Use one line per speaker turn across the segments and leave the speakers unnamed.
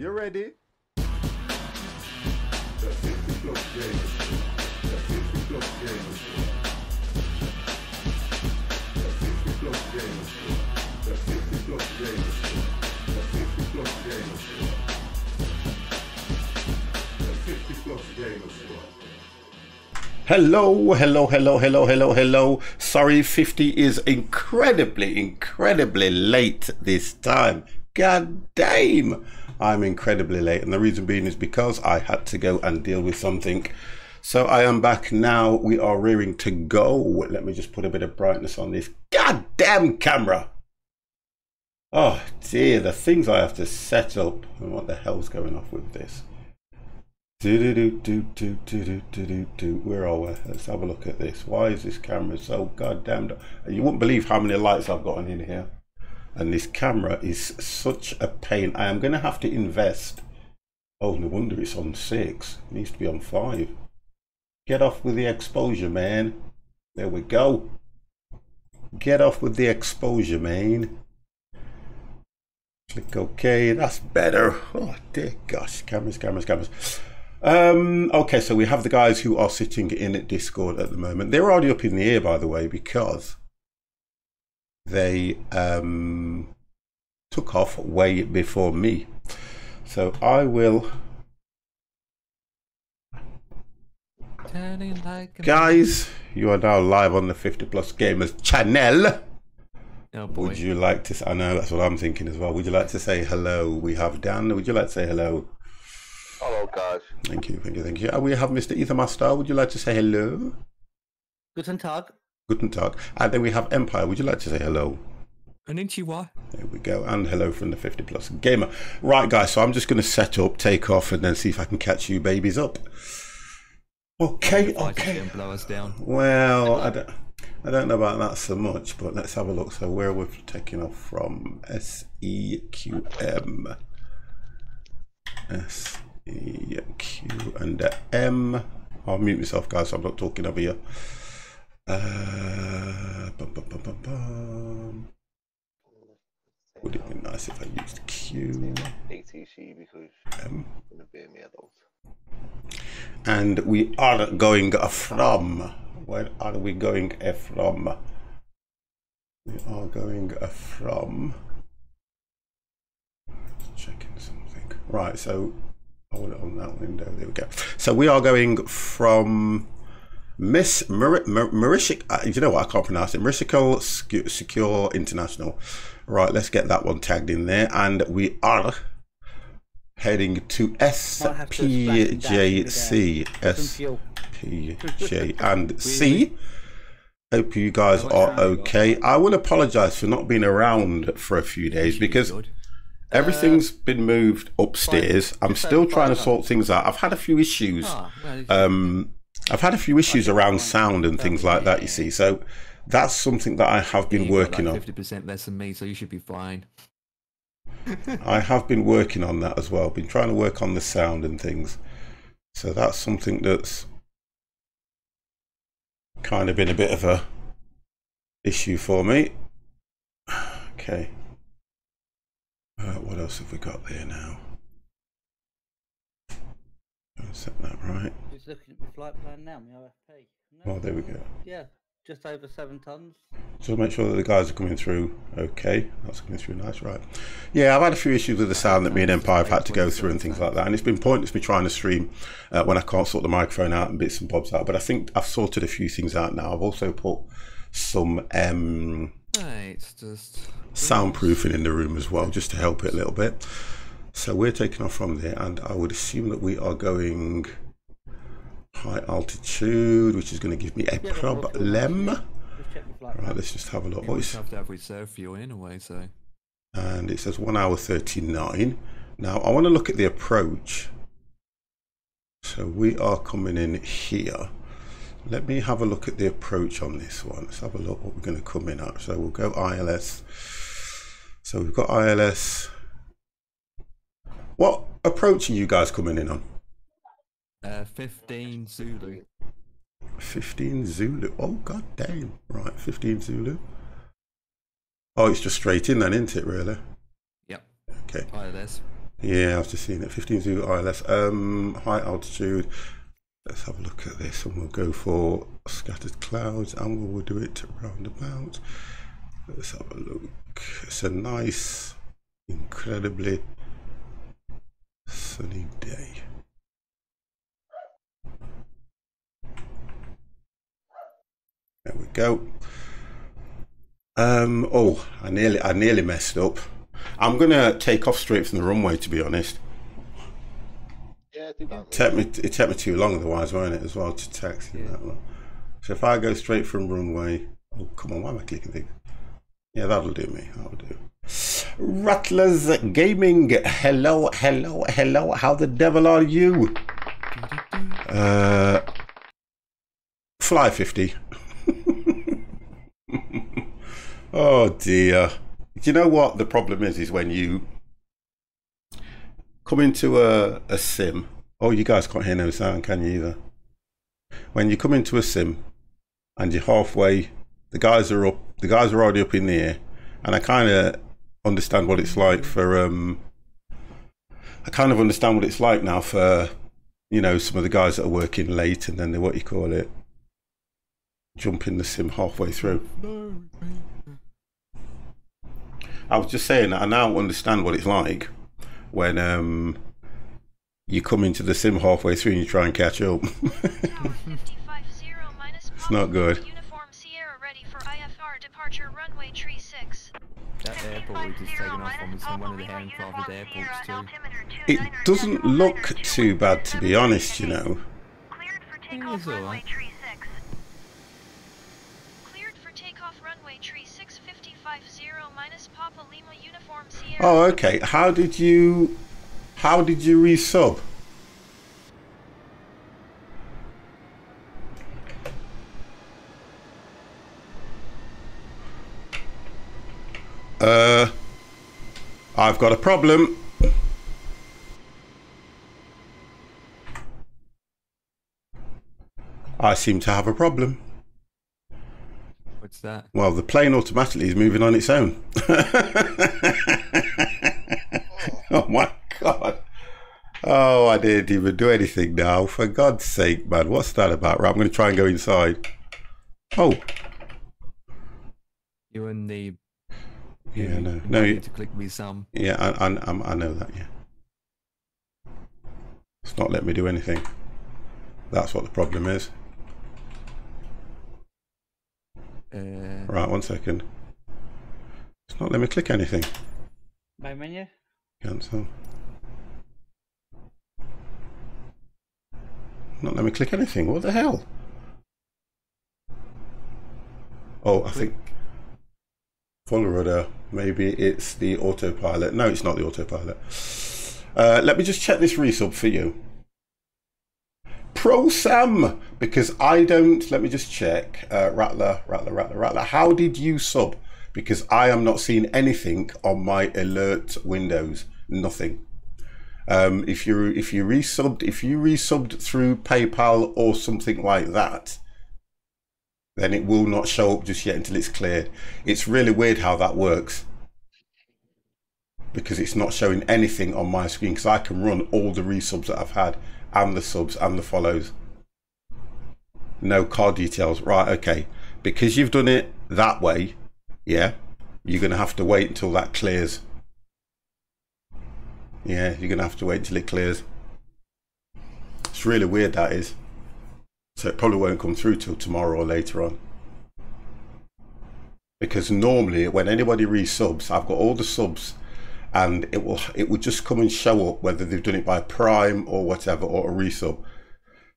You ready? Hello, hello, hello, hello, hello, hello. Sorry, 50 is incredibly late this time. God damn. I'm incredibly late, and the reason being is because I had to go and deal with something. So I am back now. We are rearing to go. Let me just put a bit of brightness on this goddamn camera. Oh dear, the things I have to set up. And what the hell's going off with this? Where are we? Let's have a look at this. Why is this camera so goddamn... You wouldn't believe how many lights I've got on in here. And this camera is such a pain. I am going to have to invest. Oh, no wonder it's on 6. It needs to be on 5. Get off with the exposure, man. There we go. Get off with the exposure, man. Click OK. That's better. Oh, dear gosh. Cameras. Okay, so we have the guys who are sitting in Discord at the moment. They're already up in the air, by the way, because they took off way before me. So I will... Guys, you are now live on the 50 Plus Gamers channel.
Oh boy.
Would you like to... I know, that's what I'm thinking as well. Would you like to say hello? We have Dan. Would you like to say hello?
Hello, guys.
Thank you. And we have Mr. Ethermaster. Would you like to say hello?
Guten Tag.
Guten Tag. And then we have Empire. Would you like to say hello?
Konnichiwa.
There we go. And hello from the 50 Plus Gamer. Right, guys. So I'm just going to set up, take off, and then see if I can catch you babies up. Okay.
Blow us down.
Well, I don't know about that so much, but let's have a look. So where we're taking off from? SEQM. SEQ and M. I'll mute myself, guys, so I'm not talking over here. Would it be nice if I used Q?
ATC because
M.
gonna be me adult.
And we are going from. Where are we going from? We are going from. Checking something. Right, so hold it on that window. There we go. So we are going from Miss Marishik. You know what? I can't pronounce it. Marishikal Secure International. Right, let's get that one tagged in there. And we are heading to SPJC. SPJ and C. Hope you guys are okay. I will apologize for not being around for a few days because everything's been moved upstairs. I'm still trying to sort things out. I've had a few issues. I've had a few issues around sound and things like that, you see. So that's something that I have been working on.
50% less than me, so you should be fine.
I have been working on that as well. Been trying to work on the sound and things. So that's something that's kind of been a bit of a issue for me. Okay. What else have we got there now? Set that right.
Just looking at the flight plan now, my OFP.
Oh, there we go.
Yeah, just over 7 tons.
So make sure that the guys are coming through okay. That's coming through nice, right? Yeah, I've had a few issues with the sound that me and Empire have had to go through and things like that. And it's been pointless me trying to stream when I can't sort the microphone out and bits and bobs out. But I think I've sorted a few things out now. I've also put some
it's just
soundproofing in the room as well, just to help it a little bit. So we're taking off from there, and I would assume that we are going high altitude, which is going to give me a problem. Right, let's just have a look.
We have to have reserve fuel anyway, so.
And it says 1 hour 39. Now I want to look at the approach. So we are coming in here. Let me have a look at the approach on this one. Let's have a look what we're going to come in at. So we'll go ILS. So we've got ILS. What approach are you guys coming in on?
15 Zulu.
15 Zulu. Oh, god damn. Right, 15 Zulu. Oh, it's just straight in then, isn't it, really?
Yep.
Okay.
ILS.
Yeah, I've just seen it. 15 Zulu ILS. High altitude. Let's have a look at this, and we'll go for scattered clouds, and we'll do it roundabout. Let's have a look. It's a nice, incredibly sunny day. There we go. Oh, I nearly messed up. I'm gonna take off straight from the runway, to be honest.
Yeah, do that.
It take me too long otherwise, won't it, as well, to taxi that long. So if I go straight from runway, oh come on, why am I clicking things? Yeah, that'll do me. That'll do. Rattlers Gaming, hello, hello, hello. How the devil are you? Fly 50. Oh dear. Do you know what the problem is when you come into a sim. Oh, you guys can't hear no sound, can you either? When you come into a sim and you're halfway, the guys are already up in the air, and I kind of understand what it's like for I kind of understand what it's like now for, you know, some of the guys that are working late and then they, what you call it, jump in the sim halfway through. I was just saying that I now understand what it's like when you come into the sim halfway through and you try and catch up. It's not good.
Uniform Sierra ready for IFR departure runway tree 6.
That airport we just taken off from is one of the handcrafted airports too.
It doesn't look too bad, to be honest, you know.
Cleared for takeoff runway tree 6. Cleared for takeoff runway tree 6550 minus Papa Lima uniform Sierra.
Oh, okay. How did you resub? I've got a problem. I seem to have a problem.
What's that?
Well, the plane automatically is moving on its own. Oh my God. Oh, I didn't even do anything now. For God's sake, man. What's that about? Right, I'm going to try and go inside. Oh.
You're in the...
Yeah, no.
You
No,
need to click me some.
yeah, I know that, yeah. It's not letting me do anything. That's what the problem is. Right, 1 second. It's not letting me click anything.
Main menu?
Cancel. Not letting me click anything. What the hell? Oh, I think full rudder. Maybe it's the autopilot. No, it's not the autopilot. Let me just check this resub for you. Pro Sam, because I don't. Let me just check. Rattler. How did you sub? Because I am not seeing anything on my alert windows. Nothing. If you resubbed through PayPal or something like that, then it will not show up just yet until it's cleared. It's really weird how that works, because it's not showing anything on my screen, because I can run all the resubs that I've had and the subs and the follows. No card details. Right, okay. Because you've done it that way, yeah, you're going to have to wait until that clears. Yeah, you're going to have to wait until it clears. It's really weird, that is. So it probably won't come through till tomorrow or later on. Because normally when anybody resubs, I've got all the subs, and it will just come and show up whether they've done it by Prime or whatever, or a resub.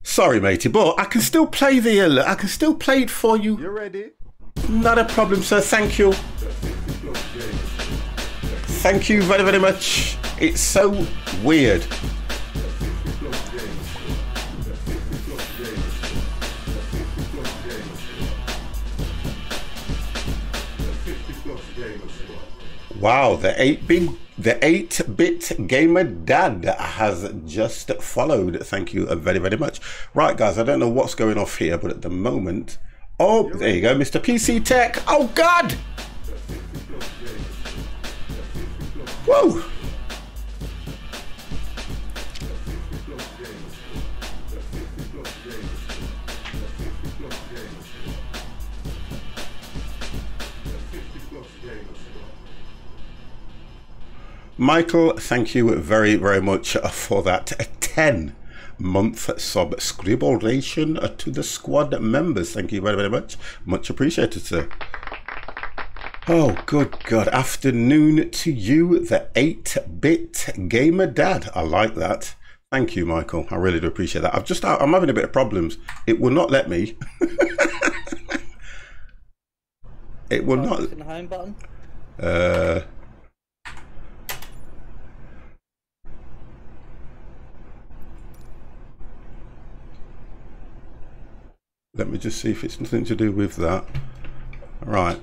Sorry, matey, but I can still play the alert. I can still play it for you.
You ready?
Not a problem, sir. Thank you. Thank you very, very much. It's so weird. Wow, the 8-bit gamer dad has just followed. Thank you very, very much. Right, guys, I don't know what's going off here, but at the moment... Oh, there you go, Mr. PC Tech. Oh, God! Whoa! Michael, thank you very, very much for that 10-month subscription to the squad members. Thank you very, very much. Much appreciated, sir. Oh, good God. Afternoon to you, the 8-bit gamer dad. I like that. Thank you, Michael. I really do appreciate that. I'm having a bit of problems. It will not let me. It will not.
The home button.
Let me just see if it's nothing to do with that. Right.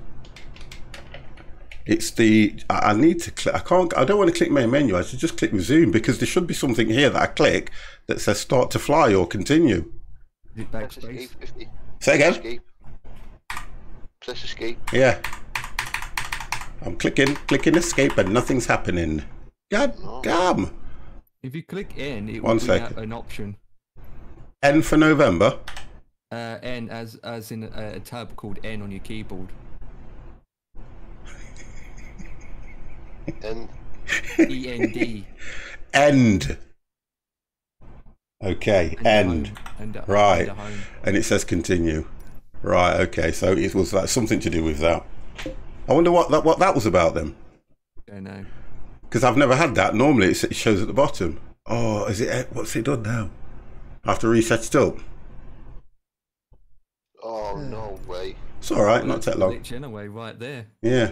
It's the, I need to click, I don't want to click main menu. I should just click resume because there should be something here that I click that says start to fly or continue.
Is it backspace?
Say again?
Escape. Press escape.
Yeah. I'm clicking escape and nothing's happening. God damn.
If you click N, it
One
will bring
second.
out an option.
N for November.
N as in a tab called N on your keyboard.
And
END.
End. Okay, end. Right. And it says continue. Right, okay, so it was like something to do with that. I wonder what that was about then.
I don't know.
Because I've never had that. Normally it shows at the bottom. Oh, is it? What's it done now? I have to reset it up.
oh no way.
It's all right, not take long.
Glitch anyway, right there.
Yeah.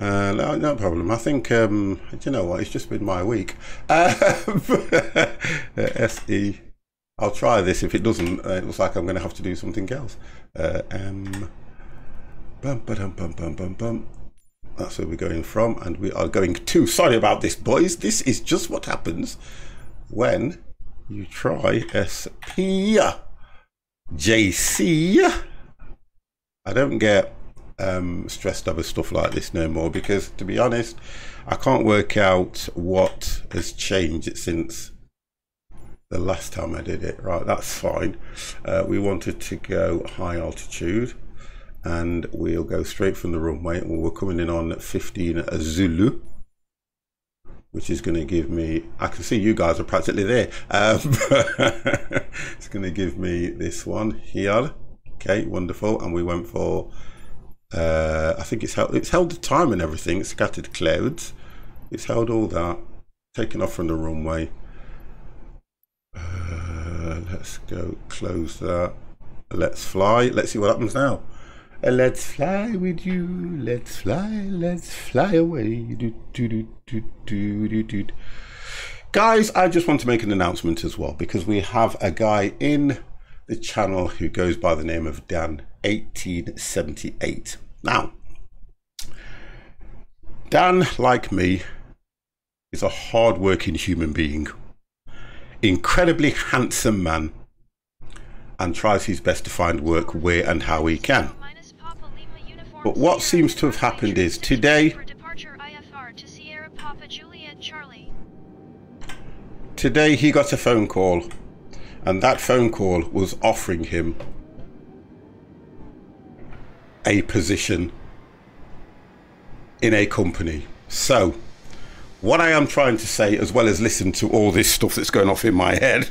No problem. I think, do you know what? It's just been my week. SE. I'll try this. If it doesn't, it looks like I'm going to have to do something else. Bum, ba-dum, bum, bum, bum, bum. That's where we're going from, and we are going to. Sorry about this, boys. This is just what happens when you try SP JC. I don't get stressed over stuff like this no more because, to be honest, I can't work out what has changed since the last time I did it. Right, that's fine. We wanted to go high altitude, and we'll go straight from the runway. We're coming in on 15 Zulu, which is going to give me, I can see you guys are practically there. It's going to give me this one here. Okay, wonderful. And we went for I think it's held the time and everything. It's scattered clouds. It's held all that. Taken off from the runway. Let's go close that. Let's fly. Let's see what happens now. Let's fly with you. Let's fly away. Do, do, do, do, do, do, do. Guys, I just want to make an announcement as well, because we have a guy in the channel who goes by the name of Dan1878. Now, Dan, like me, is a hard-working human being, incredibly handsome man, and tries his best to find work where and how he can. But what seems to have happened is today he got a phone call, and that phone call was offering him a position in a company. So what I am trying to say, as well as listen to all this stuff that's going off in my head,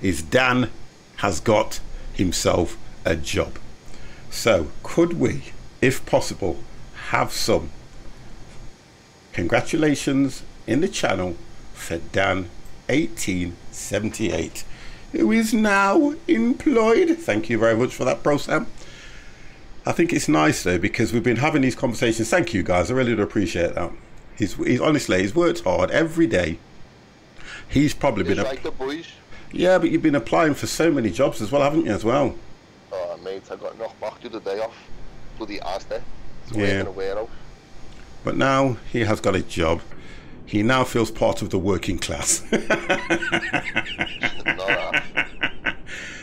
is Dan has got himself a job. So could we, if possible, have some congratulations in the channel for Dan1878, who is now employed. Thank you very much for that, Pro Sam. I think it's nice though, because we've been having these conversations. Thank you guys, I really do appreciate that. He's honestly, he's worked hard every day. He's probably been
like the boys.
Yeah, but you've been applying for so many jobs as well, haven't you, as well?
Oh mate, I got knocked back to the day off. Bloody ass there.
Yeah.
In a warehouse.
But now he has got a job. He now feels part of the working class.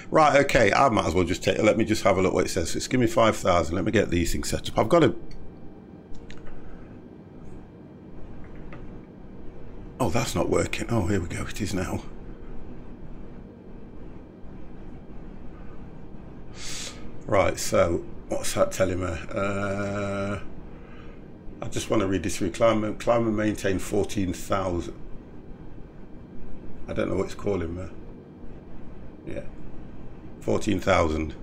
Right, okay, I might as well just take it. Let me just have a look what it says. It's give me 5,000. Let me get these things set up. I've got to... Oh, that's not working. Oh, here we go. It is now. Right, so what's that telling me? I just want to read this through. Climb and maintain 14,000. I don't know what it's calling me. Yeah. 14,000.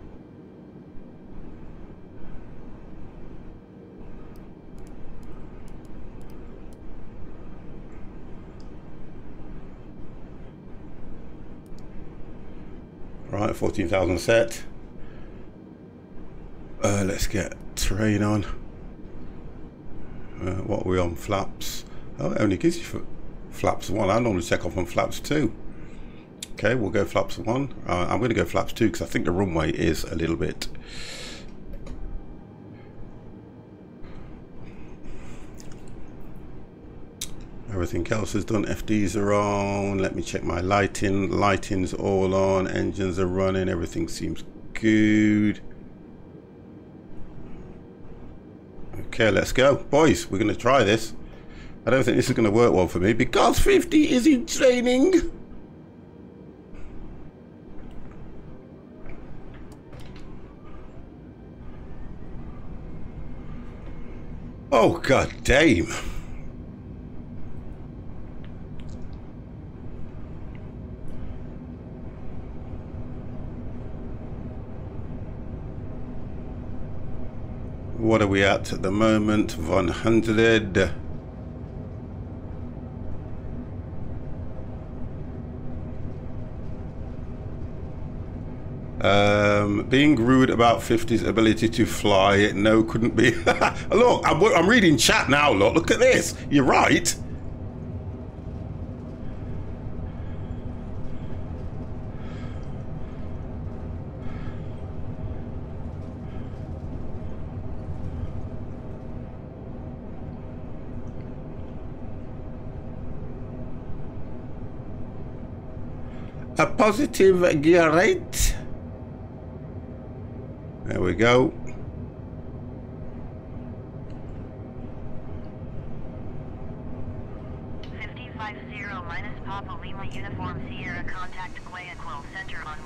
Right, 14,000 set. Let's get terrain on. What are we on? Flaps. Oh, it only gives you flaps 1. I normally check off on flaps 2. Okay, we'll go flaps 1. I'm going to go flaps 2 because I think the runway is a little bit. Everything else is done. FDs are on. Let me check my lighting. Lighting's all on. Engines are running. Everything seems good. Okay, let's go. Boys, we're going to try this. I don't think this is going to work well for me because 50 is in training. Oh, god damn. What are we at the moment? 100. Being rude about 50's ability to fly. No, couldn't be. Look, I'm reading chat now. Look at this. You're right. A positive gear rate. There we go.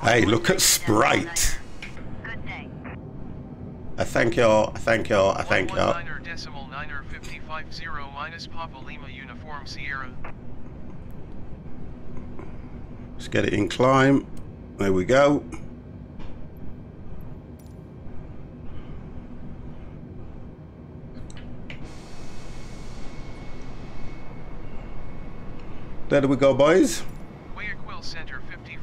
Hey, look at Sprite.
Good day.
I thank y'all. I thank y'all. I thank y'all.
119.950 minus Papa Lima Uniform Sierra.
Let's get it in climb. There we go. There we go, boys.
Guayaquil Center 550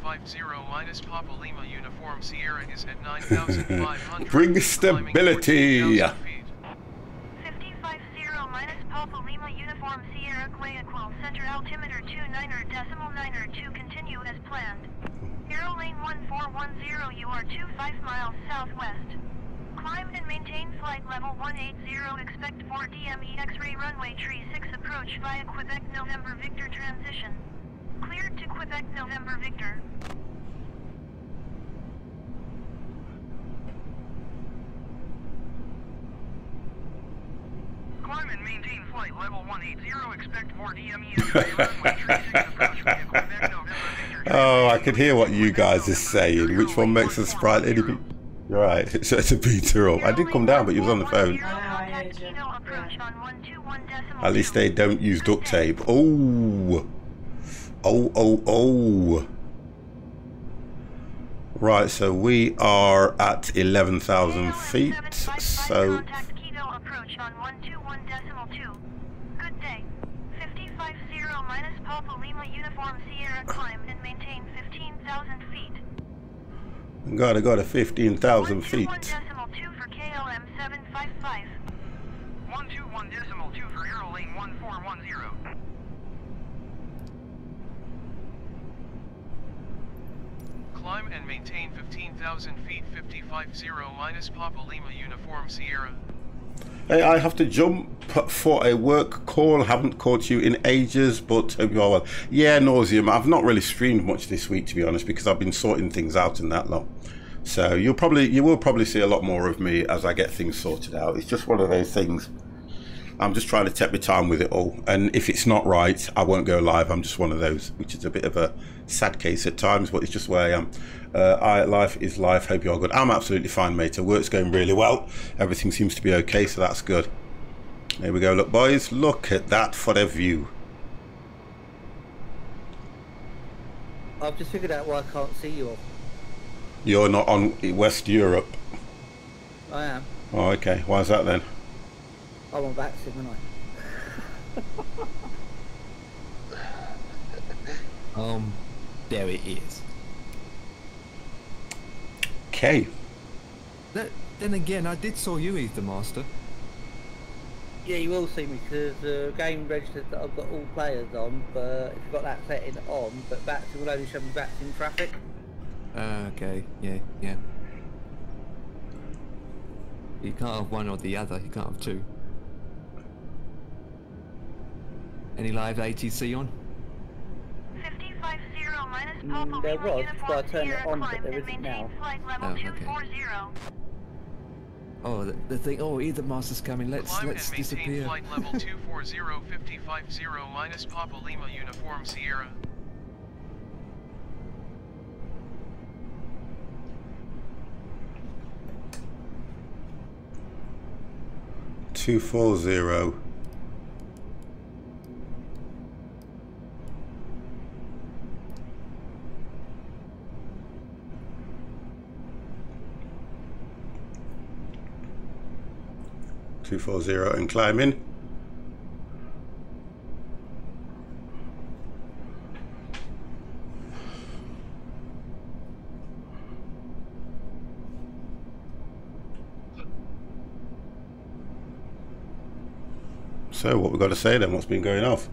minus Papa Lima Uniform Sierra is at 9,500.
Bring stability.
550 minus Papa Lima Uniform Sierra Guayaquil Center altimeter 29.9 continue as planned. Aero lane 1410, you are 25 miles southwest. Climb and maintain flight level 180, expect 4 DME X-ray runway tree 6 approach via Quebec November Victor transition. Cleared to Quebec November Victor.
Climb and maintain flight level 180, expect 4 DME X-ray runway tree 6 approach via Quebec November Victor.
Oh, I can hear what you guys are saying. Which one makes a sprite anything? You're right. It's a Peter up. I did come down, but he was on the phone. At least they don't use duct tape. Oh. Oh. Right, so we are at 11,000 feet. So.
Good day. 550 minus Papa Lima Uniform Sierra climb and maintain 15,000 feet.
I got a 15,000 feet.
121.2 for KLM 755.
121.2 for Aero Lane 1410. Climb and maintain 15,000 feet 550 minus Papa Lima Uniform Sierra.
Hey, I have to jump for a work call. Haven't caught you in ages, but hope you are well. Yeah, Nauseum. I've not really streamed much this week, to be honest, because I've been sorting things out in that long. So you will probably see a lot more of me as I get things sorted out. It's just one of those things. I'm just trying to take my time with it all, and if it's not right, I won't go live. I'm just one of those, which is a bit of a sad case at times, but it's just where I am. Life is life. Hope you're all good. I'm absolutely fine, mate. Work's going really well. Everything seems to be okay, so that's good. There we go. Look, boys, look at that for a view.
I've just figured out why I can't see you all.
You're not on West Europe.
I am.
Oh, okay. Why is that then?
I'm on vaccine, aren't I?
There it is.
Okay.
Then again, I did saw you, Ethan Master.
Yeah, you will see me because the game registers that I've got all players on, but if you've got that setting on, but bats will only show me bats in traffic.
Okay, yeah. You can't have one or the other, you can't have two. Any live ATC on?
550 minus Papa
There
Lima
was, but I
Uniform
turned it
Sierra
on, but
climb
there
and
isn't
maintain
now.
flight level
Oh, okay.
240.
Oh, the thing. Oh, Ethan Master's coming. Let's
Climb and maintain
disappear.
flight level 240 5050 minus Papa Lima Uniform Sierra.
Two 240. And climbing. So what we've got to say then, what's been going off?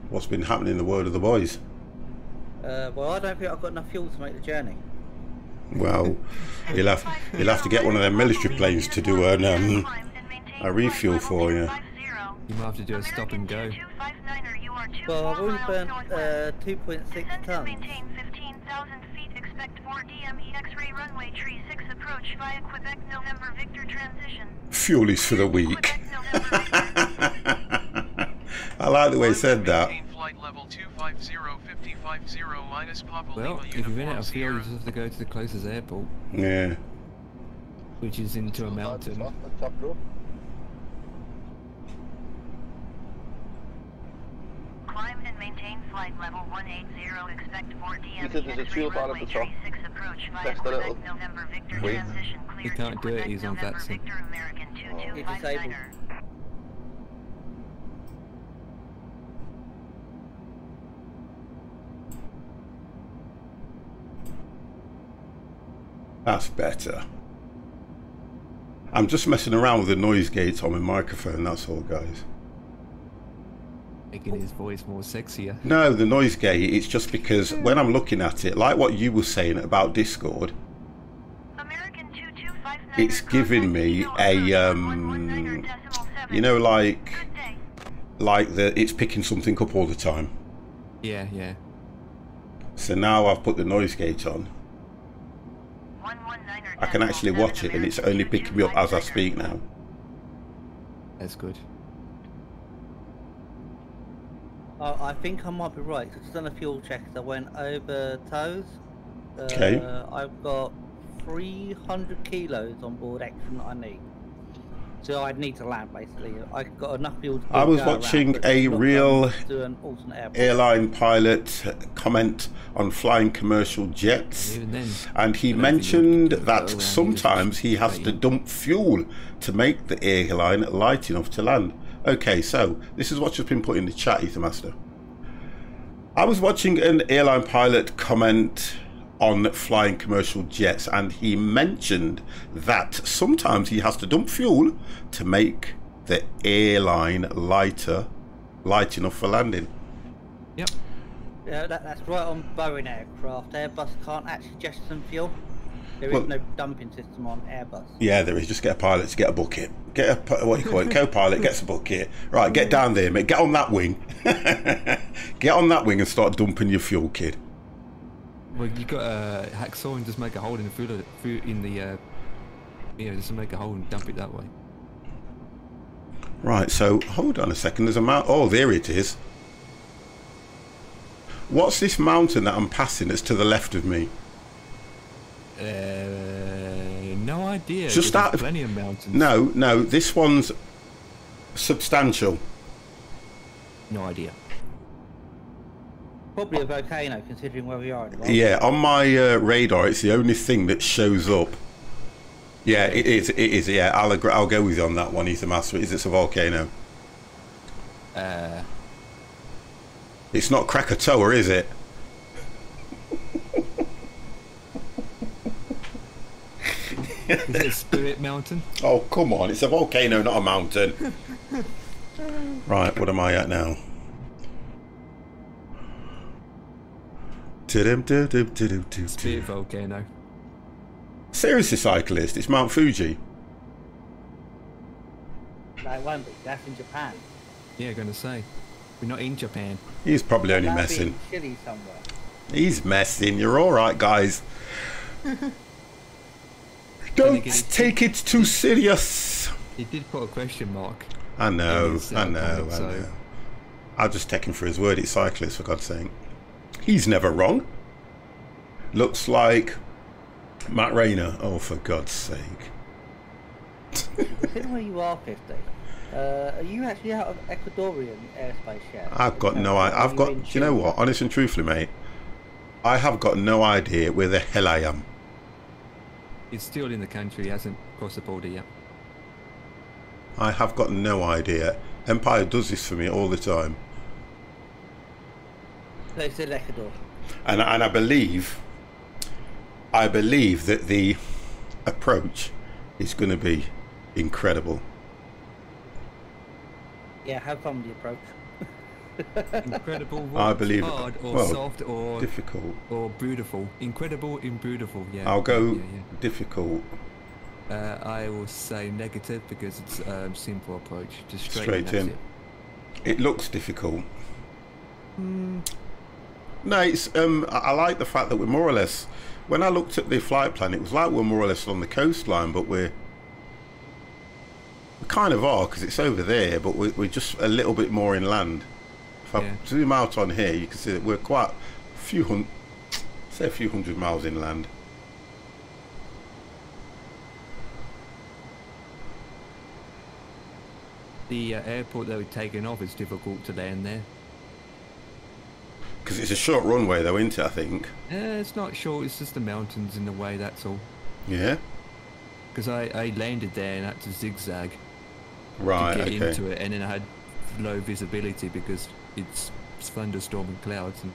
What's been happening in the world of the boys?
Well, I don't think I've got enough fuel to make the journey.
Well, you'll have to get one of them military planes to do a refuel for you.
You might have to do a stop and go.
Well, I've already burnt 2.6 tons.
Maintain 15,000 feet. Expect 4 DME X-ray runway tree 6 approach via Quebec November Victor transition.
Fuel is for the weak. I like the way he said that.
Flight level 250 5050 minus Papa
Well,
Lima
if you run
Uniform
out of fuel, you
Sierra.
just have to go to the closest airport,
Yeah.
which is into a mountain.
Climb and maintain flight level 180. Expect 4 DME
Because there's a
X-ray
fuel bar at
runway
the top.
tree 6 approach via
Press the
Quebec
little
November Victor
wait.
transition cleared
He can't
to
do it,
Quebec
he's on
November
vaccine.
Victor American
It's disabled.
2259er.
That's better. I'm just messing around with the noise gates on my microphone, that's all, guys.
Making his voice more sexier.
No, the noise gate, it's just because when I'm looking at it, like what you were saying about Discord,
American 2259er,
it's giving me a, you know, like it's picking something up all the time.
Yeah.
So now I've put the noise gate on. I can actually watch it and it's only picking me up as I speak now.
That's good.
I think I might be right, because I've done a fuel check. I went over tows.
Okay.
I've got 300 kilos on board extra that I need. So I'd need to land, basically. I've got enough fuel to
I was
go around,
watching
but
a
not
real
do an alternate airport.
airline pilot comment on flying commercial jets,
Even then,
and he
I don't think
mentioned
you'll go
that
around
sometimes he has to
straight.
dump fuel to make the airline light enough to land. Okay, so this is what's just been put in the chat, Ethan Master. I was watching an airline pilot comment on flying commercial jets, and he mentioned that sometimes he has to dump fuel to make the airline light enough for landing.
Yep.
Yeah, that's right on Boeing aircraft. Airbus can't actually jettison fuel. There is
Well-
no dumping system on Airbus.
Yeah, there is. Just get a pilot to get a bucket. Get a, what do you call it? Co-pilot gets a bucket. Right, get down there, mate. Get on that wing. Get on that wing and start dumping your fuel, kid.
Well, you got a hacksaw and just make a hole in the food in the, just make a hole and dump it that way.
Right, so hold on a second. There's a mount. Oh, there it is. What's this mountain that I'm passing that's to the left of me?
No idea.
Just
There's
out of-
plenty of mountains.
No, this one's substantial.
No idea.
Probably a volcano, considering where we are in the world.
Yeah, on my radar, it's the only thing that shows up. Yeah, it is. Yeah, I'll go with you on that one, Ethan Master. It's a volcano. It's not Krakatoa, is it?
Is it Spirit Mountain?
Oh, come on. It's a volcano, not a mountain. Right, what am I at now?
Spirit Volcano.
Seriously, cyclist, it's Mount Fuji.
No, it won't be. That's in Japan.
Yeah, gonna say. We're not in Japan.
He's probably only
That'll be
messing.
in Chile somewhere.
He's messing. You're all right, guys. Don't take it too serious.
He did put a question mark.
I know,
in his,
I know,
comment,
I
so-
know. I'll just take him for his word. It's cyclist, for God's sake. He's never wrong. Looks like Matt Rayner. Oh, for God's sake.
Depending where you are, 50. Are you actually out of Ecuadorian airspace yet?
I've got no idea. I've got. Do you know what? Honest and truthfully, mate, I have got no idea where the hell I am.
He's still in the country. He hasn't crossed the border yet.
I have got no idea. Empire does this for me all the time,
So it's in Ecuador.
and I believe that the approach is going to be incredible.
Yeah, have fun with the approach.
Incredible.
I
What?
believe
Hard or
well,
soft or
difficult.
beautiful. Incredible and beautiful. Yeah.
I'll go
Yeah,
difficult.
I will say negative because it's simple approach. Just straight,
Straight
that's
in.
it.
It looks difficult. No, it's I like the fact that we're more or less. When I looked at the flight plan, it was like we're more or less on the coastline, but we kind of are because it's over there, but we're just a little bit more inland. If I
Yeah.
zoom out on here, you can see that we're quite a few hundred miles inland.
The airport that we're taking off is difficult to land there.
Because it's a short runway, though, isn't it? I think.
It's not short. It's just the mountains in the way. That's all.
Yeah.
Because I landed there and had to zigzag
Right.
to get
Okay.
into it, and then I had low visibility because it's thunderstorm and clouds, and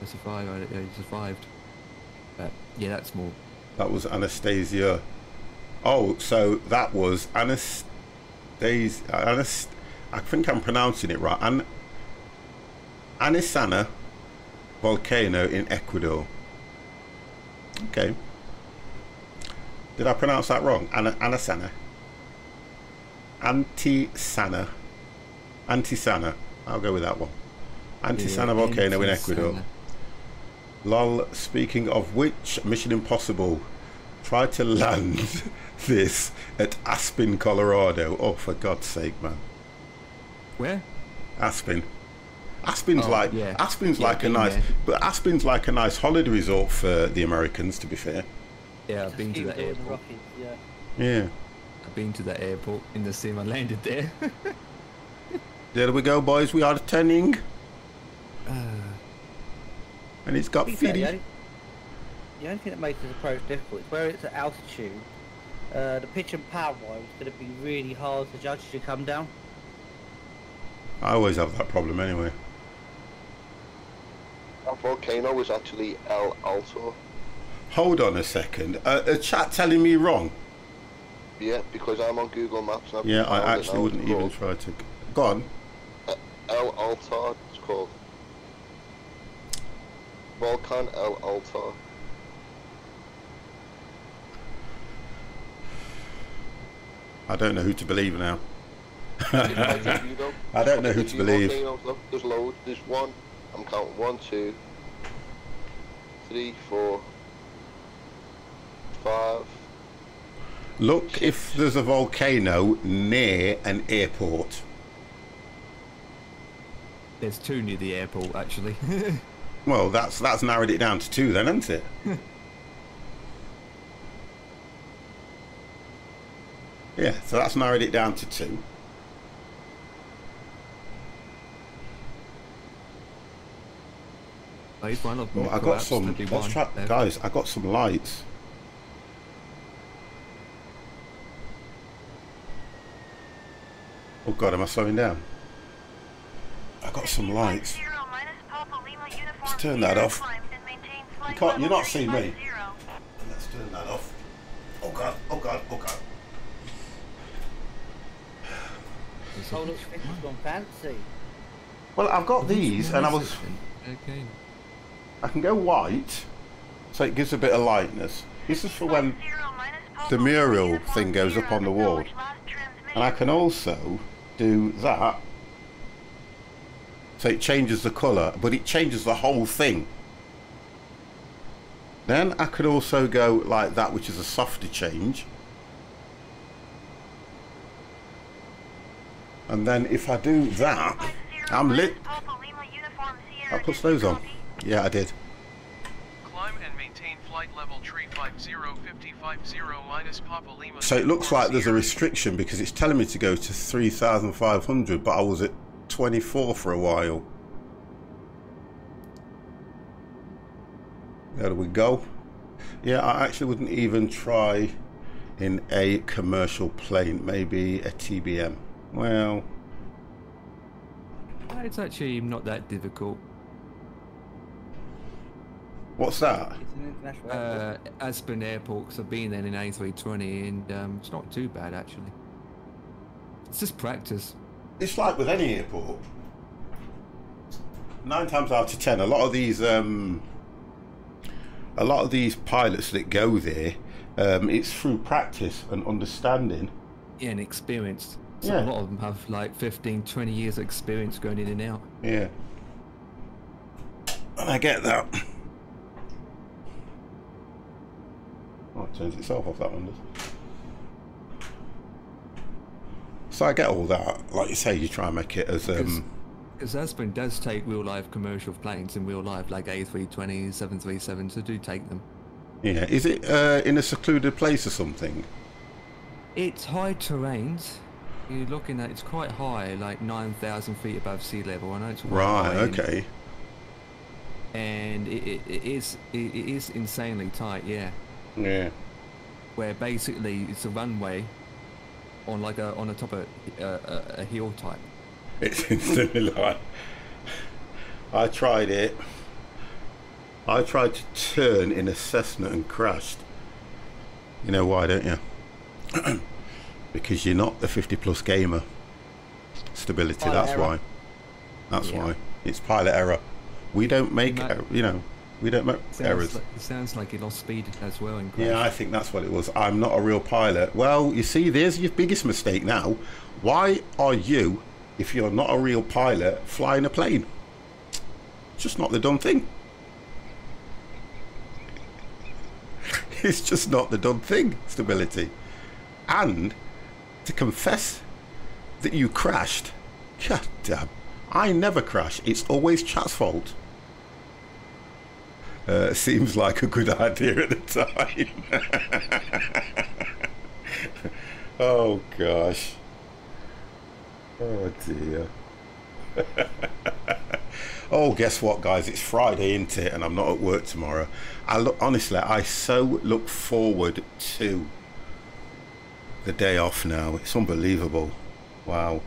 I survived. But yeah, that's more.
That was Anastasia. Oh, so that was Anastasia. I think I'm pronouncing it right. Antisana volcano in Ecuador. Okay. Did I pronounce that wrong? Antisana. Antisana. I'll go with that one. Antisana
Yeah,
volcano in
Antisana.
Ecuador. Lol, speaking of which, Mission Impossible, try to land this at Aspen, Colorado. Oh, for God's sake, man.
Where?
Aspen. Aspen's
Oh,
like
yeah.
Aspen's
Yeah,
like a
been
nice,
there.
but Aspen's like a nice holiday resort for the Americans, to be fair.
Yeah, I've been to
Ski
that
resort in the
airport.
Rockies, yeah.
Yeah.
I've been to that airport in the sim. I landed there.
There we go, boys. We are turning, and it's got
To be fair,
fitty.
the only thing that makes this approach difficult is where it's at altitude. The pitch and power wire is going to be really hard to judge as you come down.
I always have that problem anyway.
That volcano is actually El Alto.
Hold on a second. A chat telling me wrong.
Yeah, because I'm on Google Maps. And I've
Yeah,
found
I
it
actually
now.
wouldn't
It's
even
called
try to. Go on.
El Alto, it's called. Volcan El Alto.
I don't know who to believe now.
I
I don't know who to believe.
Look, there's loads. There's one. I'm counting 1, 2, 3, 4, 5.
Look if there's a volcano near an airport.
There's two near the airport, actually.
Well, that's narrowed it down to 2 then, hasn't it? Yeah, so that's narrowed it down to 2.
He's one of them.
Well, I got
Collapsed,
some.
there'd be
Let's
one
try,
there.
guys. I got some lights. Oh God, am I slowing down? I got some lights.
Let's
turn that off. You're not seeing me. Let's turn that off. Oh god, oh god, oh god.
There's
Oh
a
look,
huge
this has gone fancy.
Well, I've got these, and
Okay.
I can go white, so it gives a bit of lightness. This is for when the mural thing goes up on the wall. And I can also do that, so it changes the colour, but it changes the whole thing. Then I could also go like that, which is a softer change. And then if I do that, I'm lit. I put those on. Yeah, I did.
Climb and maintain flight level 350-5050 minus Papa Lima.
So it looks like there's a restriction because it's telling me to go to 3,500, but I was at 24 for a while. There we go. Yeah, I actually wouldn't even try in a commercial plane, maybe a TBM. Well,
It's actually not that difficult.
what's that?
It's an international airport.
Aspen Airport, 'cause I've been there in A320 and it's not too bad actually. It's just practice.
It's like with any airport. 9 times out of 10, a lot of these pilots that go there, it's through practice and understanding.
Yeah, and experience. So
Yeah.
a lot of them have like 15, 20 years of experience going in and out.
Yeah. And I get that. Oh, it turns itself off, that one does. So I get all that. Like you say, you try and make it as
Because Aspen does take real life commercial planes in real life, like A320s, 737s, so do take them.
yeah. Is it in a secluded place or something?
It's high terrains. You're looking at, it's quite high, like 9,000 feet above sea level. I know it's quite
Right,
high,
okay.
And it is insanely tight, yeah.
Yeah.
Where basically it's a runway on like on the top of a hill type.
It's instantly like, I tried it. I tried to turn in a Cessna and crashed. You know why, don't you? Because you're not the 50+ gamer. Stability,
Pilot
that's
error.
why. That's
Yeah.
why. It's pilot error. We don't make, we don't make errors.
It sounds like you lost speed as well in crash.
Yeah, I think that's what it was. I'm not a real pilot. Well, you see, there's your biggest mistake now. Why are you, if you're not a real pilot, flying a plane? It's just not the done thing. It's just not the done thing, Stability. And to confess that you crashed, god damn, I never crash. It's always chat's fault. Seems like a good idea at the time. Oh gosh. Oh dear. Oh, guess what, guys? It's Friday, isn't it? And I'm not at work tomorrow. Honestly, I so look forward to the day off now. It's unbelievable. Wow.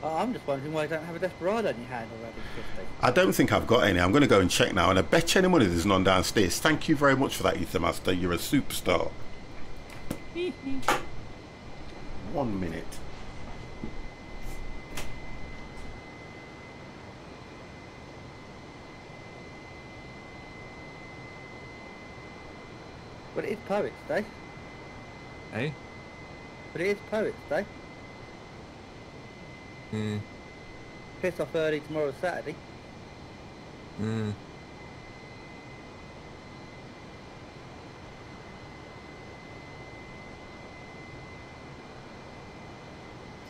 Oh, I'm just wondering why you don't have a Desperado in your hand already, 50.
I don't think I've got any. I'm going to go and check now, and I bet you any money there's none downstairs. Thank you very much for that, Ethermaster. You're a superstar. 1 minute.
But it is Poets Day.
Eh?
But it is Poets Day.
Mm.
Piss off early tomorrow, Saturday.
Mm.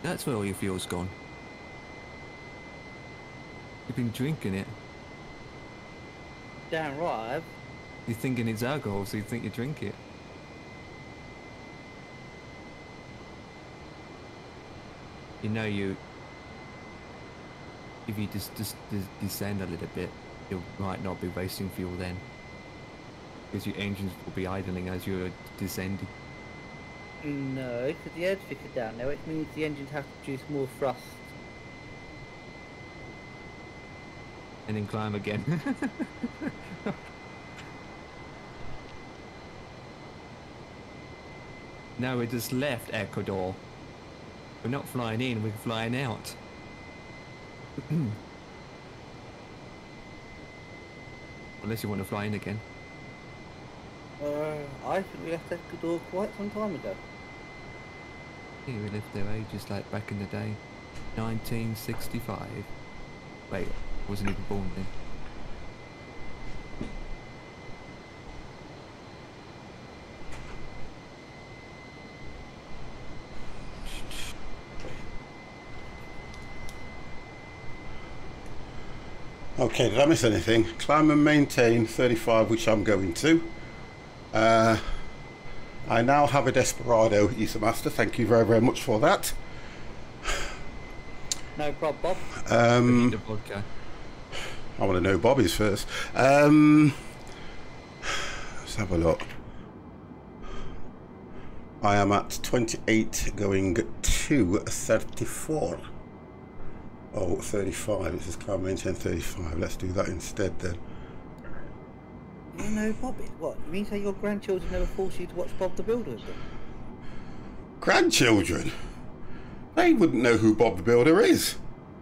That's where all your fuel's gone. You've been drinking it.
Damn right I have.
You're thinking it's alcohol, so you think you drink it. You know, if you just descend a little bit, you might not be wasting fuel then, because your engines will be idling as you're descending.
No, because the air's thicker down there, which means the engines have to produce more thrust.
And then climb again. No, we just left Ecuador. We're not flying in, we're flying out. Unless you want to fly in again.
I think we left Ecuador quite some time ago.
Yeah, we left there ages, like back in the day. 1965. Wait, I wasn't even born then.
Okay, did I miss anything? Climb and maintain 35, which I'm going to. I now have a Desperado, Isa Master. Thank you very, very much for that.
No problem, Bob.
We need a vodka.
I want to know Bobby's first. Let's have a look. I am at 28 going to 34. Oh, 35. It says climb maintain 35. Let's do that instead then.
You know Bobby? What? You mean say your grandchildren never force you to watch Bob the Builder with them?
Grandchildren? They wouldn't know who Bob the Builder is.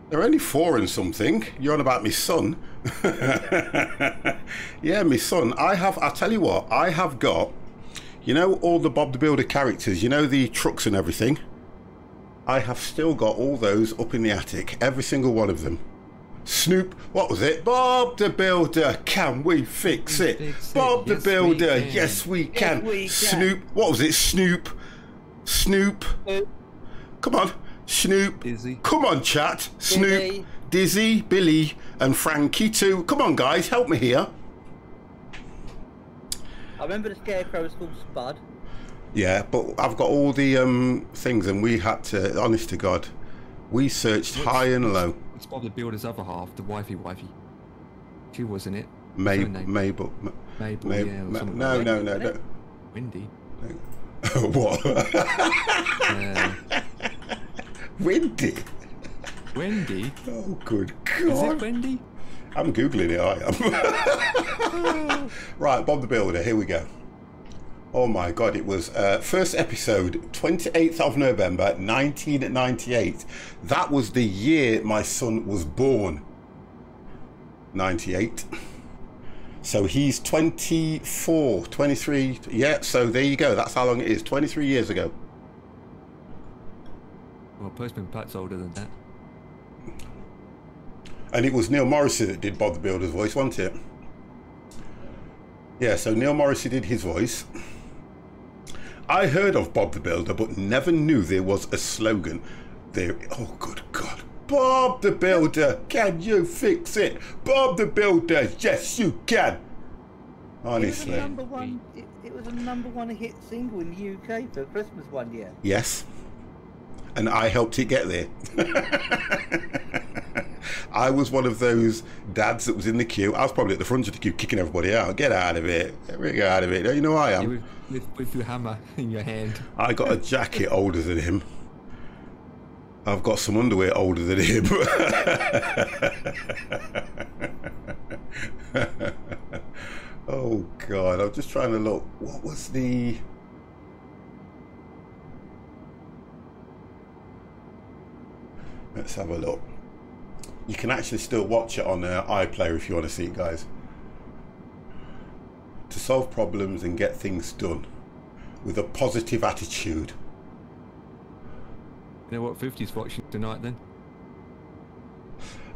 They're only 4 and something. You're on about my son. Yeah, my son. I'll tell you what, I have got, you know, all the Bob the Builder characters, you know, the trucks and everything. I have still got all those up in the attic, every single one of them. Snoop, what was it? Bob the Builder, can we fix it? Bob the Builder, yes we can.
Yes, we can.
Snoop, what was it? Snoop. Come on, Snoop.
Dizzy.
Come on, chat. Snoop, Dizzy, Billy, and Frankie too. Come on, guys, help me here.
I remember the Scarecrow was called Spud.
Yeah, but I've got all the things, and we had to, honest to God, we searched high and low.
It's Bob the Builder's other half, the wifey. She wasn't it?
Mabel.
Mabel, yeah. Or something
No,
like
no,
that.
no.
Wendy.
What? Wendy?
Wendy?
Oh, good
Is
God.
it Wendy?
I'm Googling it, I am. Right, Bob the Builder, here we go. Oh my God, it was first episode, 28th of November, 1998. That was the year my son was born. 98. So he's 24, 23. Yeah, so there you go. That's how long it is. 23 years ago.
Well, Postman Pat's older than that.
And it was Neil Morrissey that did Bob the Builder's voice, wasn't it? Yeah, so Neil Morrissey did his voice. I heard of Bob the Builder, but never knew there was a slogan there. Oh, good God. Bob the Builder, can you fix it? Bob the Builder, yes, you can. Honestly.
It was a number one hit single in the UK for Christmas one year.
Yes. And I helped it get there. I was one of those dads that was in the queue. I was probably at the front of the queue kicking everybody out. Get out of it. Get out of it. You know I am.
With your hammer in your hand.
I got a jacket older than him. I've got some underwear older than him. Oh God, I'm just trying to look. What was the... Let's have a look. You can actually still watch it on iPlayer if you want to see it, guys. To solve problems and get things done with a positive attitude.
You know what 50's watching tonight then?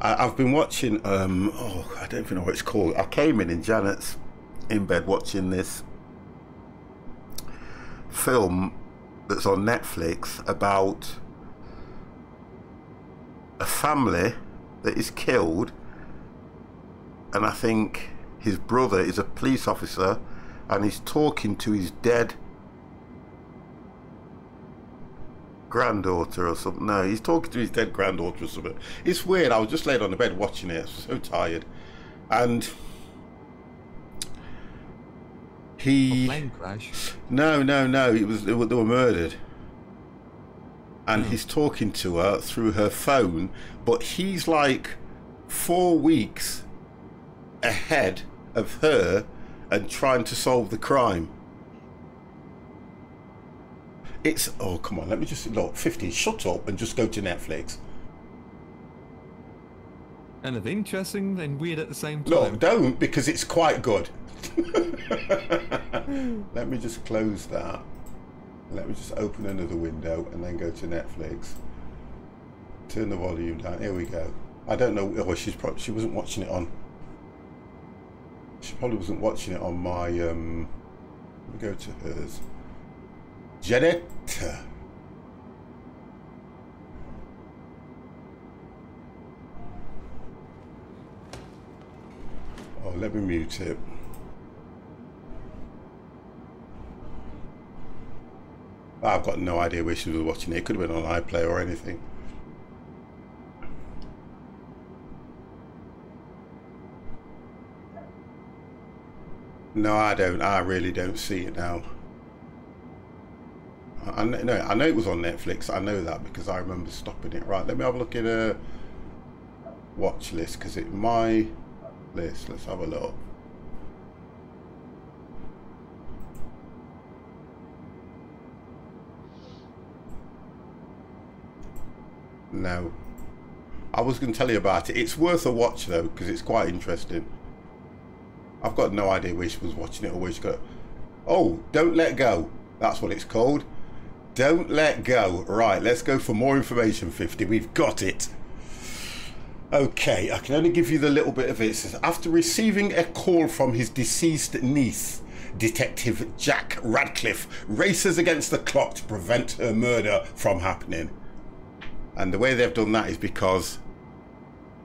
I've been watching, oh, I don't even know what it's called. I came in Janet's in bed watching this film that's on Netflix about a family that is killed, and I think his brother is a police officer and he's talking to his dead granddaughter or something. No, he's talking to his dead granddaughter or something. It's weird. I was just laid on the bed watching it. I was so tired. And he...
A plane crash?
No. They were murdered. And he's talking to her through her phone, but he's like 4 weeks ahead of her and trying to solve the crime. It's, oh, come on, let me just, look, 50, shut up and just go to Netflix.
And it's interesting and weird at the same time.
No, don't, because it's quite good. Let me just close that. Let me just open another window and then go to Netflix. Turn the volume down. Here we go. I don't know. Oh, she wasn't watching it on. She probably wasn't watching it on my. Let me go to hers. Janet. Oh, let me mute it. I've got no idea where she was watching it. It could have been on iPlayer or anything. No, I don't. I really don't see it now. I know it was on Netflix. I know that because I remember stopping it. Right, let me have a look at a watch list because it's my list. Let's have a look. No, I was going to tell you about it. It's worth a watch though because it's quite interesting. I've got no idea where she was watching it or where she got. Oh, Don't Let Go. That's what it's called. Don't Let Go. Right, let's go for more information, 50. We've got it. Okay, I can only give you the little bit of it. It says, after receiving a call from his deceased niece, Detective Jack Radcliffe races against the clock to prevent her murder from happening. And the way they've done that is because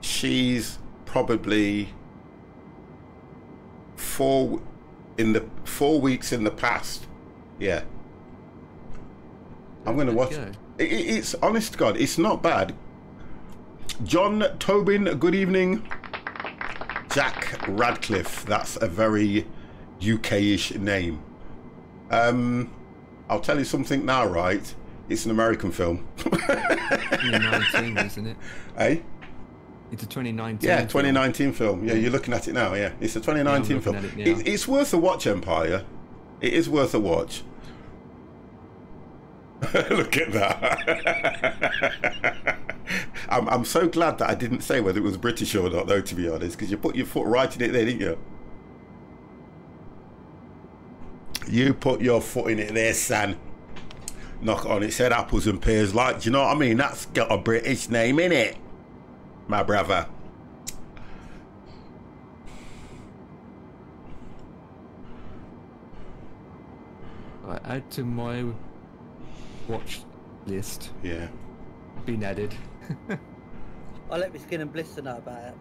she's probably 4 weeks in the past. Yeah. I'm going to watch it. It's, honest to God, it's not bad. John Tobin, good evening. Jack Radcliffe, that's a very UK-ish name. I'll tell you something now, right? It's an American film.
2019, isn't it?
Eh?
It's a 2019
Yeah, 2019 film. Yeah, you're looking at it now, yeah. It's a 2019 film. It's worth a watch, Empire. It is worth a watch. Look at that. I'm so glad that I didn't say whether it was British or not, though, to be honest, because you put your foot right in it there, didn't you? You put your foot in it there, son. Knock on it, said apples and pears, like, do you know what I mean? That's got a British name in it, my brother.
I add to my watch list.
Yeah.
Been added.
I'll let me Skin and Blister know about it.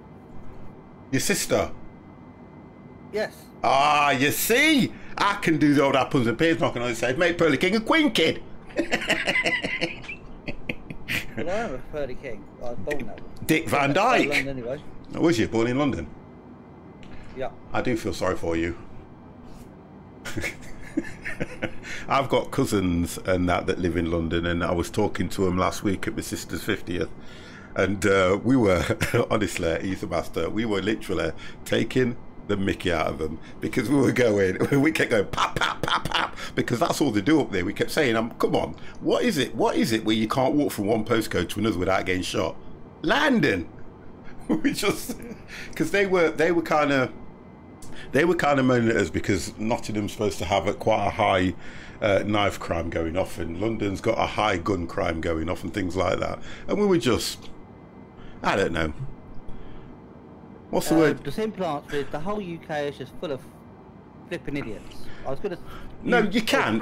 Your sister?
Yes.
Ah, you see? I can do the old apples and pears knocking on the side. Make Pearly King a Queen kid.
Well, I am a Pearly King. I was born that way.
Dick Van Dyke.
London anyway.
Was you born in London?
Yeah.
I do feel sorry for you. I've got cousins and that live in London, and I was talking to them last week at my sister's 50th, and we were honestly, he's a master. We were literally taking the mickey out of them because we kept going pap pap pap pap because that's all they do up there. We kept saying, come on, what is it where you can't walk from one postcode to another without getting shot? London. We just, because they were kind of moaning at us because Nottingham's supposed to have quite a high knife crime going off, and London's got a high gun crime going off and things like that, and we were just, I don't know. What's the word?
The simple answer is the whole UK is just full of flipping idiots. I was going to.
No, you can.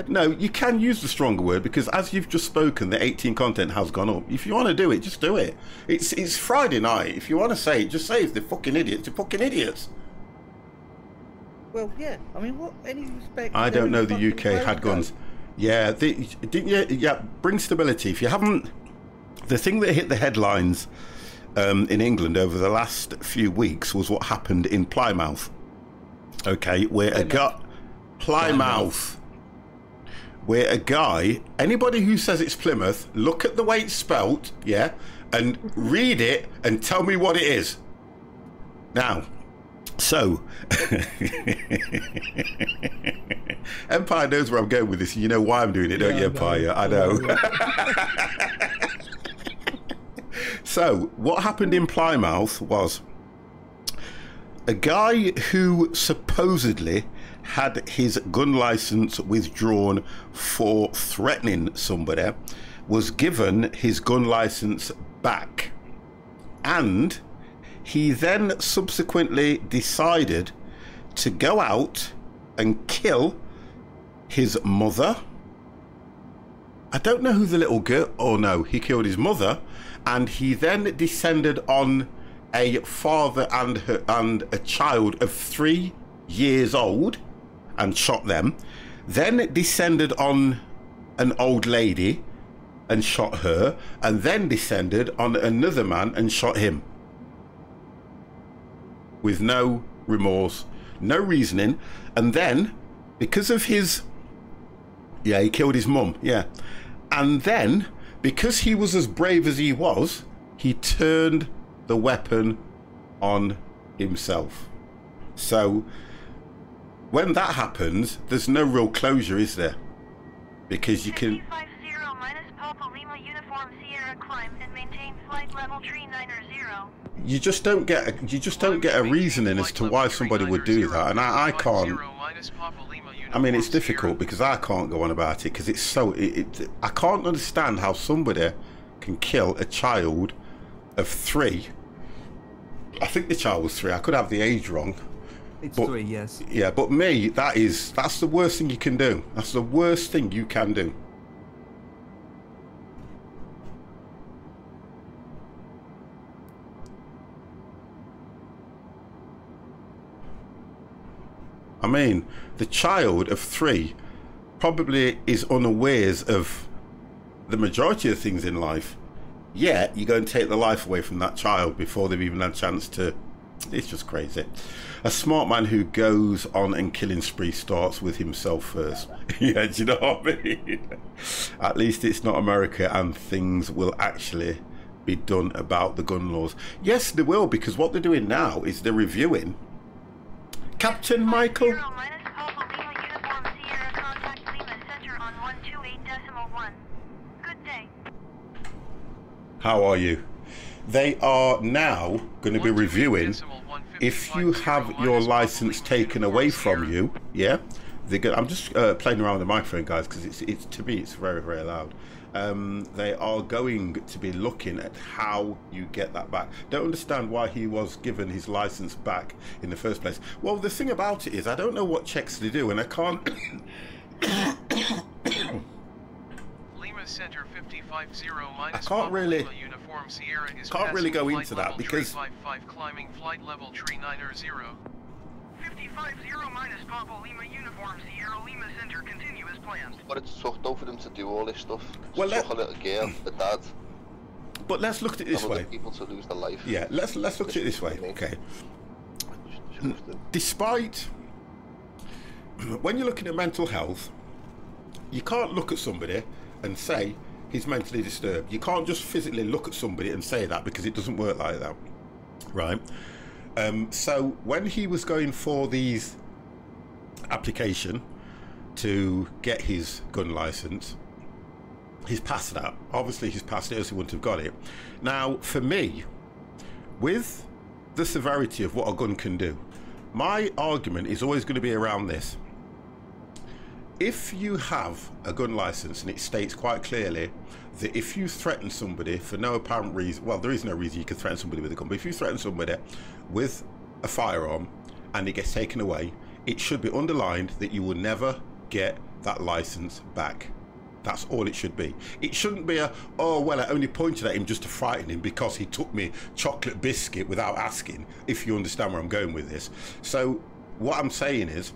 No, you can use the stronger word because, as you've just spoken, the 18 content has gone up. If you want to do it, just do it. It's Friday night. If you want to say it, just say if they're fucking idiots. They're fucking idiots.
Well, yeah. I mean, what? Any respect?
I don't know. The UK had guns. Yeah, yeah. Bring stability. If you haven't, the thing that hit the headlines in England over the last few weeks was what happened in Plymouth. Okay, where Plymouth, where a guy, anybody who says it's Plymouth, look at the way it's spelt, and read it and tell me what it is. Now, So, Empire knows where I'm going with this. You know why I'm doing it, don't you, Empire? I know. So, what happened in Plymouth was a guy who supposedly had his gun license withdrawn for threatening somebody was given his gun license back, and he then subsequently decided to go out and kill his mother. I don't know who the little girl, oh no, he killed his mother, and he then descended on a father and a child of 3 years old and shot them, then descended on an old lady and shot her, and then descended on another man and shot him. With no remorse, no reasoning. And then, because of his, yeah, he killed his mum, yeah. And then, because he was as brave as he was, he turned the weapon on himself. So, when that happens, there's no real closure, is there? Because you can...
50 minus Papa Lima Uniform Sierra climb and maintain flight level 390.
You just don't get a reasoning as to why somebody would do that, and I can't. I mean, it's difficult because I can't go on about it because it's so. I can't understand how somebody can kill a child of 3. I think the child was 3. I could have the age wrong.
It's
but,
3, yes.
Yeah, but me, that's the worst thing you can do. That's the worst thing you can do. I mean, the child of 3 probably is unawares of the majority of things in life. Yet, you're going to take the life away from that child before they've even had a chance to... It's just crazy. A smart man who goes on and killing spree starts with himself first. Yeah, do you know what I mean? At least it's not America and things will actually be done about the gun laws. Yes, they will, because what they're doing now is they're reviewing... Captain Michael.
Minus Papa Lima Uniform Sierra contact Lima Center on 128.1. Good day.
How are you? They are now going to be reviewing if you have your license taken away from you. Yeah, I'm just playing around with the microphone, guys, because it's to me it's very, very loud. They are going to be looking at how you get that back. Don't understand why he was given his license back in the first place. Well, the thing about it is I don't know what checks they do, and I can't
Lima Center 550 minus
I can't really
Uniform Sierra is
go into that because
355 climbing flight level 390. 550 minus Papa Lima Uniform Sierra Lima Center continue as planned.
But it's tough though for them to do all this stuff.
Well,
Suck a little girl, the dad.
But let's look at it this way.
People to lose their life.
Yeah, let's look at it this way. Okay. Despite when you're looking at mental health, you can't look at somebody and say he's mentally disturbed. You can't just physically look at somebody and say that because it doesn't work like that, right? So when he was going for these application to get his gun license, he's passed that. Obviously he's passed it, else he wouldn't have got it. Now for me, with the severity of what a gun can do, my argument is always going to be around this. If you have a gun license and it states quite clearly that if you threaten somebody for no apparent reason, well, there is no reason you can threaten somebody with a gun, but if you threaten somebody with a firearm and it gets taken away, it should be underlined that you will never get that license back. That's all it should be. It shouldn't be a, oh, well, I only pointed at him just to frighten him because he took me chocolate biscuit without asking, if you understand where I'm going with this. So what I'm saying is,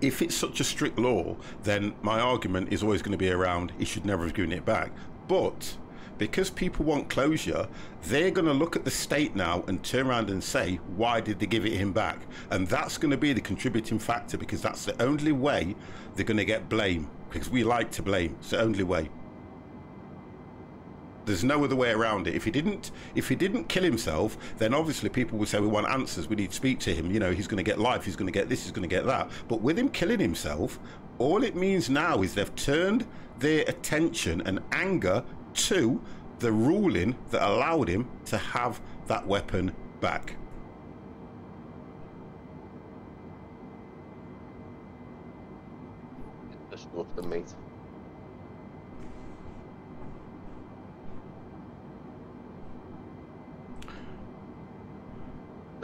if it's such a strict law, then my argument is always going to be around he should never have given it back. But because people want closure, they're going to look at the state now and turn around and say, why did they give it him back? And that's going to be the contributing factor, because that's the only way they're going to get blame, because we like to blame. It's the only way. There's no other way around it. If he didn't kill himself, then obviously people would say we want answers. We need to speak to him. You know, he's going to get life. He's going to get this. He's going to get that. But with him killing himself, all it means now is they've turned their attention and anger to the ruling that allowed him to have that weapon back.
Just love the meat.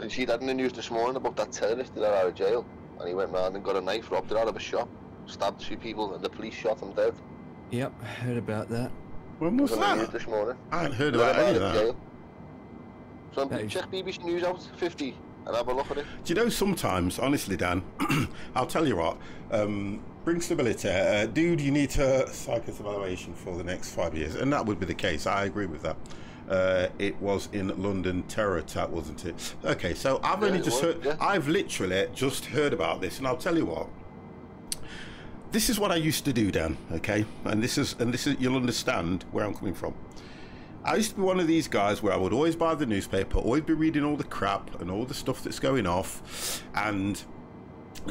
And she had in the news this morning about that terrorist that got out of jail, and he went round and got a knife, robbed it out of a shop, stabbed 2 people, and the police shot him dead.
Yep, heard about that.
When was
It was on the news
that?
this morning.
I hadn't heard about any of that.
Jail. So
That is-
check BBC News out 50 and have a look at it.
Do you know, sometimes, honestly, Dan, I'll tell you what, bring stability. Dude, you need to psych evaluation for the next 5 years. And that would be the case. I agree with that. It was in London terror attack, wasn't it? Okay, so I've only
it
just
was,
heard,
yeah.
I've literally just heard about this, and I'll tell you what. This is what I used to do, Dan, okay? And this is you'll understand where I'm coming from. I used to be one of these guys where I would always buy the newspaper, always be reading all the crap and all the stuff that's going off, and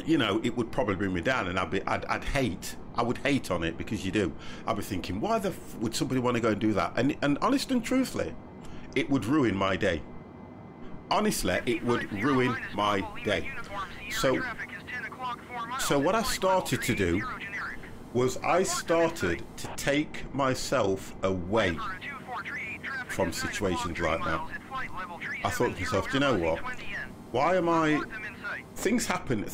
you know, it would probably bring me down, and I would hate on it, because you do. I'd be thinking, why would somebody want to go and do that? And honest and truthfully, it would ruin my day. Honestly, it would ruin my day. So what I started to do was I started to take myself away from situations like that. I thought to myself, do you know what? Why am I... Things happen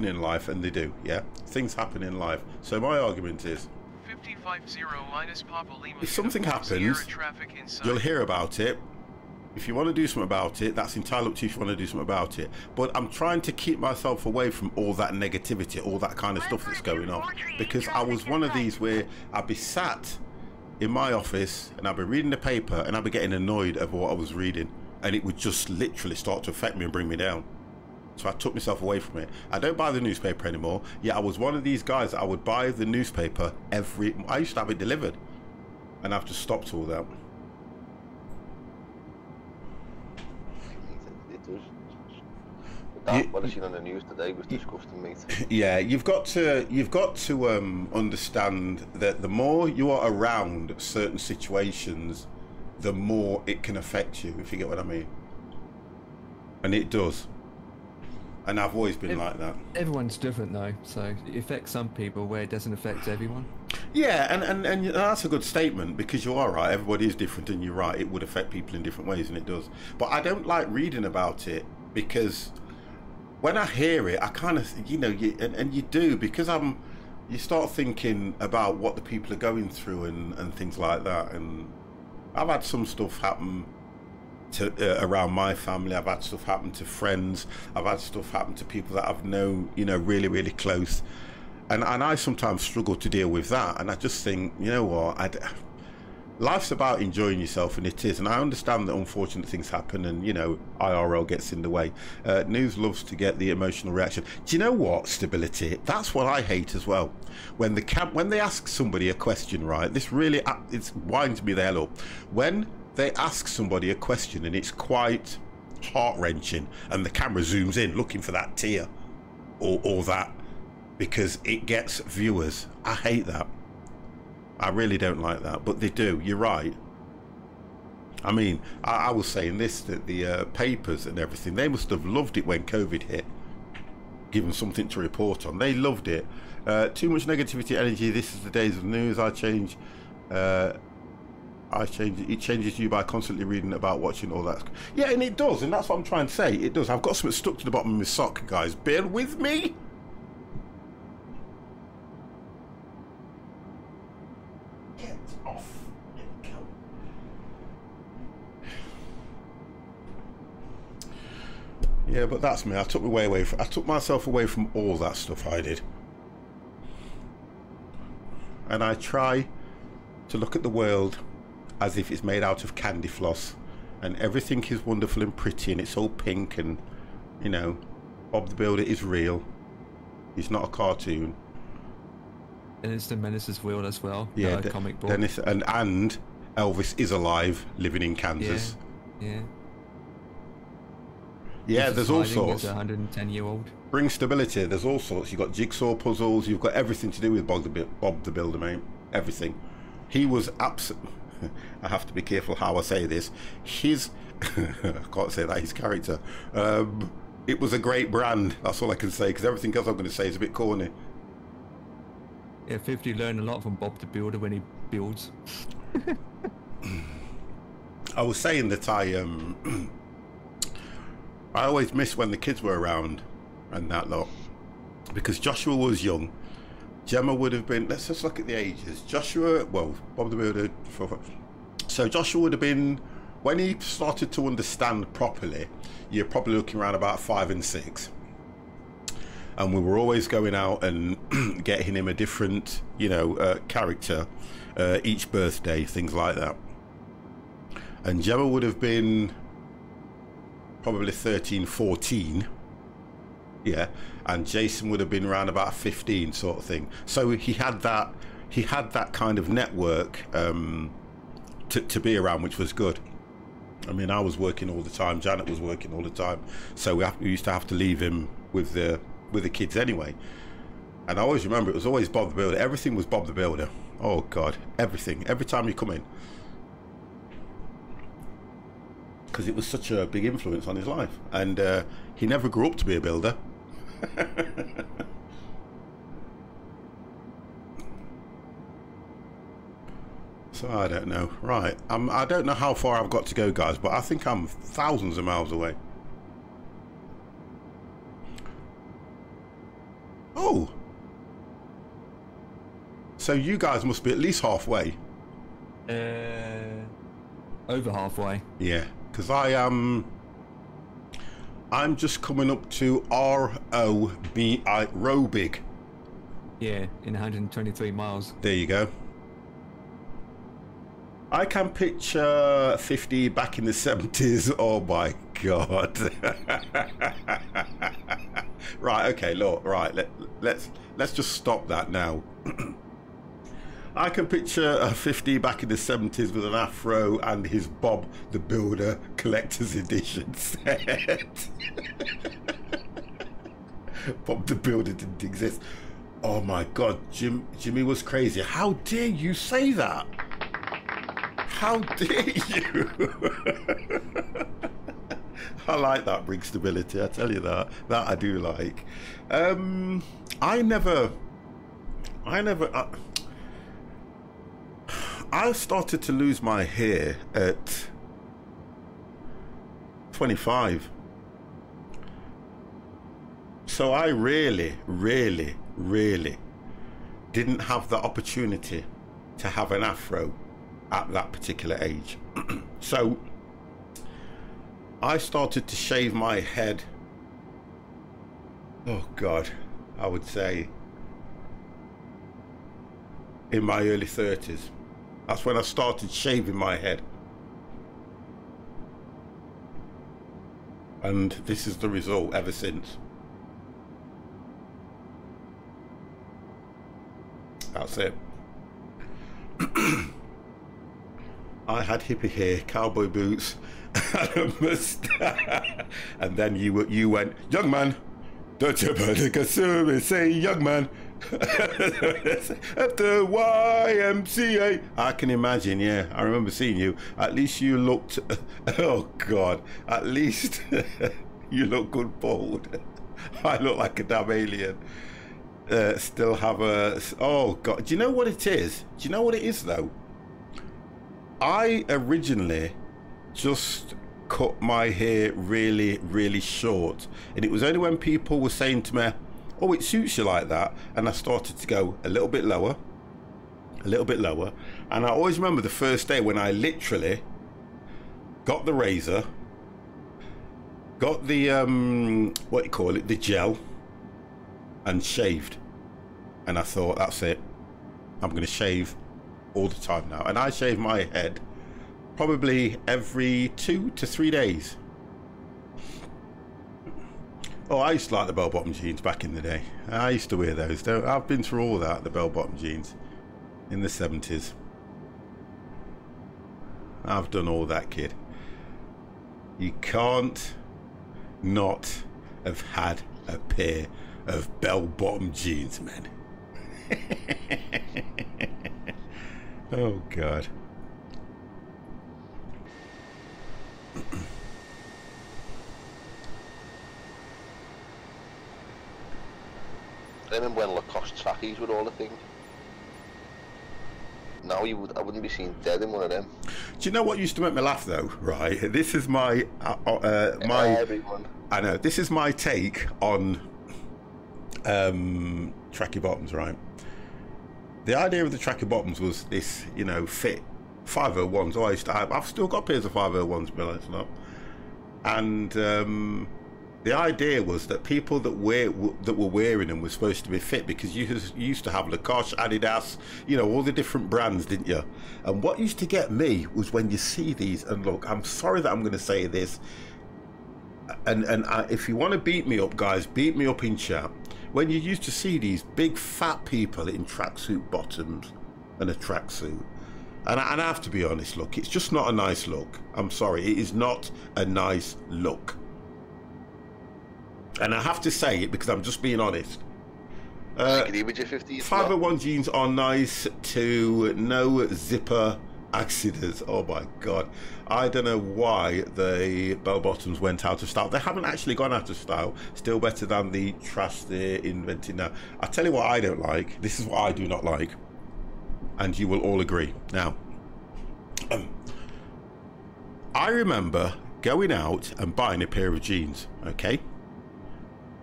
in life, and they do, yeah? Things happen in life. So my argument is, if something happens, you'll hear about it. If you want to do something about it, that's entirely up to you if you want to do something about it. But I'm trying to keep myself away from all that negativity, all that kind of stuff that's going on. Because I was one of these where I'd be sat in my office and I'd be reading the paper and I'd be getting annoyed over what I was reading. And it would just literally start to affect me and bring me down. So I took myself away from it. I don't buy the newspaper anymore. Yeah, I was one of these guys that I would buy the newspaper I used to have it delivered. And I've just stopped all that.
It does. That, what I seen on the news today was disgusting, mate.
Yeah, you've got to understand that the more you are around certain situations, the more it can affect you, if you get what I mean. And it does. And I've always been like that.
Everyone's different though, so it affects some people where it doesn't affect everyone.
Yeah, and that's a good statement, because you are right. Everybody is different, and you're right. It would affect people in different ways, and it does. But I don't like reading about it, because when I hear it, I kind of, you know, and you do, because you start thinking about what the people are going through and things like that. And I've had some stuff happen to around my family. I've had stuff happen to friends. I've had stuff happen to people that I've known, you know, really, really close. And I sometimes struggle to deal with that. And I just think, you know what, life's about enjoying yourself, and it is. And I understand that unfortunate things happen, and, you know, IRL gets in the way. News loves to get the emotional reaction. Do you know what, Stability? That's what I hate as well. When they ask somebody a question, right? This really, it winds me the hell up. When they ask somebody a question and it's quite heart-wrenching, and the camera zooms in looking for that tear or that, because it gets viewers. I hate that. I really don't like that, but they do. You're right. I mean, I was saying this, that the papers and everything, they must have loved it when COVID hit. Given something to report on. They loved it. Too much negativity, energy. This is the days of news. It changes you by constantly reading about, watching, all that. Yeah, and it does, and that's what I'm trying to say. It does. I've got something stuck to the bottom of my sock, guys. Bear with me. Get off. Go. Yeah, but that's me. I took myself away from all that stuff I did. And I try to look at the world as if it's made out of candy floss, and everything is wonderful and pretty, and it's all pink, and, you know, Bob the Builder is real. He's not a cartoon.
And it's the Menace's Wheel as well.
Yeah,
comic book.
Dennis, and Elvis is alive, living in Kansas.
Yeah.
Yeah, there's all sorts.
As a 110-year-old.
Bring stability. There's all sorts. You've got jigsaw puzzles. You've got everything to do with Bob the Builder, mate. Everything. He was absolutely... I have to be careful how I say this. His... I can't say that, his character. It was a great brand. That's all I can say, because everything else I'm going to say is a bit corny.
Yeah, 50 learned a lot from Bob the Builder when he builds.
I was saying that I always miss when the kids were around and that lot, because Joshua was young. Gemma would have been, let's just look at the ages. Joshua, well, Bob the Builder, so Joshua would have been, when he started to understand properly, you're probably looking around about 5 and 6. And we were always going out and getting him a different, you know, character each birthday, things like that. And Gemma would have been probably 13, 14. Yeah. And Jason would have been around about 15 sort of thing. So he had that kind of network to be around, which was good. I mean, I was working all the time. Janet was working all the time. So we used to have to leave him with the kids anyway. And I always remember it was always Bob the Builder. Everything was Bob the Builder. Oh God, everything. Every time you come in. Because it was such a big influence on his life. And he never grew up to be a builder. So I don't know. Right. I don't know how far I've got to go, guys, but I think I'm thousands of miles away. Oh. So you guys must be at least halfway.
Over halfway.
Yeah, because I'm just coming up to R-O-B-I, Robig.
Yeah, in 123 miles.
There you go. I can picture 50 back in the 70s. Oh my God. Right, okay, look, right, let's just stop that now. I can picture a 50 back in the 70s with an afro and his Bob the Builder collector's edition set. Bob the Builder didn't exist. Oh my God, Jimmy was crazy. How dare you say that? How dare you? I like that, bring stability, I tell you that. That I do like. I started to lose my hair at 25. So I really didn't have the opportunity to have an afro at that particular age. So I started to shave my head, oh God, I would say in my early 30s. That's when I started shaving my head. And this is the result ever since. That's it. I had hippie hair, cowboy boots, and a moustache. And then you went, young man, don't you better say young man. At the YMCA. I can imagine, yeah. I remember seeing you. At least you looked, oh God, at least you look good bald. I look like a damn alien. Still have a, oh God. Do you know what it is? Do you know what it is though? I originally just cut my hair really short. And it was only when people were saying to me, oh, it suits you like that, and I started to go a little bit lower, and I always remember the first day when I literally got the razor, got the what do you call it, the gel, and shaved, and I thought, that's it, I'm gonna shave all the time now. And I shave my head probably every 2 to 3 days. Oh, I used to like the bell-bottom jeans back in the day. I used to wear those. I've been through all that, the bell-bottom jeans, in the 70s. I've done all that, kid. You can't not have had a pair of bell-bottom jeans, man. Oh, God.
I remember when Lacoste trackies were all the thing. Now I wouldn't be seen dead in one of them.
Do you know what used to make me laugh though? Right, this is my
Everyone.
I know this is my take on tracky bottoms. Right, the idea of the tracky bottoms was this, you know, fit 501s. I used to have, I've still got pairs of 501s, but it's not. And the idea was that people that were wearing them were supposed to be fit, because you used to have Lacoste, Adidas, you know, all the different brands, didn't you? And what used to get me was when you see these, and look, I'm sorry that I'm going to say this, and if you want to beat me up, guys, beat me up in chat. When you used to see these big fat people in tracksuit bottoms and a tracksuit, and I have to be honest, look, it's just not a nice look. I'm sorry, it is not a nice look. And I have to say it because I'm just being honest.
I agree with you, 50.
501 jeans are nice to no zipper accidents. Oh my God. I don't know why the bell bottoms went out of style. They haven't actually gone out of style. Still better than the trash they're inventing now. I'll tell you what I don't like. This is what I do not like. And you will all agree. Now, I remember going out and buying a pair of jeans, okay?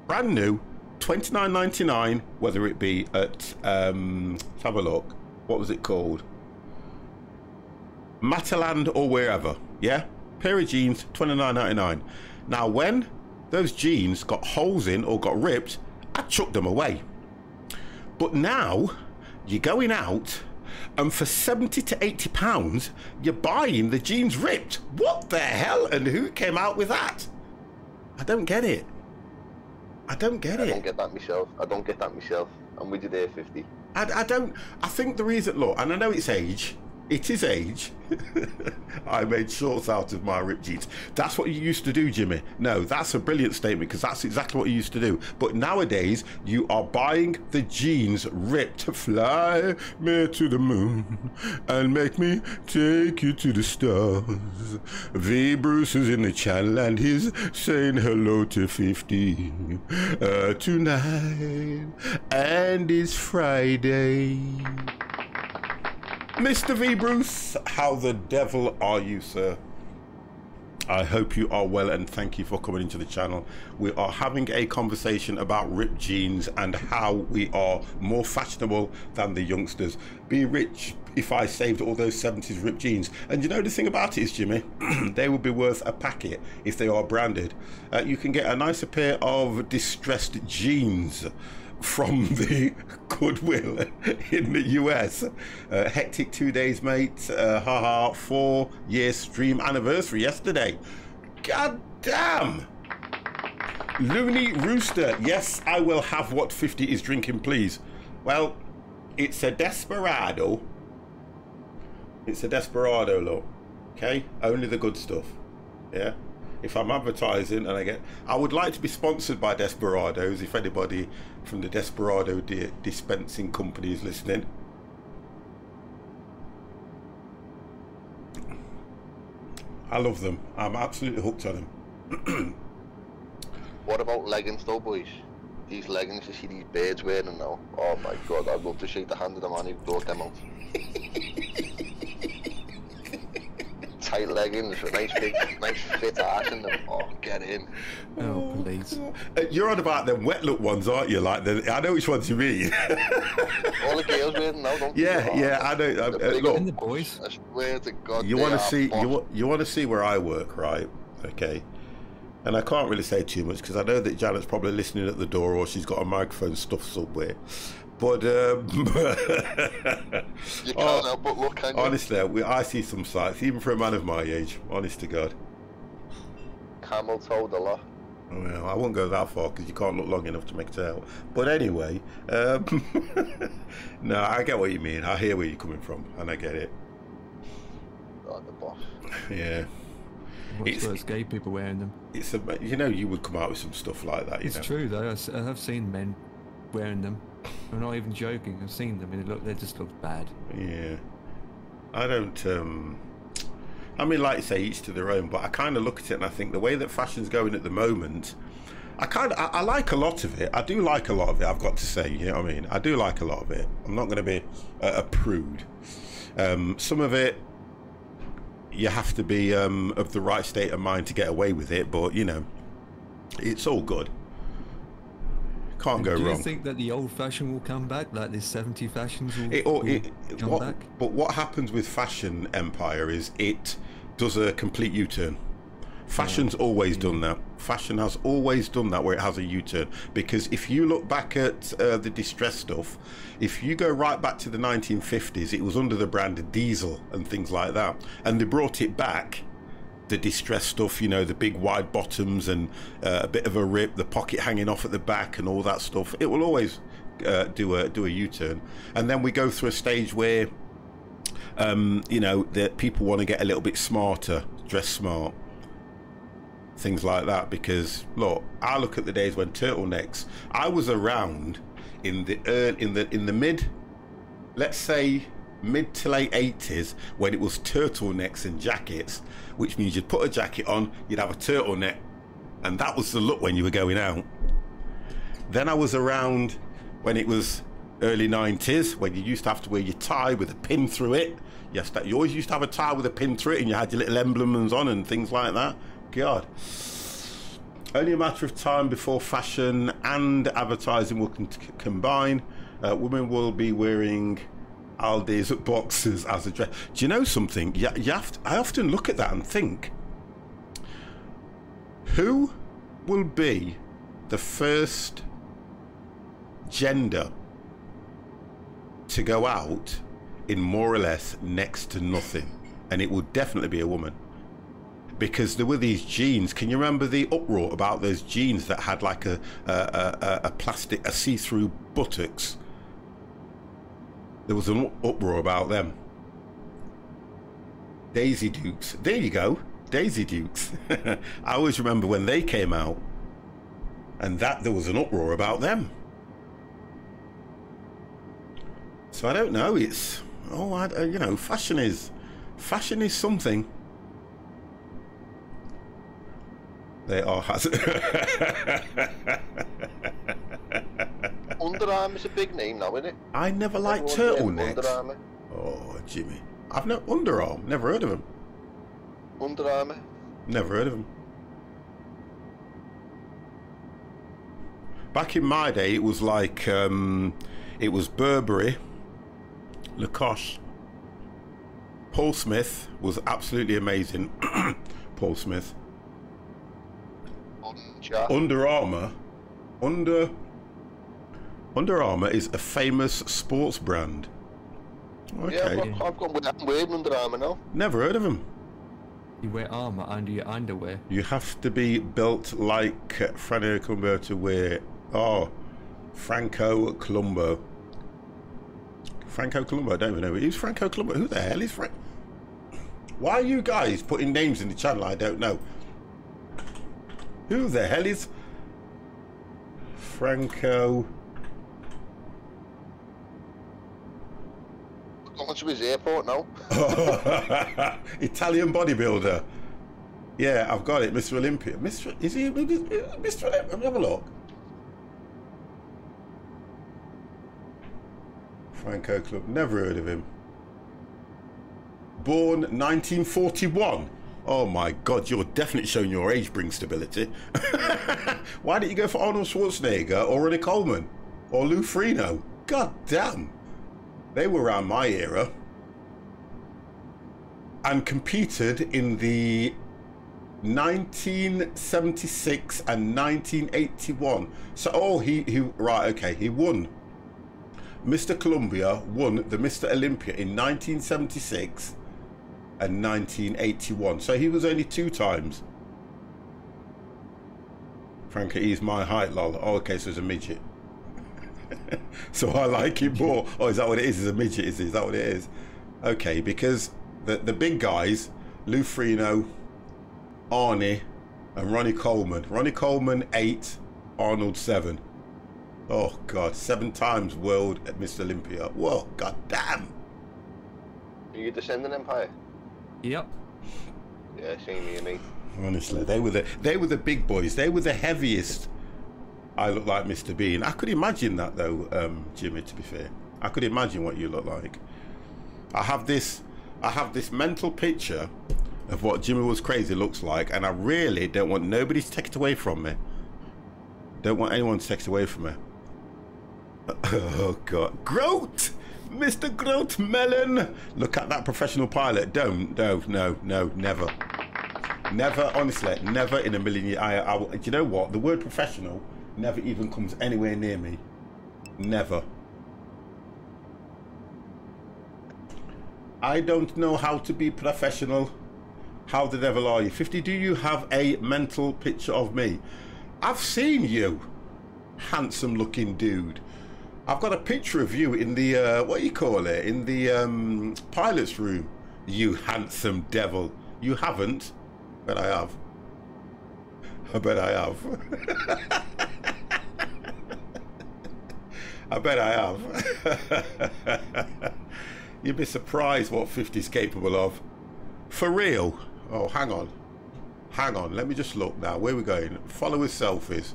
Brand new, $29.99, whether it be at, let's have a look, what was it called? Mataland or wherever, yeah? Pair of jeans, $29.99. Now, when those jeans got holes in or got ripped, I chucked them away. But now, you're going out, and for 70 to 80 pounds, you're buying the jeans ripped. What the hell? And who came out with that? I don't get it. I don't get it.
I don't get that myself. I don't get that myself. I'm with you there, 50.
I don't. I think the reason, look, and I know it's age. It is age. I made shorts out of my ripped jeans. That's what you used to do, Jimmy. No, that's a brilliant statement, because that's exactly what you used to do. But nowadays, you are buying the jeans ripped. Fly me to the moon and make me take you to the stars. V. Bruce is in the channel and he's saying hello to 50 tonight, and it's Friday. Mr. V. Bruce, how the devil are you, sir? I hope you are well, and thank you for coming into the channel. We are having a conversation about ripped jeans and how we are more fashionable than the youngsters. Be rich if I saved all those 70s ripped jeans. And you know the thing about it is, Jimmy, they would be worth a packet if they are branded. You can get a nicer pair of distressed jeans from the Goodwill in the US. Hectic 2 days, mate. Haha, 4-year stream anniversary yesterday. God damn. Looney Rooster, yes, I will have what 50 is drinking, please. Well, it's a Desperado. It's a Desperado, look. Okay, only the good stuff. Yeah. If I'm advertising and I would like to be sponsored by Desperados, if anybody from the Desperado dispensing company is listening. I love them. I'm absolutely hooked on them.
What about leggings though, boys? These leggings, you see these birds wearing them now. Oh my God, I'd love to shake the hand of the man who brought them out. Tight leggings with nice big, nice fit ass in them. Oh, get in.
Oh, please.
You're on about them wet look ones, aren't you? Like I know which ones you mean.
All the girls wearing them now, don't you?
Yeah, yeah, I know. Look,
And the boys.
I swear to God.
You want to see you want to see where I work, right? Okay. And I can't really say too much because I know that Janet's probably listening at the door, or she's got a microphone stuffed somewhere. But
you can't help but look, can you?
Honestly, I see some sights, even for a man of my age. Honest to God.
Camel-toed a lot.
Well, I won't go that far because you can't look long enough to make tail. But anyway, no, I get what you mean. I hear where you're coming from, and I get it.
Oh, the boss.
Yeah.
What's worse, gay people wearing them.
It's a, you know, you would come out with some stuff like that. You
It's
know?
true though. I have seen men wearing them. I'm not even joking. I've seen them, and they just look bad.
Yeah. I don't. I mean, like you say, each to their own. But I kind of look at it and I think the way that fashion's going at the moment, I like a lot of it. I do like a lot of it. I've got to say, you know what I mean. I do like a lot of it. I'm not going to be a prude. Some of it, you have to be of the right state of mind to get away with it, but you know, it's all good. Can't go
Do
wrong.
you think that the old fashion will come back, like this 70 fashions will come back?
But what happens with fashion empire is it does a complete U-turn. Fashion's always done that. Fashion has always done that, where it has a U-turn. Because if you look back at the distress stuff, if you go right back to the 1950s, it was under the brand of Diesel and things like that. And they brought it back, the distress stuff, you know, the big wide bottoms and a bit of a rip, the pocket hanging off at the back and all that stuff. It will always do a U-turn. And then we go through a stage where, you know, that people want to get a little bit smarter, dress smart. Things like that, because look, I look at the days when turtlenecks. I was around in the mid, let's say mid to late 80s, when it was turtlenecks and jackets, which means you'd put a jacket on, you'd have a turtleneck, and that was the look when you were going out. Then I was around when it was early 90s, when you used to have to wear your tie with a pin through it. Yes, you always used to have a tie with a pin through it, and you had your little emblems on and things like that. God, only a matter of time before fashion and advertising will combine. Women will be wearing Aldi's boxers as a dress. Do you know something? I often look at that and think, who will be the first gender to go out in more or less next to nothing? And it will definitely be a woman. Because there were these jeans. Can you remember the uproar about those jeans that had like a plastic, a see-through buttocks? There was an uproar about them. Daisy Dukes. There you go. Daisy Dukes. I always remember when they came out, and that there was an uproar about them. So I don't know. It's you know, fashion is something. They are hazard.
Under Armour's a big name now, isn't it?
I never liked
Everyone's wearing
turtlenecks.
Under Armour.
Oh, Jimmy. I've no Underarm. Never heard of them.
Under Armour.
Never heard of them. Back in my day, it was like, it was Burberry, Lacoste. Paul Smith was absolutely amazing. Paul Smith. Under Armour. Under Armour is a famous sports brand. Okay.
Yeah, I've got wearing Under Armour now.
Never heard of him.
You wear armour under your underwear.
You have to be built like Franco Columbo to wear. Oh, Franco Columbo. Franco Columbo, I don't even know. Who's Franco Columbo? Who the hell is Franco? Why are you guys putting names in the channel I don't know? Who the hell is Franco?
Going to his airport now.
Italian bodybuilder. Yeah, I've got it. Mr. Olympia. Is he Mr. Olympia? Let me have a look. Franco Club. Never heard of him. Born 1941. Oh my God, you're definitely showing your age brings stability. Why didn't you go for Arnold Schwarzenegger or Ronnie Coleman or Lou Ferrigno? God damn. They were around my era and competed in the 1976 and 1981. So, right, okay, he won. Mr. Columbia won the Mr. Olympia in 1976 and 1981. So he was only 2 times. Frankie, he's my height, lol. Oh, okay, so he's a midget. So I like him more. Oh, is that what it is? He's a midget, is that what it is? Okay, because the big guys, Lou Ferrigno, Arnie, and Ronnie Coleman. Ronnie Coleman 8, Arnold 7. Oh God, 7 times world at Mr. Olympia. Whoa, god damn.
Are you descending Empire?
Yep.
Yeah, same here, mate.
Honestly, they were the big boys. They were the heaviest. I look like Mr. Bean. I could imagine that though, Jimmy, to be fair. I could imagine what you look like. I have this mental picture of what Jimmy Was Crazy looks like, and I really don't want nobody to take it away from me. Don't want anyone to take it away from me. Oh God, Groat! Mr. Groat Melon! Look at that professional pilot. No, never. Never, honestly, never in a million years. Do you know what? The word professional never even comes anywhere near me. Never. I don't know how to be professional. How the devil are you? 50, do you have a mental picture of me? I've seen you, handsome looking dude. I've got a picture of you in the, what do you call it? In the pilot's room. You handsome devil. You haven't? But I have. I bet I have. I bet I have. You'd be surprised what 50's capable of. For real. Oh, hang on. Hang on. Let me just look now. Where are we going? Followers selfies.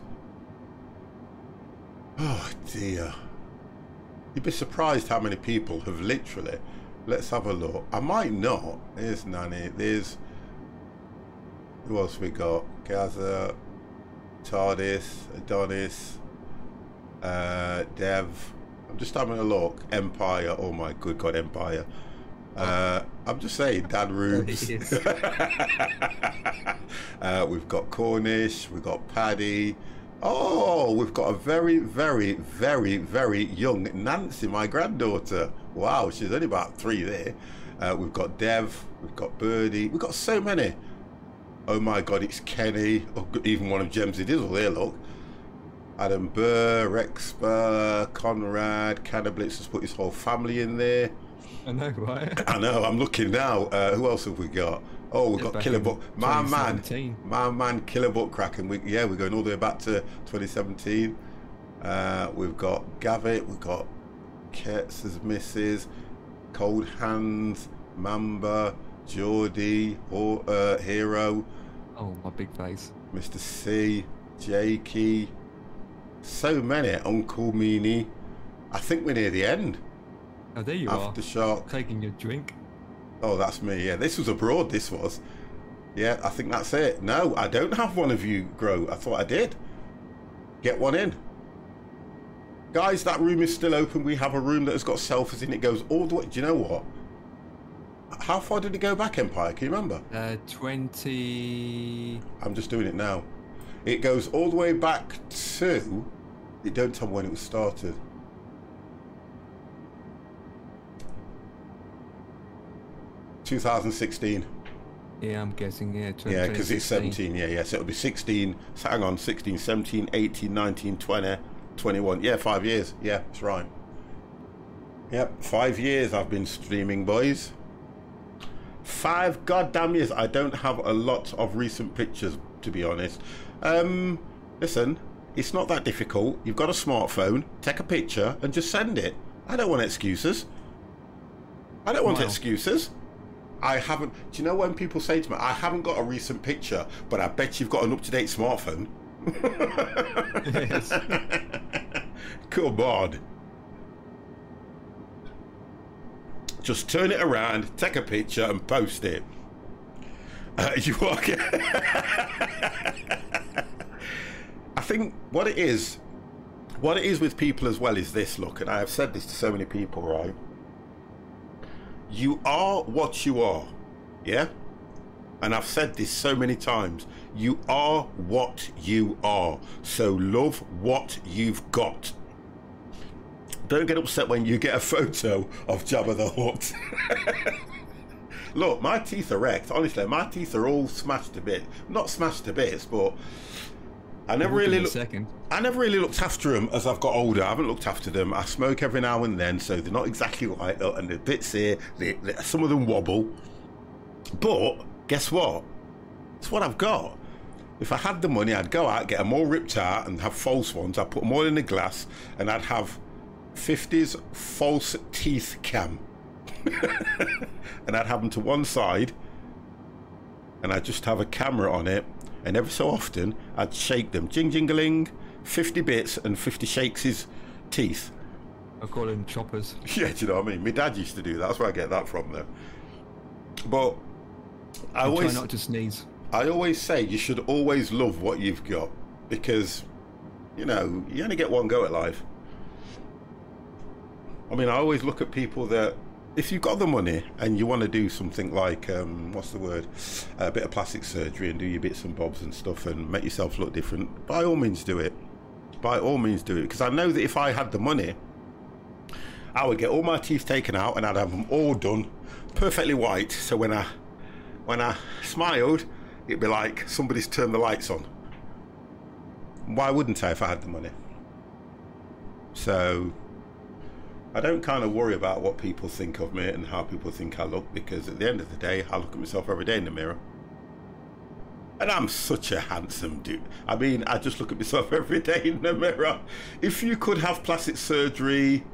Oh, dear. You'd be surprised how many people have literally... Let's have a look. I might not. There's Nanny. There's... Who else we got? Gaza, TARDIS, Adonis, Dev. I'm just having a look. Empire. Oh my good God, Empire. I'm just saying, Dan Rubes. We've got Cornish. We've got Paddy. Oh, we've got a very, very, very, very young Nancy, my granddaughter. Wow, she's only about 3 there. We've got Dev. We've got Birdie. We've got so many. Oh my God, it's Kenny. Oh, even one of Jemsy Dizzle there, look. Adam Burr, Rexper, Conrad, Cannablitz has put his whole family in there.
I know, right?
I know, I'm looking now. Who else have we got? Oh, we've got Killer Butt. My man, Killer Butt Kraken. We're going all the way back to 2017. We've got Gavitt, we've got Ketz as Mrs. Cold Hands, Mamba, Geordie, Hero.
Oh, my big face.
Mr. C, Jakey. So many. Uncle Meanie. I think we're near the end.
Oh, there you
Aftershock.
are. Taking your drink.
Oh, that's me, yeah. This was abroad, this was. Yeah, I think that's it. No, I don't have one of you, Grow. I thought I did. Get one in. Guys, that room is still open. We have a room that has got selfies in it. Goes all the way. Do you know what? How far did it go back, Empire? Can you remember?
20...
I'm just doing it now. It goes all the way back to... It don't tell me when it was started. ...2016.
Yeah, I'm guessing, yeah.
Yeah, because it's 17, yeah. So it'll be 16, so hang on, 16, 17, 18, 19, 20, 21. Yeah, 5 years. Yeah, that's right. Yep, 5 years I've been streaming, boys. 5 goddamn years. I don't have a lot of recent pictures, to be honest. Listen, it's not that difficult. You've got a smartphone, take a picture and just send it. I don't want excuses. I don't want excuses. I haven't... Do you know when people say to me, I haven't got a recent picture, but I bet you've got an up-to-date smartphone?
Yes.
Come on. Just turn it around, take a picture and post it. You walk it. I think what it is with people as well is this, look, and I have said this to so many people, right? You are what you are, yeah? And I've said this so many times. You are what you are. So love what you've got. Don't get upset when you get a photo of Jabba the Hutt. Look, my teeth are wrecked. Honestly, my teeth are all smashed to bits. Not smashed to bits, but I never really looked after them as I've got older. I haven't looked after them. I smoke every now and then, so they're not exactly right. And the bits here, some of them wobble. But guess what? It's what I've got. If I had the money, I'd go out, get them all ripped out and have false ones. I'd put them all in a glass and I'd have 50's false teeth cam. And I'd have them to one side and I'd just have a camera on it, and every so often I'd shake them. Jing jingling, 50 bits and 50 shakes his teeth.
I call them choppers.
Yeah, do you know what I mean? My dad used to do that. That's where I get that from though. But I always
try not to sneeze.
I always say you should always love what you've got, because, you know, you only get one go at life. I mean, I always look at people that, if you've got the money and you want to do something like, what's the word, a bit of plastic surgery and do your bits and bobs and stuff and make yourself look different, by all means do it. By all means do it. Because I know that if I had the money, I would get all my teeth taken out and I'd have them all done perfectly white. So when I smiled, it'd be like somebody's turned the lights on. Why wouldn't I if I had the money? So I don't kind of worry about what people think of me and how people think I look, because at the end of the day, I look at myself every day in the mirror. And I'm such a handsome dude. I mean, I just look at myself every day in the mirror. If you could have plastic surgery,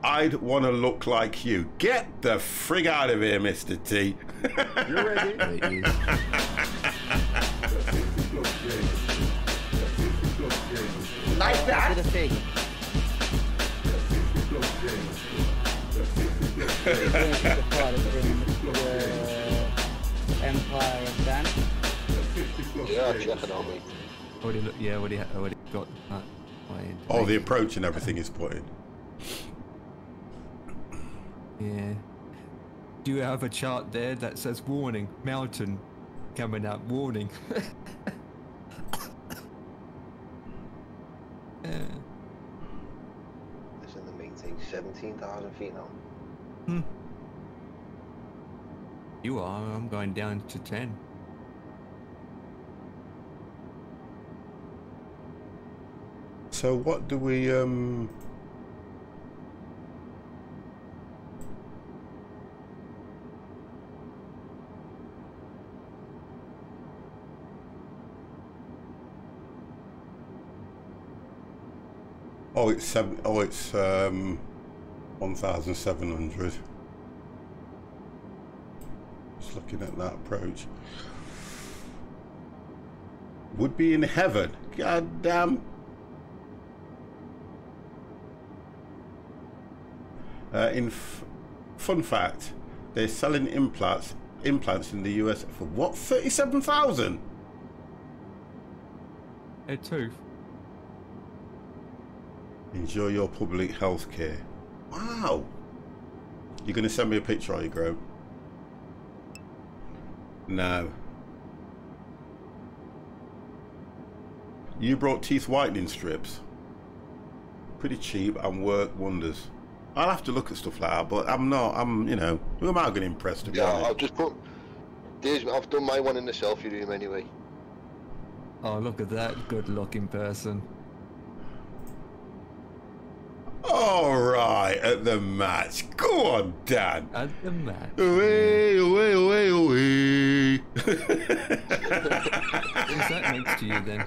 I'd want to look like you. Get the frig out of here, Mr. T.
You ready?
Like that. The thing. The part of the Empire of Dan.
Yeah, check it on me.
Already got that.
Oh, the approach and everything is put in.
Yeah. Do you have a chart there that says warning, mountain coming up, warning?
This in the meeting, 17,000 feet now.
You are. I'm going down to 10.
So what do we Oh, it's 1,700. Just looking at that approach. Would be in heaven. God damn. Fun fact, they're selling implants in the US for what? 37,000.
A tooth.
Enjoy your public health care. Wow. You're going to send me a picture, are you, Grove? No. You brought teeth whitening strips. Pretty cheap and work wonders. I'll have to look at stuff like that, but you know, who am I going to impress, to be honest?
I've just put, I've done my one in the selfie room anyway.
Oh, look at that good looking person.
All right, at the match. Go on, Dan.
At the match.
Away, away, away, away.
Who's that next to you then?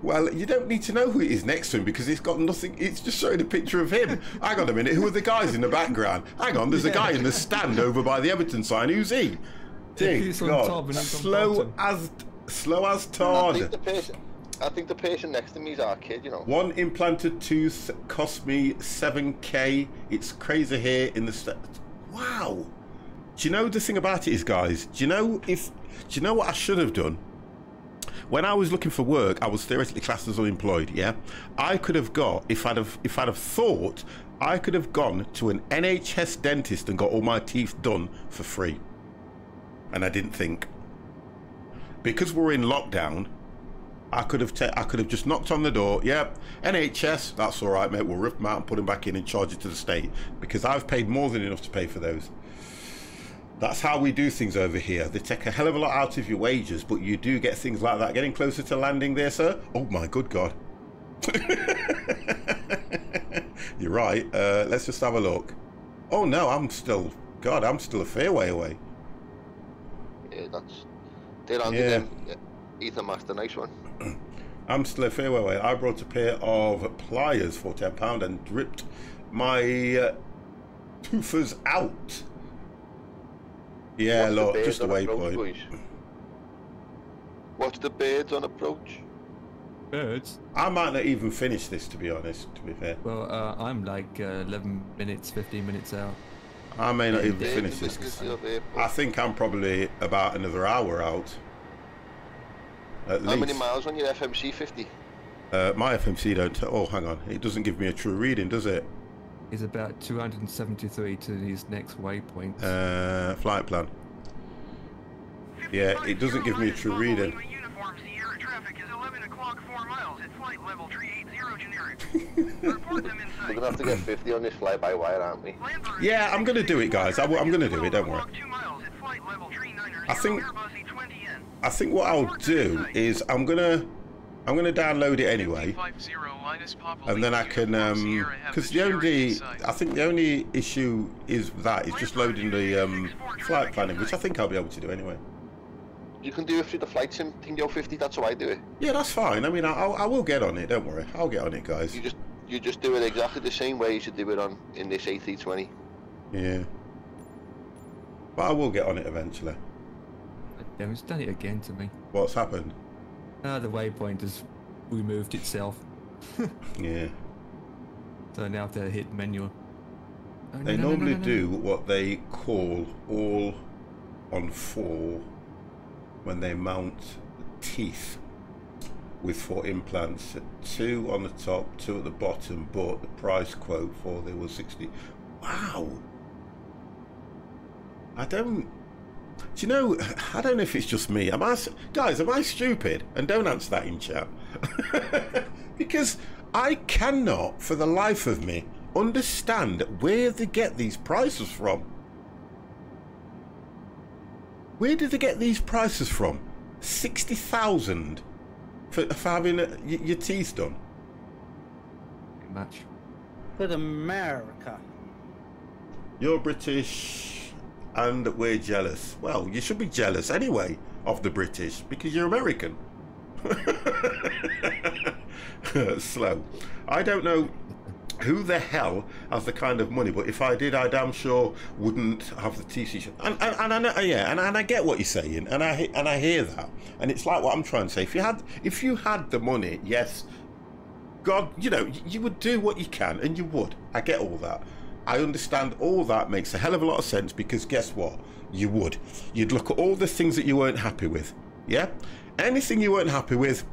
Well, you don't need to know who it is next to him because it's got nothing. It's just showing a picture of him. Hang on a minute. Who are the guys in the background? Hang on. There's a guy in the stand over by the Everton sign. Who's he? Dear God. Slow as Todd.
I think the person next to me is our kid, you know.
One implanted tooth cost me 7k. It's crazy here in the wow. Do you know the thing about it is, guys? Do you know what I should have done? When I was looking for work, I was theoretically classed as unemployed. Yeah, I could have got if I'd have thought I could have gone to an NHS dentist and got all my teeth done for free, and I didn't think, because we're in lockdown. I could have just knocked on the door. Yep, NHS, that's all right, mate. We'll rip them out and put them back in and charge it to the state, because I've paid more than enough to pay for those. That's how we do things over here. They take a hell of a lot out of your wages, but you do get things like that. Getting closer to landing there, sir? Oh my good God. You're right. Let's just have a look. Oh no, I'm still a fair way away.
Yeah, they're on
Yeah.
them. Ethan Master, nice one.
I'm still a fair way. I brought a pair of pliers for £10 and ripped my toofers out. Yeah,
What's the
look,
birds
just a
on approach,
waypoint.
boys? What's the birds on approach?
Birds?
I might not even finish this, to be honest, to be fair.
Well, I'm like 11 minutes, 15 minutes out.
I may not even
Birds
finish
and
this.
biscuits of airport.
I think I'm probably about another hour out. At
How
least.
many miles on your FMC 50?
My FMC don't. Oh, hang on. It doesn't give me a true reading, does it?
He's about 273 to his next waypoint.
Flight plan. Yeah, it doesn't give me a true reading.
Uniform Sierra traffic is 11 o'clock 4 miles at flight level 380 generic. Report them in
We're
sight.
gonna have to get 50 on this fly-by-wire, aren't we?
Yeah, I'm gonna do it, guys. I'm gonna do it. Don't worry.
2 miles at flight level 390
I think-
Airbus A20N.
I think what I'll do is I'm gonna download it anyway, and then I can because I think the only issue is just loading the flight planning, which I think I'll be able to do anyway.
You can do it through the flight sim thing, yo 50, that's how I do it.
Yeah, that's fine. I mean, I will get on it. Don't worry. I'll get on it, guys.
You just do it exactly the same way you should do it in this A320.
Yeah. But I will get on it eventually.
Damn, it's done it again to me.
What's happened?
The waypoint has removed itself.
Yeah.
So now I have to hit menu. Oh,
They
no,
normally
no.
do what they call all on 4 when they mount teeth with 4 implants. 2 on the top, 2 at the bottom, but the price quote for there was 60. Wow. Do you know, I don't know if it's just me. Guys, am I stupid? And don't answer that in chat. Because I cannot, for the life of me, understand where they get these prices from. Where did they get these prices from? 60,000 for having your teeth done?
Pretty much.
Good America.
You're British and we're jealous. Well, you should be jealous anyway of the British because you're American. Slow. I don't know who the hell has the kind of money, but if I did, I damn sure wouldn't have the TC. And I know, yeah, and I get what you're saying, and I hear that, and it's like what I'm trying to say. If you had the money, yes, God, you know, you would do what you can, and you would. I get all that. I understand all that makes a hell of a lot of sense because guess what? You would. You'd look at all the things that you weren't happy with. Yeah, anything you weren't happy with.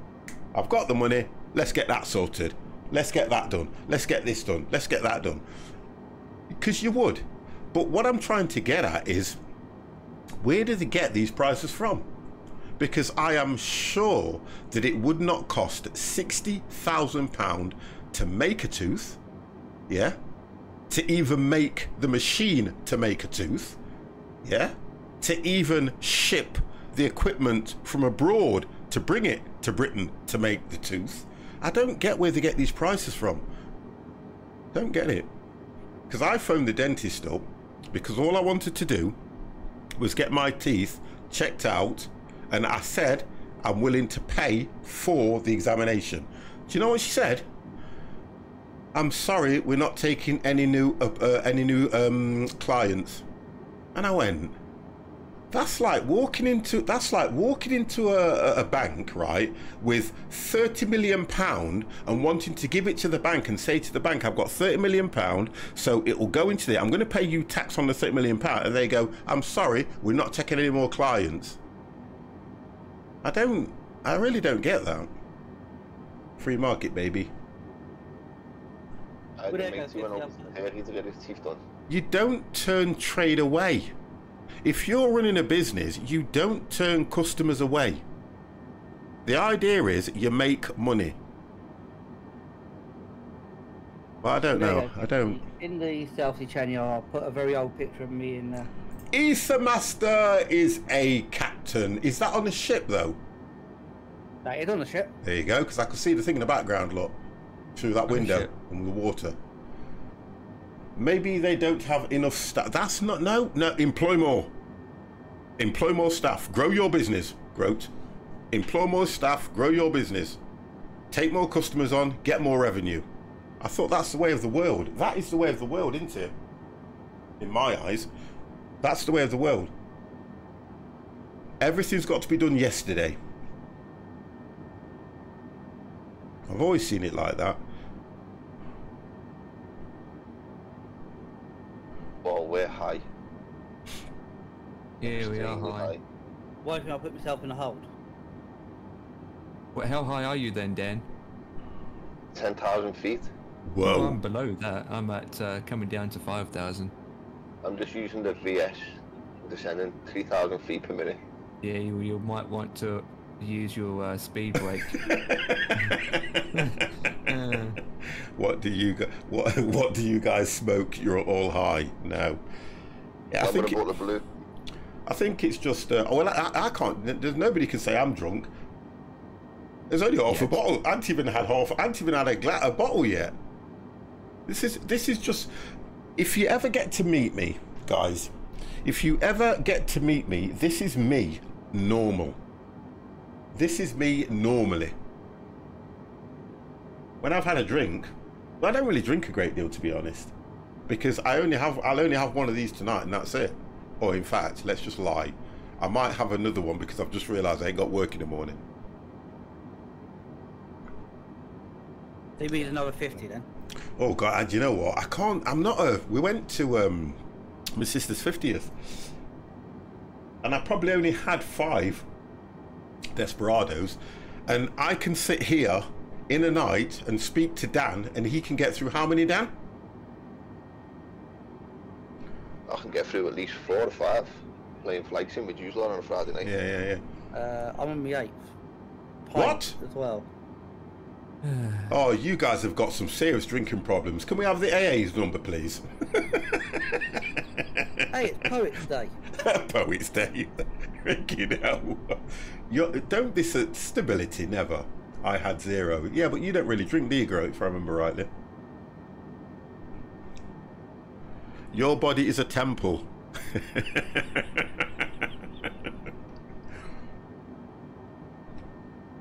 I've got the money. Let's get that sorted. Let's get that done. Let's get this done. Let's get that done. Because you would. But what I'm trying to get at is, where do they get these prices from? Because I am sure that it would not cost £60,000 to make a tooth. Yeah? To even make the machine to make a tooth. Yeah? To even ship the equipment from abroad to bring it to Britain to make the tooth. I don't get where they get these prices from. Don't get it. Because I phoned the dentist up because all I wanted to do was get my teeth checked out, and I said I'm willing to pay for the examination. Do you know what she said? I'm sorry, we're not taking any new clients. And I went, that's like walking into a bank, right, with £30 million and wanting to give it to the bank and say to the bank, I've got £30 million, so it will go into there. I'm going to pay you tax on the £30 million, and they go, I'm sorry, we're not taking any more clients. I really don't get that. Free market, baby.
I
Would
had
I
a mate
go
who went
50
over to Turkey to get his teeth done.
You don't turn trade away. If you're running a business, you don't turn customers away. The idea is you make money. But I don't know. I don't.
In the selfie channel, I'll put a very old picture of me in there.
Ether Master is a captain. Is that on the ship though?
That is on the ship.
There you go, because I could see the thing in the background, look, through that window
ship.
and the water. Maybe they don't have enough staff. That's not, no, employ more. Employ more staff. Grow your business. Groat. Employ more staff. Grow your business. Take more customers on. Get more revenue. I thought that's the way of the world. That is the way of the world, isn't it? In my eyes, that's the way of the world. Everything's got to be done yesterday. I've always seen it like that.
Well, we're high.
Yeah, we are
Extremely
high.
Why can I put myself in a hold?
Well, how high are you then, Dan?
10,000 feet.
Well,
Whoa.
I'm below that. I'm at coming down to 5,000.
I'm just using the VS, descending 3,000 feet per minute.
Yeah, you might want to use your speed brake.
What do you guys smoke? You're all high now. Yeah,
I'm gonna bought the blue.
I think it's just. Well, I can't. There's nobody can say I'm drunk. There's only half a bottle. I haven't even had a bottle yet. This is just. If you ever get to meet me, guys, if you ever get to meet me, this is me, normal. This is me normally. When I've had a drink, well, I don't really drink a great deal, to be honest, because I'll only have one of these tonight, and that's it. Or in fact, let's just lie, I might have another one because I've just realised I ain't got work in the morning.
So you need another 50 then?
Oh God, and you know what? I can't. I'm not a. We went to my sister's 50th, and I probably only had 5 Desperados, and I can sit here in a night and speak to Dan, and he can get through how many, Dan?
I can get through at least 4 or 5 playing Flight Sim with Usual on a Friday night.
Yeah.
I'm on my 8th.
What?
As well.
Oh, you guys have got some serious drinking problems. Can we have the AA's number, please?
Hey, it's Poets Day.
Poets Day. Freaking hell. Don't this stability, never. I had 0. Yeah, but you don't really drink, do you, Groat, if I remember rightly? Your body is a temple.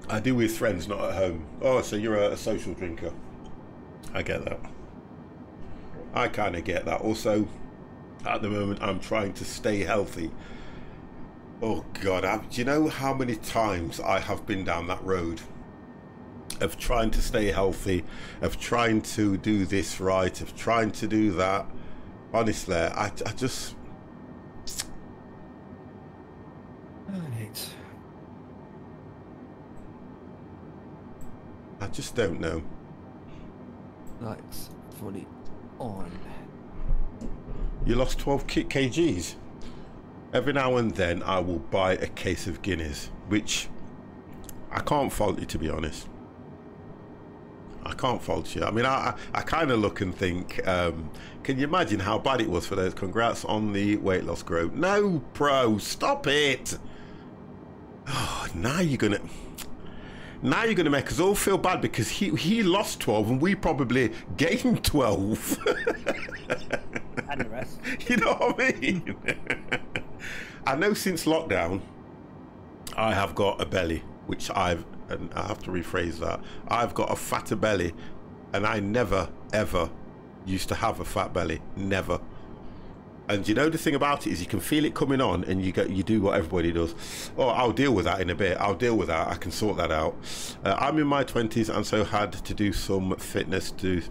I do with friends, not at home. Oh, so you're a social drinker. I get that. I kind of get that. Also, at the moment, I'm trying to stay healthy. Oh, God. Do you know how many times I have been down that road of trying to stay healthy, of trying to do this right, of trying to do that? Honestly, I just... I just don't know.
Lights fully on.
You lost 12 kgs. Every now and then I will buy a case of Guinness, which I can't fault you, to be honest. I can't fault you. I mean, I kind of look and think, can you imagine how bad it was for those? Congrats on the weight loss, Grow. No, bro, stop it. Oh, now you're gonna make us all feel bad because he lost 12 and we probably gained 12.
And the rest.
You know what I mean? I know since lockdown I have got a belly, which and I have to rephrase that. I've got a fatter belly, and I never ever used to have a fat belly, never. And you know the thing about it is you can feel it coming on, and you do what everybody does. Oh, I'll deal with that in a bit. I'll deal with that. I can sort that out. I'm in my 20s and so had to do some fitness, do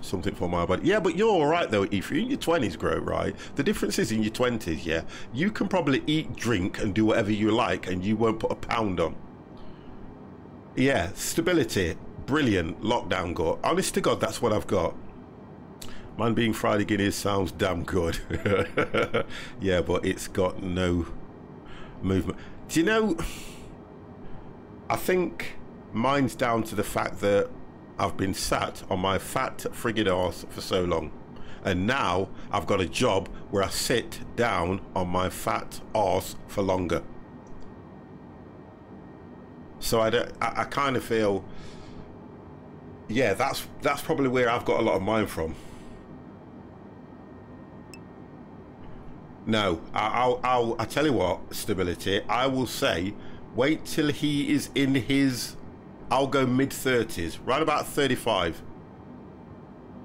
something for my body. Yeah, but you're all right though. If you're in your 20s, Grow, right? The difference is in your 20s, yeah, you can probably eat, drink, and do whatever you like, and you won't put a pound on. Yeah, stability, brilliant. Lockdown gut. Honest to God, that's what I've got. Man being Friday Guinness sounds damn good. Yeah, but it's got no movement. Do you know, I think mine's down to the fact that I've been sat on my fat friggin' arse for so long. And now I've got a job where I sit down on my fat arse for longer. So I kind of feel, yeah, that's probably where I've got a lot of mine from. No, I'll tell you what, Stability, I will say, wait till he is in his, I'll go mid-30s, right about 35.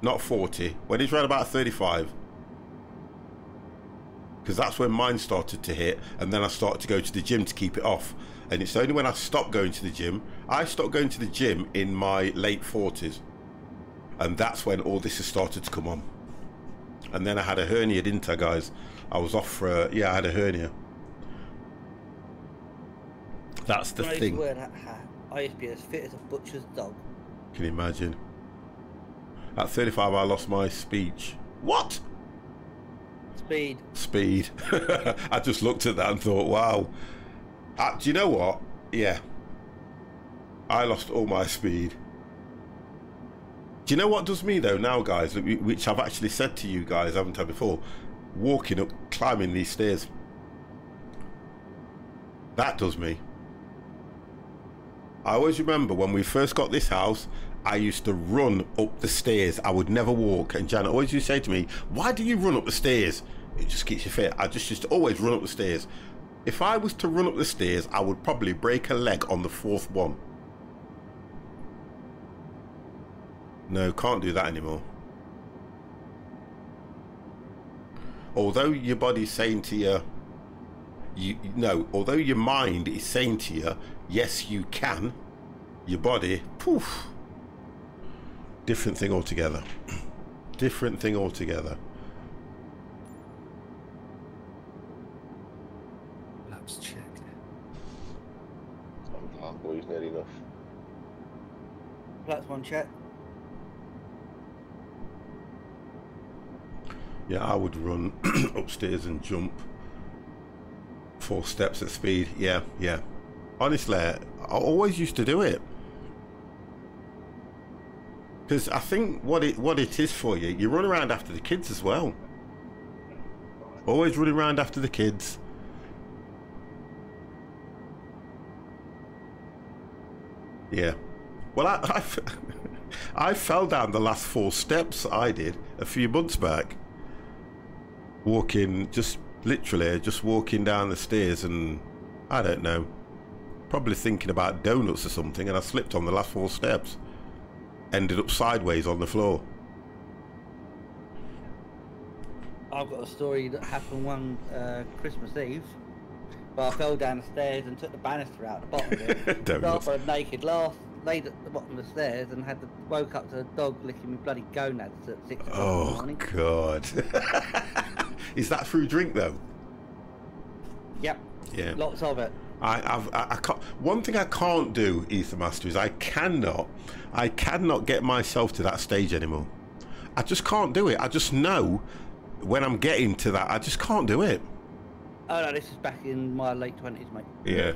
Not 40. When he's right about 35. Because that's when mine started to hit, and then I started to go to the gym to keep it off. And it's only when I stopped going to the gym, I stopped going to the gym in my late 40s. And that's when all this has started to come on. And then I had a hernia, didn't I, guys? I was off for, yeah, I had a hernia. That's the thing.
I used to be as fit as a butcher's dog.
Can you imagine? At 35, I lost my speech. What? Speed. I just looked at that and thought, wow. Do you know what? Yeah. I lost all my speed. Do you know what does me though now, guys, which I've actually said to you guys, haven't I, before? Walking up, climbing these stairs. That does me. I always remember when we first got this house, I used to run up the stairs. I would never walk. And Janet always used to say to me, why do you run up the stairs? It just keeps you fit. I just used to always run up the stairs. If I was to run up the stairs, I would probably break a leg on the 4th one. No, can't do that anymore. Although your body's saying to you, although your mind is saying to you, yes, you can, your body, poof, different thing altogether. Different thing altogether.
Laps checked.
I'm halfway near enough.
That's one check.
Yeah, I would run upstairs and jump 4 steps at speed. Yeah. Honestly, I always used to do it. Because I think what it is for you, you run around after the kids as well. Always running around after the kids. Yeah. Well, I fell down the last 4 steps I did a few months back. Walking, just literally just walking down the stairs, and I don't know, probably thinking about donuts or something, and I slipped on the last 4 steps. Ended up sideways on the floor.
I've got a story that happened one Christmas Eve. But I fell down the stairs and took the banister out the bottom of it. Started naked, laid at the bottom of the stairs and woke up to a dog licking me bloody gonads at 6 o'clock in the morning.
Oh God. Is that through drink though?
Yep.
Yeah.
Lots of it.
I can't, one thing I can't do, Ether Master, is I cannot get myself to that stage anymore. I just can't do it. I just know when I'm getting to that, I just can't do it.
Oh no, this is back in my late 20s, mate.
Yeah.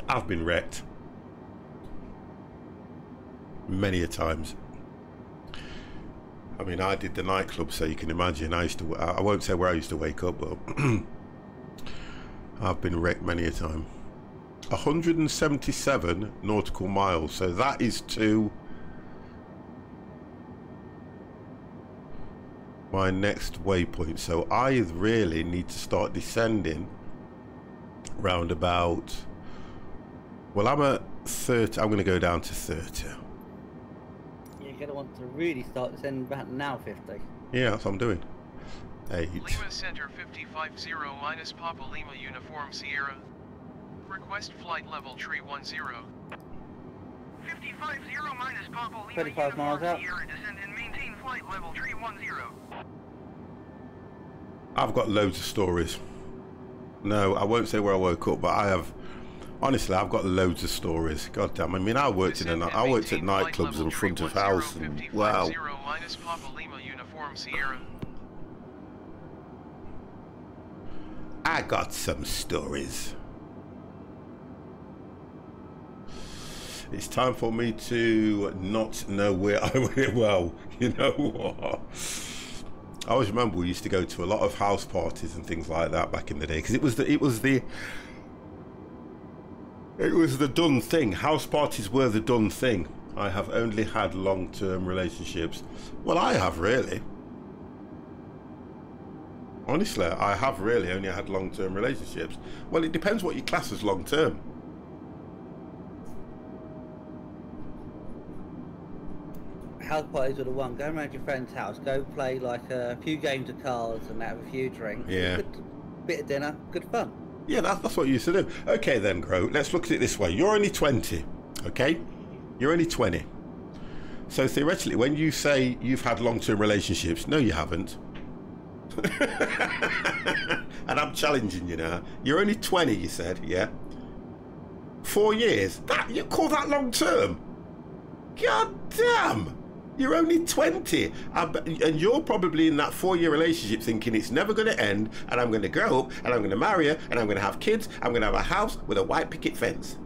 I've been wrecked many a times. I mean, I did the nightclub, so you can imagine. I won't say where I used to wake up, but I've been wrecked many a time. 177 nautical miles, so that is to my next waypoint. So I really need to start descending round about, well, I'm at 30. I'm going to go down to 30.
You're going to want to really start descending about now 50.
Yeah, that's what I'm doing. 8.
Lima Center 550 minus Papa Lima Uniform Sierra. Request flight level tree 10. 550 minus Papa Lima
35 miles
Uniform
out.
Sierra. Descend and maintain flight level tree 10.
I've got loads of stories. No, I won't say where I woke up, but I have. Honestly, I've got loads of stories. God damn! I mean, I worked at nightclubs in front of house, and wow.
Minus Papa Lima Uniform Sierra.
I got some stories. It's time for me to not know where I went. Well, you know what? I always remember we used to go to a lot of house parties and things like that back in the day, because it was the done thing. House parties were the done thing. I have only had long-term relationships. Well, I have really. Honestly, I have really only had long-term relationships. Well, it depends what you class as long-term.
House parties are the one. Go around your friend's house. Go play like a few games of cards and have a few drinks.
Yeah.
Good bit of dinner. Good fun.
Yeah, that's what you used to do. Okay then, Gro, let's look at it this way. You're only 20, okay? You're only 20. So theoretically, when you say you've had long-term relationships, no, you haven't. And I'm challenging you now. You're only 20, you said, yeah? 4 years? That you call that long-term? God damn! You're only 20, and you're probably in that 4-year relationship thinking it's never going to end, and I'm going to grow up, and I'm going to marry her, and I'm going to have kids, I'm going to have a house with a white picket fence.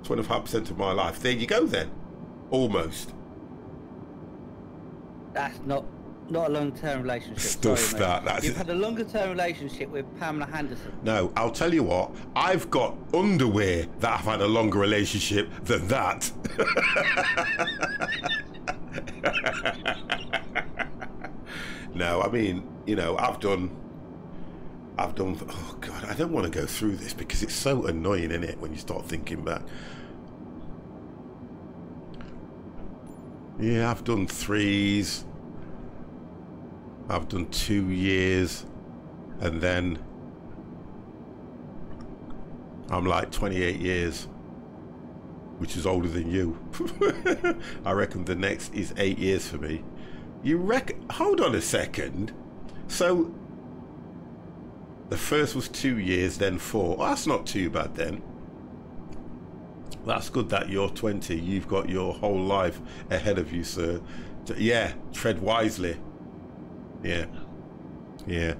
25% of my life. There you go then. Almost.
That's not a long-term relationship.
Stuff
Sorry,
that.
mate.
That's
You've had a longer-term relationship with Pamela Henderson.
No, I'll tell you what. I've got underwear that I've had a longer relationship than that. No, I mean, you know, I've done. Oh God, I don't want to go through this because it's so annoying, isn't it? When you start thinking back. Yeah, I've done 3s. I've done 2 years, and then I'm like 28 years, which is older than you. I reckon the next is 8 years for me. You reckon? Hold on a second. So the first was 2 years, then 4. Well, that's not too bad then. That's good that you're 20. You've got your whole life ahead of you, sir. Yeah, tread wisely. Yeah, yeah.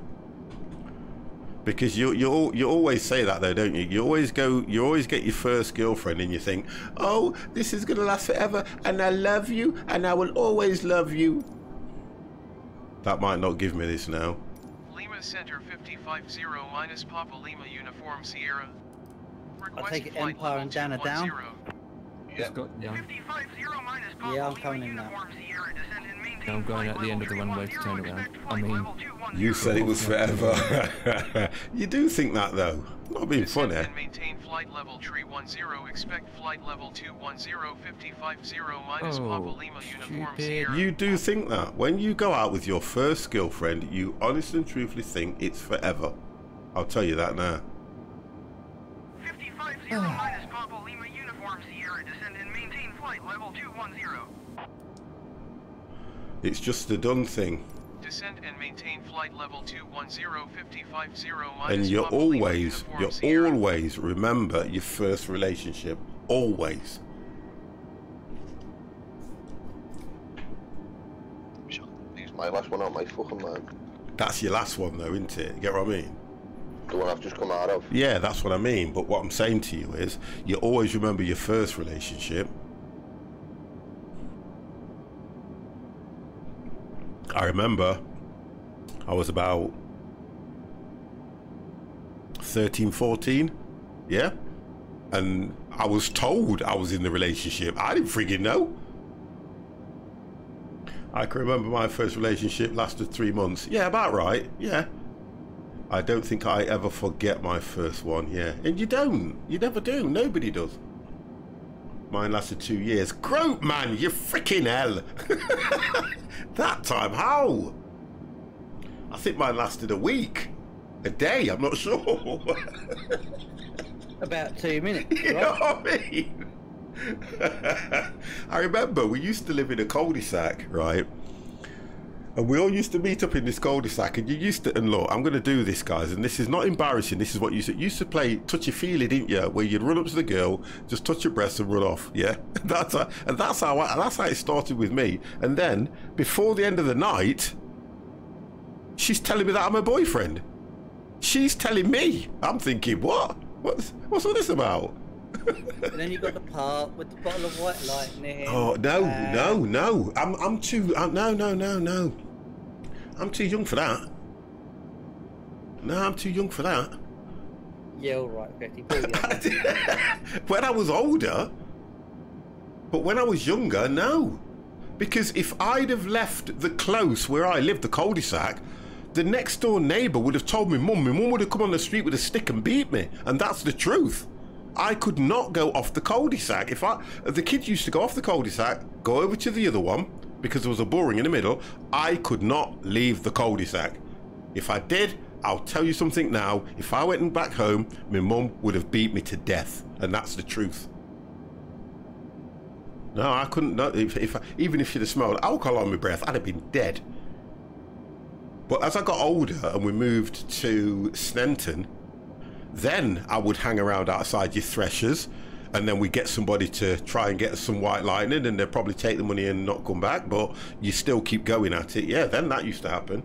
Because you always say that though, don't you? You always get your first girlfriend and you think, oh, this is gonna last forever, and I love you, and I will always love you. That might not give me this now.
Lima Center 550 minus Papa Lima Uniform Sierra.
I'll take it Empire and Dana down.
Yeah.
Yeah.
550 minus Papa
Yeah, I'm
Lima
coming in now.
Uniform Sierra. Descend and maintain
I'm going
flight
at the end of the
level
runway to turn
310.
around.
Expect
I
flight
mean,
level 210.
You said it was forever. You do think that though. Not being
Descend
funny.
and maintain flight level 310. Expect flight level 210. 550 minus
Oh,
Papa Lima Uniform
stupid.
Sierra.
You do think that when you go out with your first girlfriend, you honestly and truthfully think it's forever. I'll tell you that now.
550 minus Papa Lima Uniform Sierra. Descend and maintain flight level 210.
It's just a done thing.
Descend and maintain flight level 210. 550 minus
And you
Papa Lima
always
Uniform Sierra.
remember your first relationship. Always.
It's my last one on my fucking mind.
That's your last one though, isn't it? You get what I mean?
The one I've just come out of.
Yeah, that's what I mean. But what I'm saying to you is, you always remember your first relationship. I remember I was about 13, 14, yeah? And I was told I was in the relationship. I didn't friggin' know. I can remember my first relationship lasted 3 months. Yeah, about right, yeah. I don't think I ever forget my first one, yeah. And you don't. You never do. Nobody does. Mine lasted 2 years. Groat, man, you freaking hell. That time, how? I think mine lasted a week. A day, I'm not sure.
About 2 minutes.
You
Right?
know what I mean? I remember we used to live in a cul-de-sac, right? And we all used to meet up in this cul-de-sac, and you used to, and look, I'm going to do this, guys, and this is not embarrassing, this is what you used to play touchy-feely, didn't you? Where you'd run up to the girl, just touch your breasts and run off, yeah? That's how it started with me. And then, before the end of the night, she's telling me that I'm her boyfriend. She's telling me. I'm thinking, what? What's all this about?
And then you got the part with the bottle of White Lightning.
Oh, no. I'm too, no. I'm too young for that. No, I'm too young for that.
Yeah, all right, Betty.
When I was older, but when I was younger, no. Because if I'd have left the close where I lived, the cul-de-sac, the next door neighbour would have told me mum. My mum would have come on the street with a stick and beat me, and that's the truth. I could not go off the cul-de-sac. If the kids used to go off the cul-de-sac, go over to the other one, because there was a bullring in the middle, I could not leave the cul-de-sac. If I did, I'll tell you something now, if I went back home, my mum would have beat me to death, and that's the truth. No, I couldn't. No, even if she'd have smelled alcohol on my breath, I'd have been dead. But as I got older and we moved to Sneinton, then I would hang around outside your threshers, and then we get somebody to try and get us some white lightning, and they'll probably take the money and not come back, but you still keep going at it. Yeah, then that used to happen.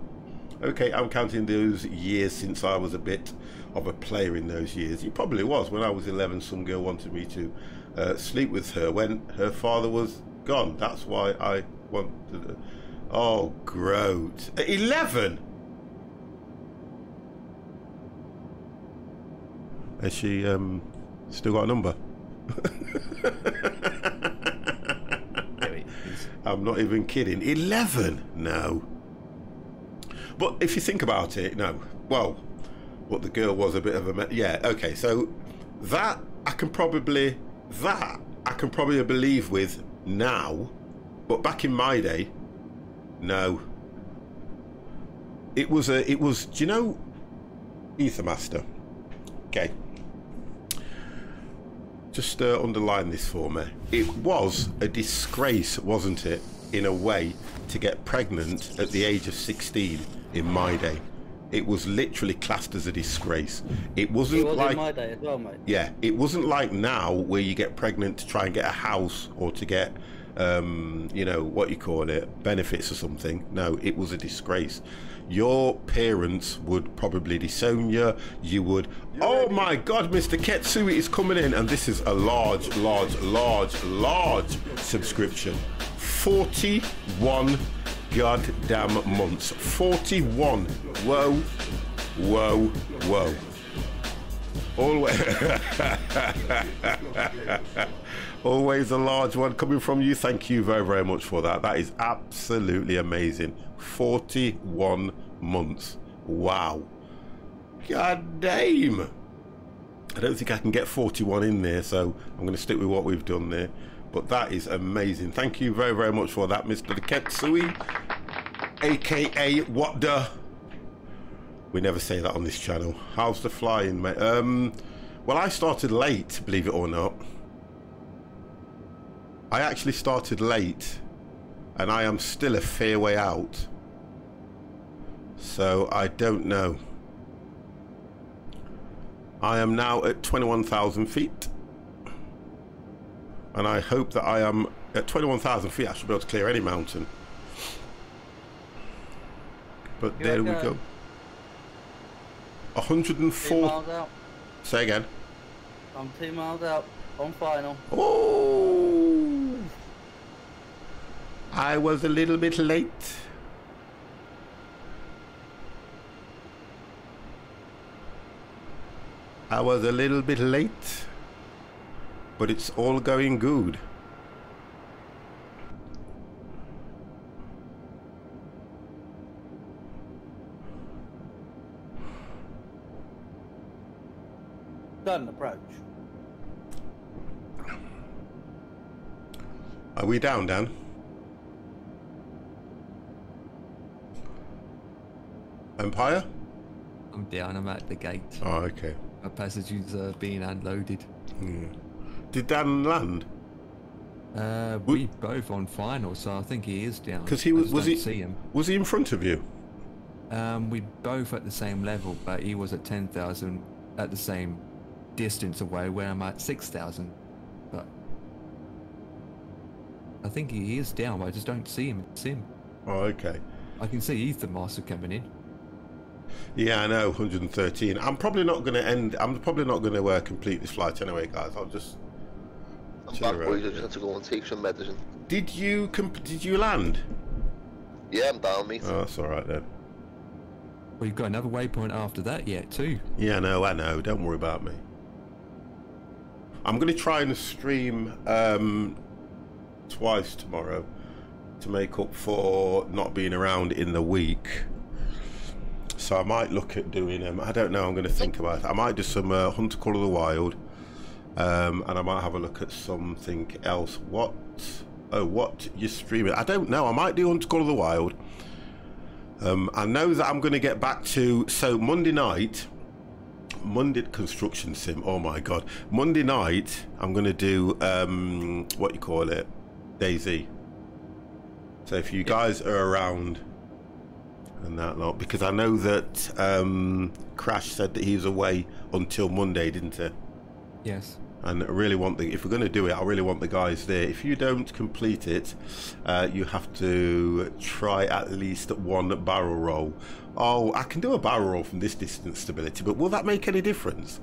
Okay, I'm counting those years since I was a bit of a player in those years. It probably was. When I was 11, some girl wanted me to sleep with her when her father was gone. That's why I wanted. Oh, gross. At 11? Has she still got a number? I'm not even kidding. 11? No. But if you think about it, no. Well, what the girl was a bit of a... Yeah, okay, so that I can probably believe with now, but back in my day, no. It was, do you know Ethermaster? Okay. Just underline this for me. It was a disgrace, wasn't it, in a way, to get pregnant at the age of 16 in my day. It was literally classed as a disgrace. It wasn't like... in my day as well, mate. Yeah, it wasn't like now where you get pregnant to try and get a house or to get, you know, what you call it, benefits or something. No, it was a disgrace. Your parents would probably disown you. You would... Oh my God, Mr. Ketsui is coming in, and this is a large subscription. 41 goddamn months. 41. Whoa, whoa, whoa. Always a large one coming from you. Thank you very, very much for that. That is absolutely amazing. 41 months. Wow. God damn. I don't think I can get 41 in there, so I'm going to stick with what we've done there. But that is amazing. Thank you very, very much for that, Mr. Ketsui, aka What the... We never say that on this channel. How's the flying, mate? Well, I started late, believe it or not. I actually started late, and I am still a fair way out. So I don't know. I am now at 21,000 feet. And I hope that I am at 21,000 feet. I should be able to clear any mountain. But there we go. 104.
2 miles out.
Say again.
I'm 2 miles out on final.
Oh! I was a little bit late. I was a little bit late. But it's all going good.
Sudden approach.
Are we down, Dan? Empire?
I'm down, I'm at the gate.
Oh, okay.
My passages are being unloaded.
Did Dan land?
We both on final, so I think he is down.
Because he was he
see him.
Was he in front of you?
We both at the same level, but he was at 10,000 at the same distance away, where I'm at 6,000. But I think he is down, but I just don't see him. It's him.
Oh, okay.
I can see Ethermaster coming in.
Yeah, I know, 113. I'm probably not going to end. I'm probably not going to complete this flight anyway, guys. I'll just.
I'm back, boys. I just had to go and take some medicine.
Did you land?
Yeah, I'm down, mate.
Oh, that's all right then.
Well, you've got another waypoint after that yet too.
Yeah, no, I know. Don't worry about me. I'm going to try and stream twice tomorrow to make up for not being around in the week. So I might look at doing I don't know, I'm going to think about it. I might do some Hunter Call of the Wild, and I might have a look at something else. What you're streaming? I don't know. I might do Hunter Call of the Wild. I know that I'm going to get back to, so Monday construction sim, oh my god, Monday night I'm going to do what you call it, DayZ. So if you guys are around and that lot, because I know that Crash said that he's away until Monday, didn't he?
Yes.
And I really want if we're going to do it, I really want the guys there. If you don't complete it, you have to try at least one barrel roll. Oh, I can do a barrel roll from this distance, Stability, but will that make any difference?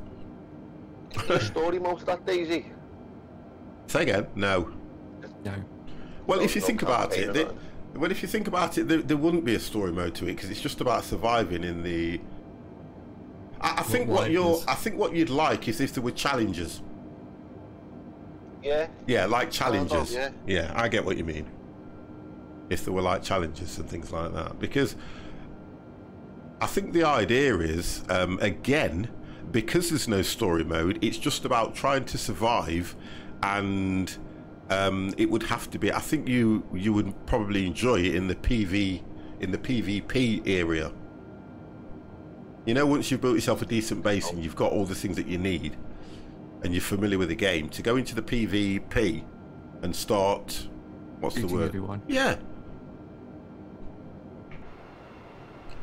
Story mode to that, DayZ?
Say again? No.
No.
Well, if you think about it, there wouldn't be a story mode to it because it's just about surviving in the. I think what you'd like is if there were challenges.
Yeah.
Yeah, like challenges.
Yeah.
Yeah, I get what you mean. If there were like challenges and things like that, because I think the idea is again, because there's no story mode, it's just about trying to survive, and it would have to be. I think you would probably enjoy it in the PvP area. You know, once you've built yourself a decent base and you've got all the things that you need, and you're familiar with the game, to go into the PvP and start. What's the word?
Everyone.
Yeah.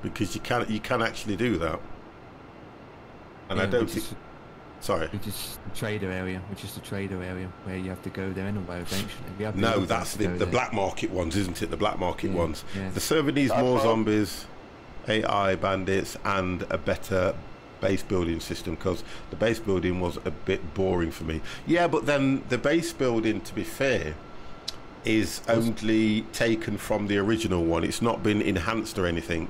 Because you can actually do that, and I don't think. Sorry.
Which is the trader area, where you have to go there anyway eventually.
No, that's the black market ones, isn't it? The black market ones.
Yeah.
The server needs more zombies, AI bandits, and a better base building system, because the base building was a bit boring for me. Yeah, but then the base building, to be fair, is only taken from the original one. It's not been enhanced or anything.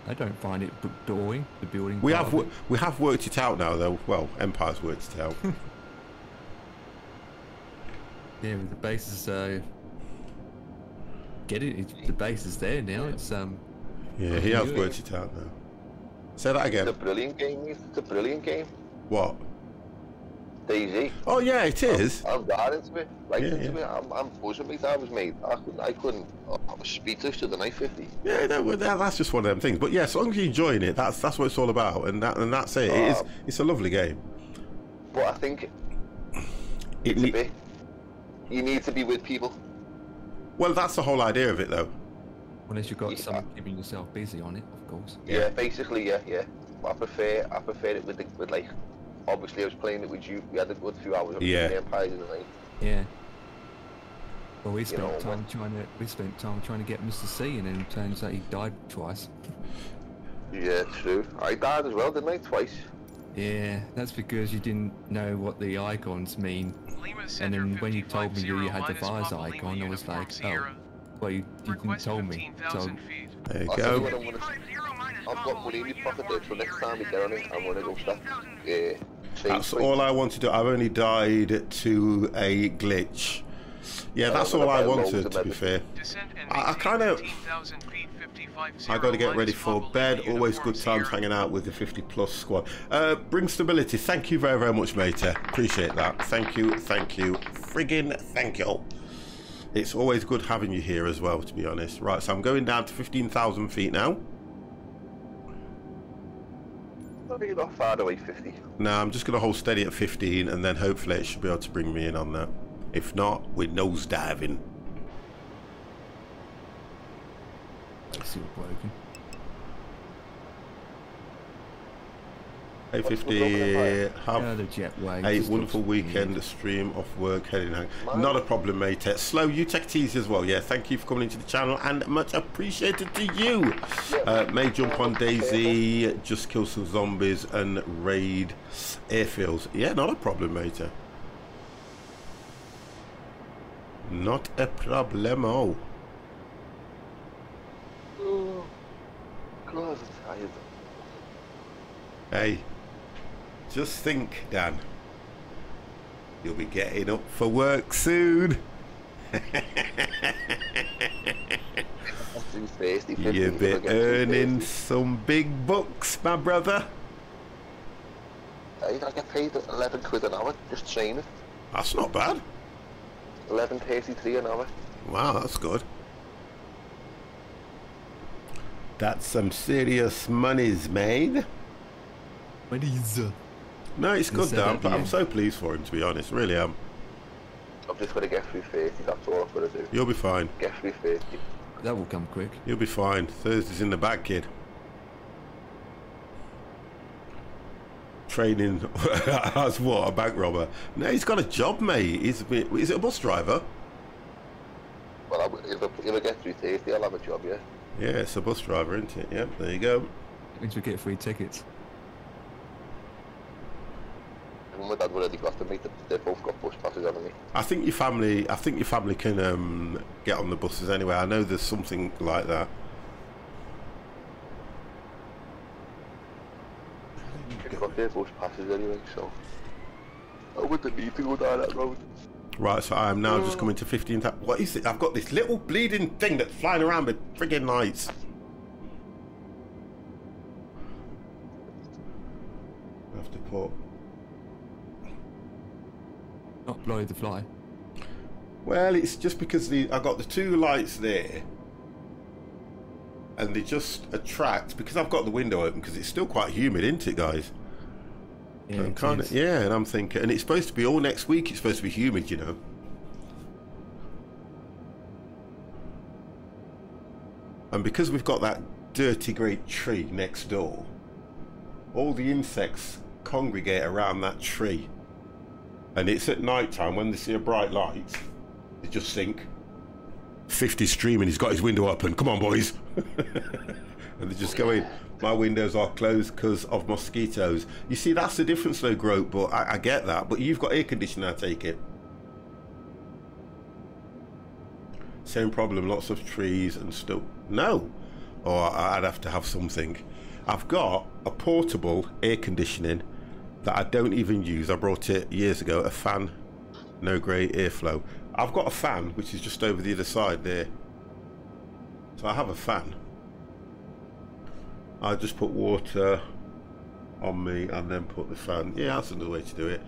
I don't find it boring, the building.
We have worked it out now, though. Well, Empire's worked it out.
Yeah, with the bases, get it. The base is there now. It's
Yeah, he has worked it out now. Say that again.
It's a brilliant game. It's a brilliant game.
What?
DayZ.
Oh yeah, it is.
I'm glad into it. Right into
yeah.
it. I'm buzzing with that. I couldn't. I was speechless to the knife 50.
Yeah, that's just one of them things. But yeah, as long as you're enjoying it, that's what it's all about, and that's it. It's a lovely game.
But I think you need to be with people.
Well, that's the whole idea of it, though.
Unless you've got someone keeping yourself busy on it, of course.
Yeah, basically, yeah. I prefer it with like. Obviously, I was playing it with you. We had a good few hours of
yeah.
Empires in the night.
Yeah. Well, we spent time trying to get Mr. C, and then it turns out he died twice.
Yeah, true. I died as well, didn't I? Twice.
Yeah, that's because you didn't know what the icons mean. And then when you told me you had the Vars icon, I was like, oh, well, you didn't tell me. So
there you go.
I've got money in my pocket there, so next time we get on it, I'm gonna go start. Yeah.
That's all I want to do. I've only died to a glitch. Yeah, that's all I wanted, to be fair. I kind of. I got to get ready for bed. Always good times hanging out with the 50+ squad. Bring Stability. Thank you very, very much, mate. Appreciate that. Thank you. Friggin' thank you. It's always good having you here as well, to be honest. Right, so I'm going down to 15,000 feet now.
You're not far away, 50.
No, I'm just going to hold steady at 15, and then hopefully it should be able to bring me in on that. If not, we're nose diving.
Let's see what's broken.
Hey 50, have
the jetway.
a wonderful weekend, stream off work, heading home. Not a problem, mate. Slow, you take it easy as well. Yeah, thank you for coming into the channel, and much appreciated to you. May jump on DayZ, just kill some zombies and raid airfields. Yeah, not a problem, mate. Not a problemo.
Oh, God, I'm tired.
Hey, just think, Dan. You'll be getting up for work soon. You've been earning some big bucks, my brother.
I get paid 11 quid an hour just training.
That's not bad.
11.33 an hour.
Wow, that's good. That's some serious monies, mate.
Monies.
No, it's good though. I'm so pleased for him, to be honest. Really am.
I've just got to get through 30. That's all I've got to do.
You'll be fine.
Get through 30.
That will come quick.
You'll be fine. Thursday's in the bag, kid. Training as what? A bank robber? No, he's got a job, mate. Is it a bus driver?
Well, if I get through 30, I'll have a job, yeah.
Yeah, it's a bus driver, isn't it? Yep, there you go.
It means we get free tickets.
Mum and Dad already got them, mate. They've both got bus passes, haven't they?
I think your family can get on the buses anyway. I know there's something like that.
They've got their bus passes anyway, so I wouldn't need to go down that road.
Right, so I am now just coming to 15. What is it? I've got this little bleeding thing that's flying around with friggin' lights. I have to put.
Not blow the fly.
Well, it's just because I got the two lights there, and they just attract because I've got the window open because it's still quite humid, isn't it, guys?
Yeah,
yeah, and I'm thinking, and it's supposed to be all next week. It's supposed to be humid, you know. And because we've got that dirty great tree next door, all the insects congregate around that tree. And it's at night time when they see a bright light, they just think, 50 streaming, he's got his window open, come on boys. And they just go in. My windows are closed because of mosquitoes. You see, that's the difference though, Grope, but I get that. But you've got air conditioning, I take it. Same problem, lots of trees and stuff. No. Or I'd have to have something. I've got a portable air conditioning that I don't even use. I brought it years ago, a fan, no grey airflow. I've got a fan which is just over the other side there. So I have a fan. I just put water on me and then put the fan. Yeah, that's another way to do it.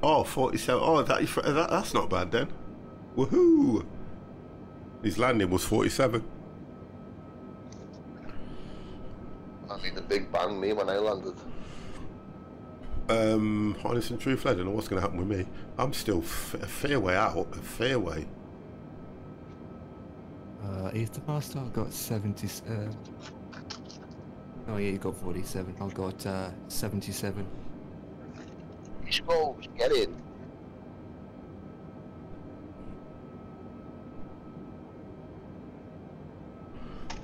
Oh, 47. Oh, that's not bad then. Woohoo! His landing was 47.
I mean, the big bang me when I landed.
Honest and truth, I don't know what's going to happen with me. I'm still a fair way out. A fair way.
He's the master. I got 70. Oh yeah, you got 47. I got 77.
Go, get in.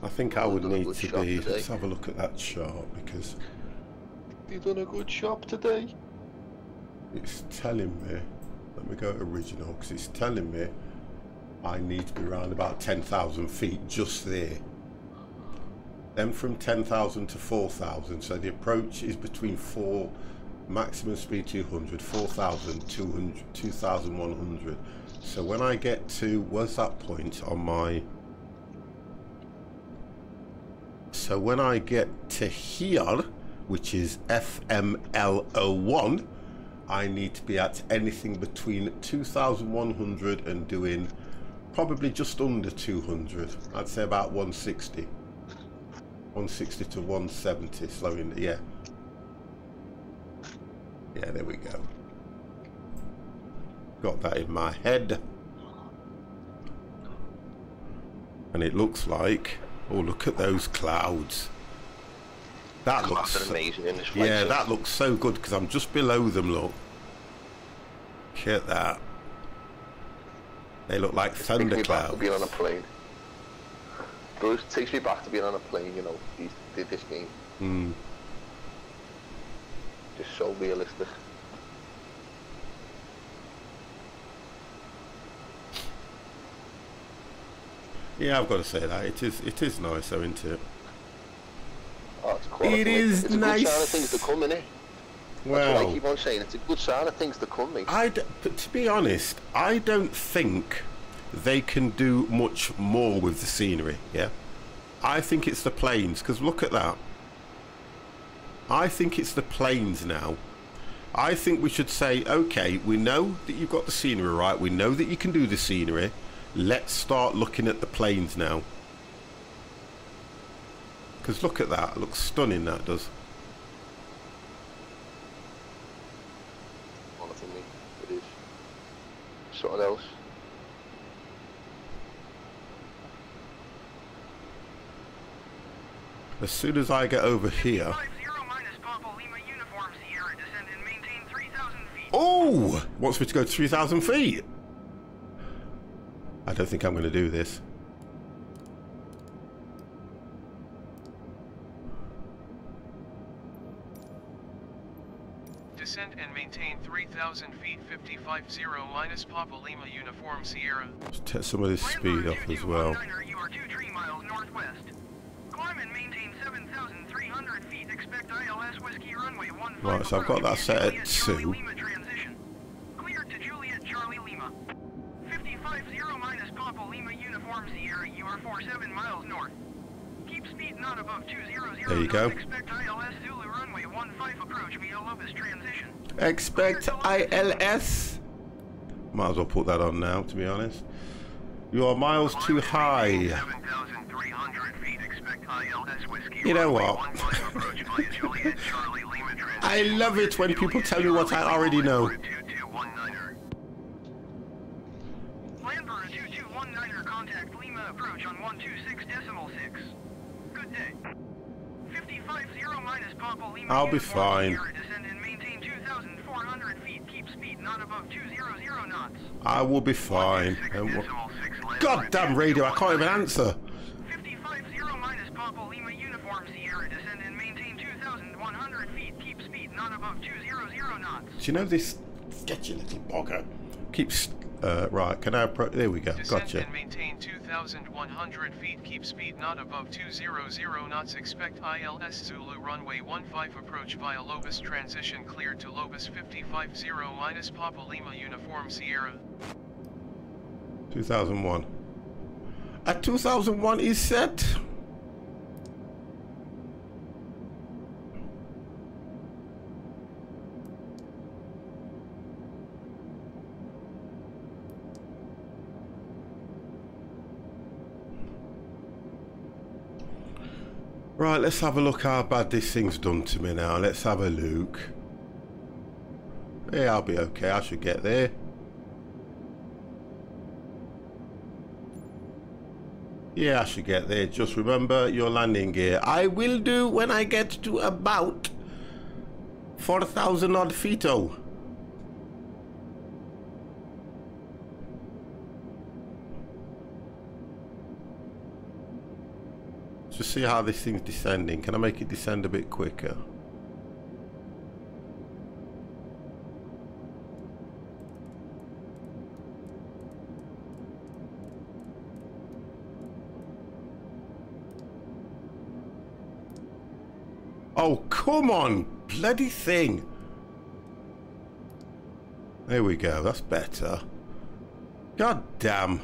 I think I would need to be. Let's have a look at that chart because
you've done a good job today.
It's telling me. Let me go to original because it's telling me I need to be around about 10,000 feet just there. Then from 10,000 to 4,000. So the approach is between 4. Maximum speed 200, 4,200, 2,100. So when I get to, where's that point on my... So when I get to here, which is FML01, I need to be at anything between 2,100 and doing probably just under 200. I'd say about 160. 160 to 170, slowing, yeah. Yeah, there we go. Got that in my head. And it looks like, oh, look at those clouds. That looks
amazing in this flight.
Yeah, that looks so good because I'm just below them, look. Look at that. They look like thunderclouds.
Being on a plane. It takes me back to being on a plane, you know, did this game.
Hmm.
Just so realistic.
Yeah, I've got to say that it is nice, though, isn't it?
Oh, it's quality.
It is
it's
nice.
It's a good sign of things to come, innit?
Well,
that's what I keep on saying. It's a good sign of things to come, mate.
But to be honest, I don't think they can do much more with the scenery, yeah? I think it's the planes, because look at that. I think it's the planes now. I think we should say, okay, we know that you've got the scenery right, we know that you can do the scenery, let's start looking at the planes now. Because look at that, it looks stunning, that does.
Honestly, it is. Something else.
As soon as I get over here... Oh! Wants me to go 3,000 feet? I don't think I'm going to do this.
Descend and maintain 3,000 feet, 550 minus Papa Lima Uniform Sierra.
Let's take some of this speed off as well.
You are 2 miles northwest. Climb and maintain 7,300 feet. Expect ILS Whiskey Runway 15.
Right, so I've got that set at 2.
Clear to Juliet Charlie Lima. 550 minus Papa Lima Uniform Sierra. You are 47 miles north. Keep speed not above 200.
There you go.
Expect ILS Zulu Runway 15 approach via Lobus transition.
Expect ILS. Might as well put that on now, to be honest. You are miles too high.
7,300 feet. Expect ILS Whiskey.
You know what? I love it when people tell me what I already know.
Landborough 2219er, contact Lima approach on 126.6. Good day. 550 minus Papa Lima.
I'll be fine.
Descend and maintain 2,400 feet. Keep speed not above 200 knots.
I will be fine. Goddamn radio, I can't even answer.
550 minus Papa Lima Uniform Sierra. Descend and maintain 2,100 feet. Keep speed not above 200 knots.
Do you know this sketchy little bogger keeps... right, can I approach? There we go, gotcha.
And maintain 2,100 feet. Keep speed not above 200 knots. Expect ILS Zulu runway 15 approach via Lobus transition. Cleared to Lobus 550 minus Papa Lima Uniform Sierra.
2001. At 2001 is set. Right, let's have a look how bad this thing's done to me now. Let's have a look. Yeah, I'll be okay. I should get there. Yeah, I should get there. Just remember your landing gear. I will do when I get to about 4,000 odd feet. Oh. Just see how this thing's descending. Can I make it descend a bit quicker? Oh, come on, bloody thing. There we go, that's better. God damn.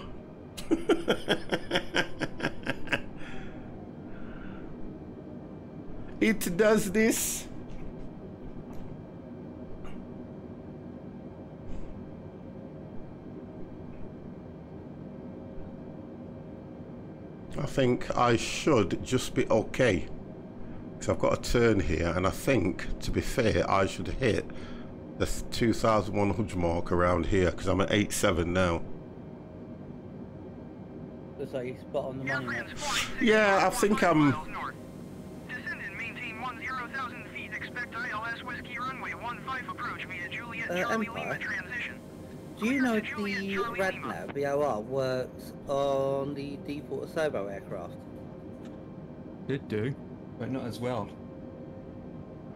It does this. I think I should just be okay. Because I've got a turn here, and I think, to be fair, I should hit the 2,100 mark around here, because I'm at 8.7 now.
Looks like you spot on the money.
Yeah, I think I'm...
Descend and maintain 10,000 feet. Expect ILS Whiskey Runway 15 approach via Juliet Charlie Lima transition.
Do you know if the RadNav BOR works on the default Asobo aircraft?
Did do, but not as well.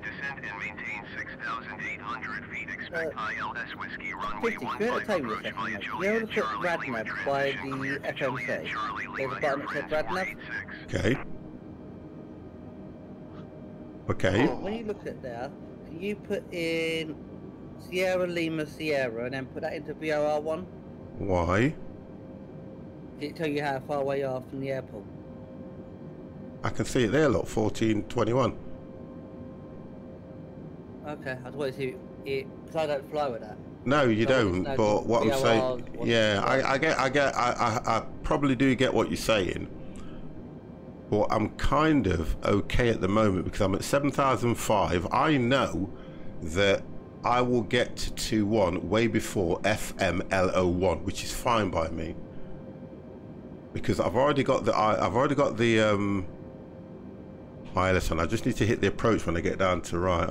Descend and maintain 6,800 feet. Expect ILS Whiskey Runway
50, can you tell me a second, mate? You know to put RadNav by the FMC? There's a button that says RadNav.
Okay. Okay.
When you look at there, can you put in Sierra Lima Sierra and then put that into VOR1?
Why?
Did it tell you how far away you are from the airport?
I can see it there, look, 1421.
Okay, I just want to see it, because I don't fly with that.
No, you
So
don't.
it's no
But what I'm
VOR,
saying, yeah, I probably do get what you're saying. But I'm kind of okay at the moment because I'm at 7,005. I know that I will get to 2-1 way before FMLO1, which is fine by me. Because I've already got the listen, I just need to hit the approach when I get down to right.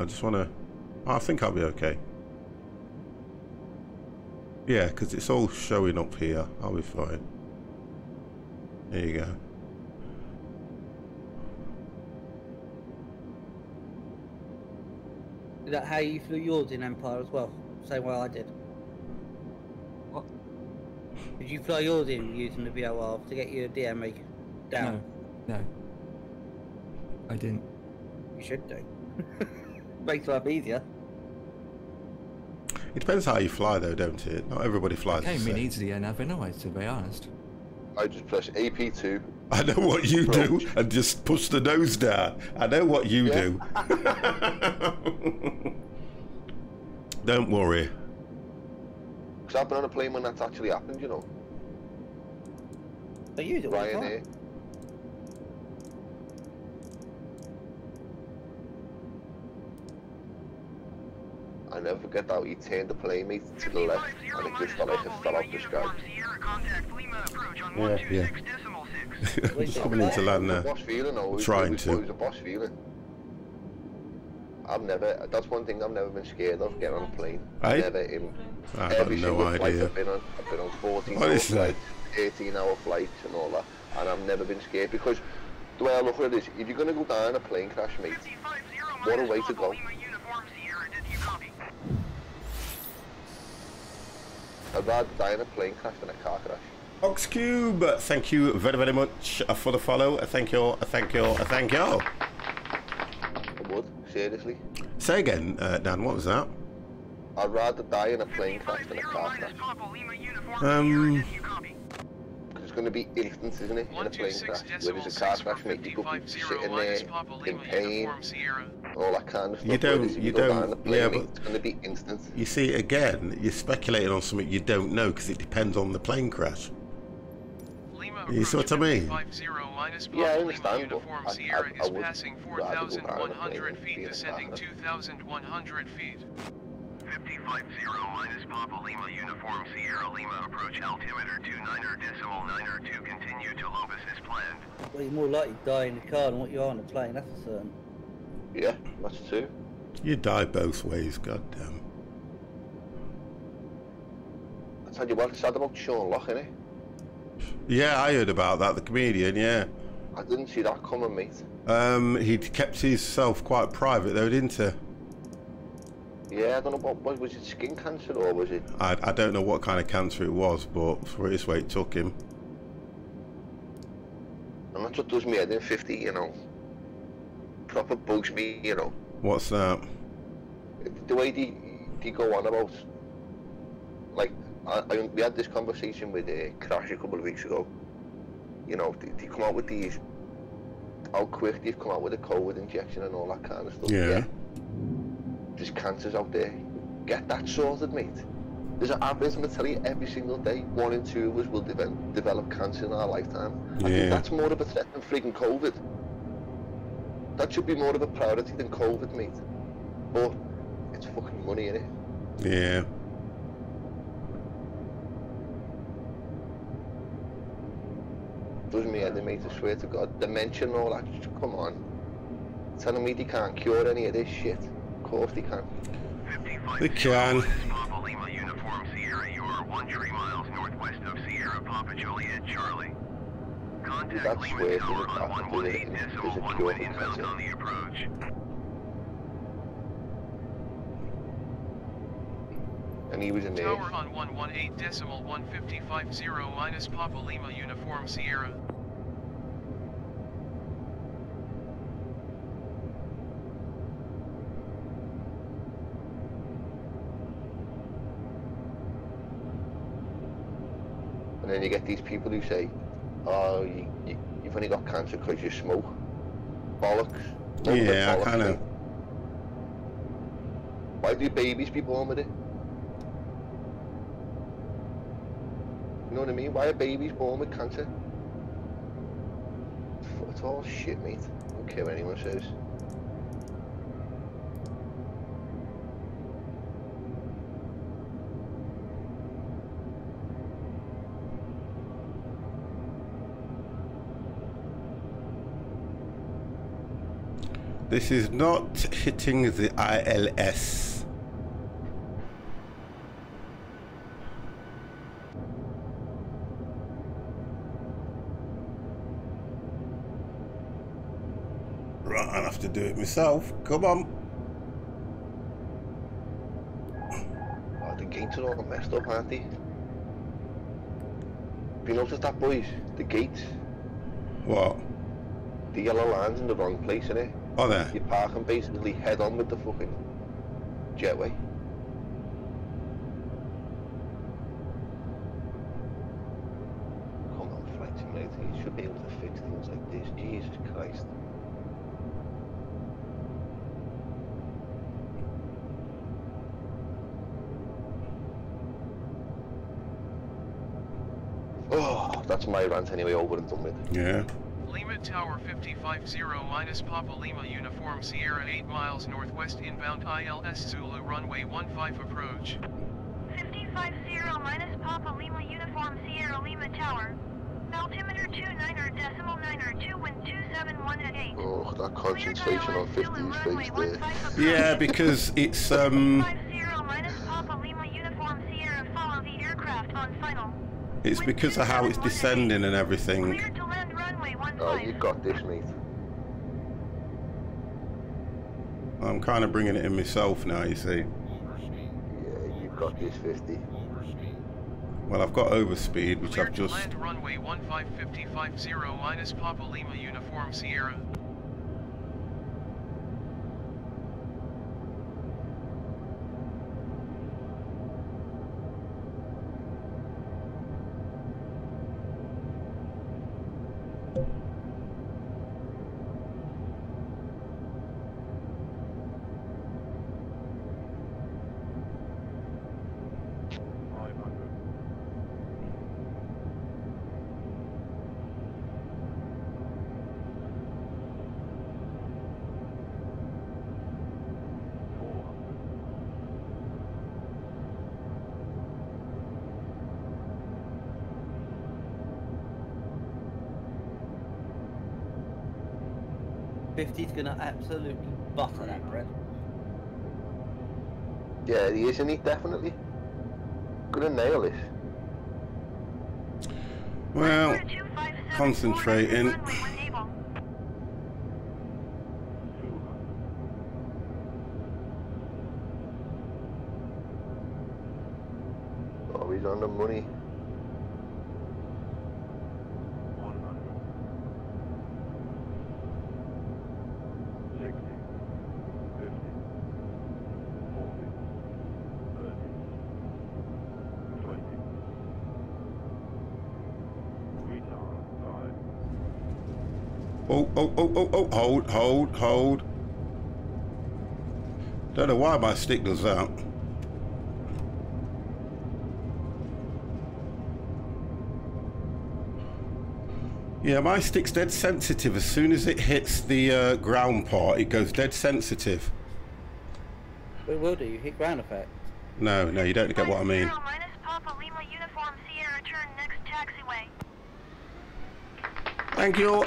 I think I'll be okay. Yeah, because it's all showing up here. I'll be fine. There you go.
Is that how you flew yours in Empire as well? Same way I did.
What?
Did you fly yours in using the VOR to get your DME down?
No. I didn't.
You should do. Makes life easier.
It depends how you fly though, don't it? Not everybody flies the
Came in
same.
easily enough anyway, to be honest.
I just press AP2.
I know what you do and just push the nose down. I know what you do. Don't worry.
Because I've been on a plane when that's actually happened, you know.
But you do it all the time.
Ryanair. I never forget how he turned the plane mate to the left and it just felt like it fell off the sky.
Yeah. I'm just coming into land now.
Boss feeling though.
Trying
It
to.
was a boss feeling. That's one thing I've never been scared of, getting on a plane.
Hey?
Never in
I've got
every
no
single flight
idea.
I've been on 14
Honestly.
hour flights, 18-hour flights and all that, and I've never been scared because the way I look at it is, if you're going to go down a plane crash, mate, what a way to go. I'd rather die in a plane crash than a car crash.
Oxcube, thank you very, very much for the follow. Thank you.
I would, seriously.
Say again, Dan, what was that?
I'd rather die in a plane crash than a car crash. Because it's going to be instant, isn't it, in a plane crash? Whereas a car crash, mate, you could be sitting there in pain, all that kind of stuff.
You don't, yeah, but
it's going to be instant.
you see, again, you're speculating on something you don't know because it depends on the plane crash. You see what I mean?
Yeah, I understand, but I would
passing
rather go down a
4,100
plane
feet,
than be in a car
descending
crash.
2,100 feet.
5050 minus Papa Lima Uniform Sierra Lima approach altimeter 29.902 continue to Lobos as planned.
Well, you're more likely to die in the car than what you are on the plane, that's for certain.
Yeah, that's true.
You die both ways, goddamn.
I tell you what, it's sad about Sean Lock, innit?
Yeah, I heard about that, the comedian, yeah.
I didn't see that coming, mate.
He'd kept himself quite private though, didn't he?
Yeah, I don't know what was it, skin cancer or was it?
I don't know what kind of cancer it was, but for this way it took him.
And that's what does me head in 50, you know. Proper bugs me, you know.
What's that?
The way they go on about, like, we had this conversation with Crash a couple of weeks ago. You know, they come out with these, how quick they've come out with a COVID injection and all that kind of stuff.
Yeah.
There's cancers out there. Get that sorted, mate. There's an average, I'm going to tell you, every single day, 1 in 2 of us will develop cancer in our lifetime. I think that's more of a threat than freaking COVID. That should be more of a priority than COVID, mate. But it's fucking money, innit?
Yeah.
Doesn't mean anything, mate, I swear to God. Dementia and all that, just come on. Telling me they can't cure any of this shit. Of course they can.
They can.
Papa Lima Uniform Sierra, you are 13 miles northwest of Sierra Papa Juliet Charlie. Contact
That's
Lima
where
Tower
there's
on 118.11 inbound
cancer.
on the approach.
And he was in there.
Tower on 118.155.0 minus Papa Lima Uniform Sierra.
And then you get these people who say, oh, you've only got cancer because you smoke. Bollocks.
Yeah, I kind of...
Why do babies be born with it? You know what I mean? Why are babies born with cancer? It's all shit, mate. I don't care what anyone says.
This is not hitting the ILS. Right, I'll have to do it myself. Come on.
Oh, the gates are all messed up, aren't they? Have you noticed that, boys? The gates.
What?
The yellow line's in the wrong place, innit?
Oh, there.
You're parking basically head on with the fucking jetway. Come on, Flight Simulator, you should be able to fix things like this. Jesus Christ. Oh, that's my rant anyway, over and done with.
Yeah.
Lima Tower 550 minus Papa Lima Uniform Sierra 8 miles northwest inbound ILS Zulu runway 15 approach.
550 minus Papa Lima Uniform Sierra Lima Tower. Altimeter 29.9 wind 271 at 8.
Oh, that concentration on 50's face there.
Yeah, because it's
550 minus Papa Lima Uniform Sierra, follow the aircraft on final.
It's because of how it's descending and everything.
Clear to land runway 15.
Oh, you got this, mate.
I'm kind of bringing it in myself now, you see.
Yeah, you've got this, 50.
Well, I've got overspeed, which
Clear
I've just...
to land runway 1550 minus Papa Lima Uniform Sierra.
Fifty's gonna absolutely butter that bread.
Yeah, he is, isn't he? Definitely. Gonna nail this.
Well, concentrating.
Oh, he's on the money.
Oh, hold. Don't know why my stick does that. Yeah, my stick's dead sensitive. As soon as it hits the ground part, it goes dead sensitive.
It will do, you hit ground effect.
No, you don't get what I mean.
Minus Papa Lima Uniform Sierra, turn next taxiway.
Thank you.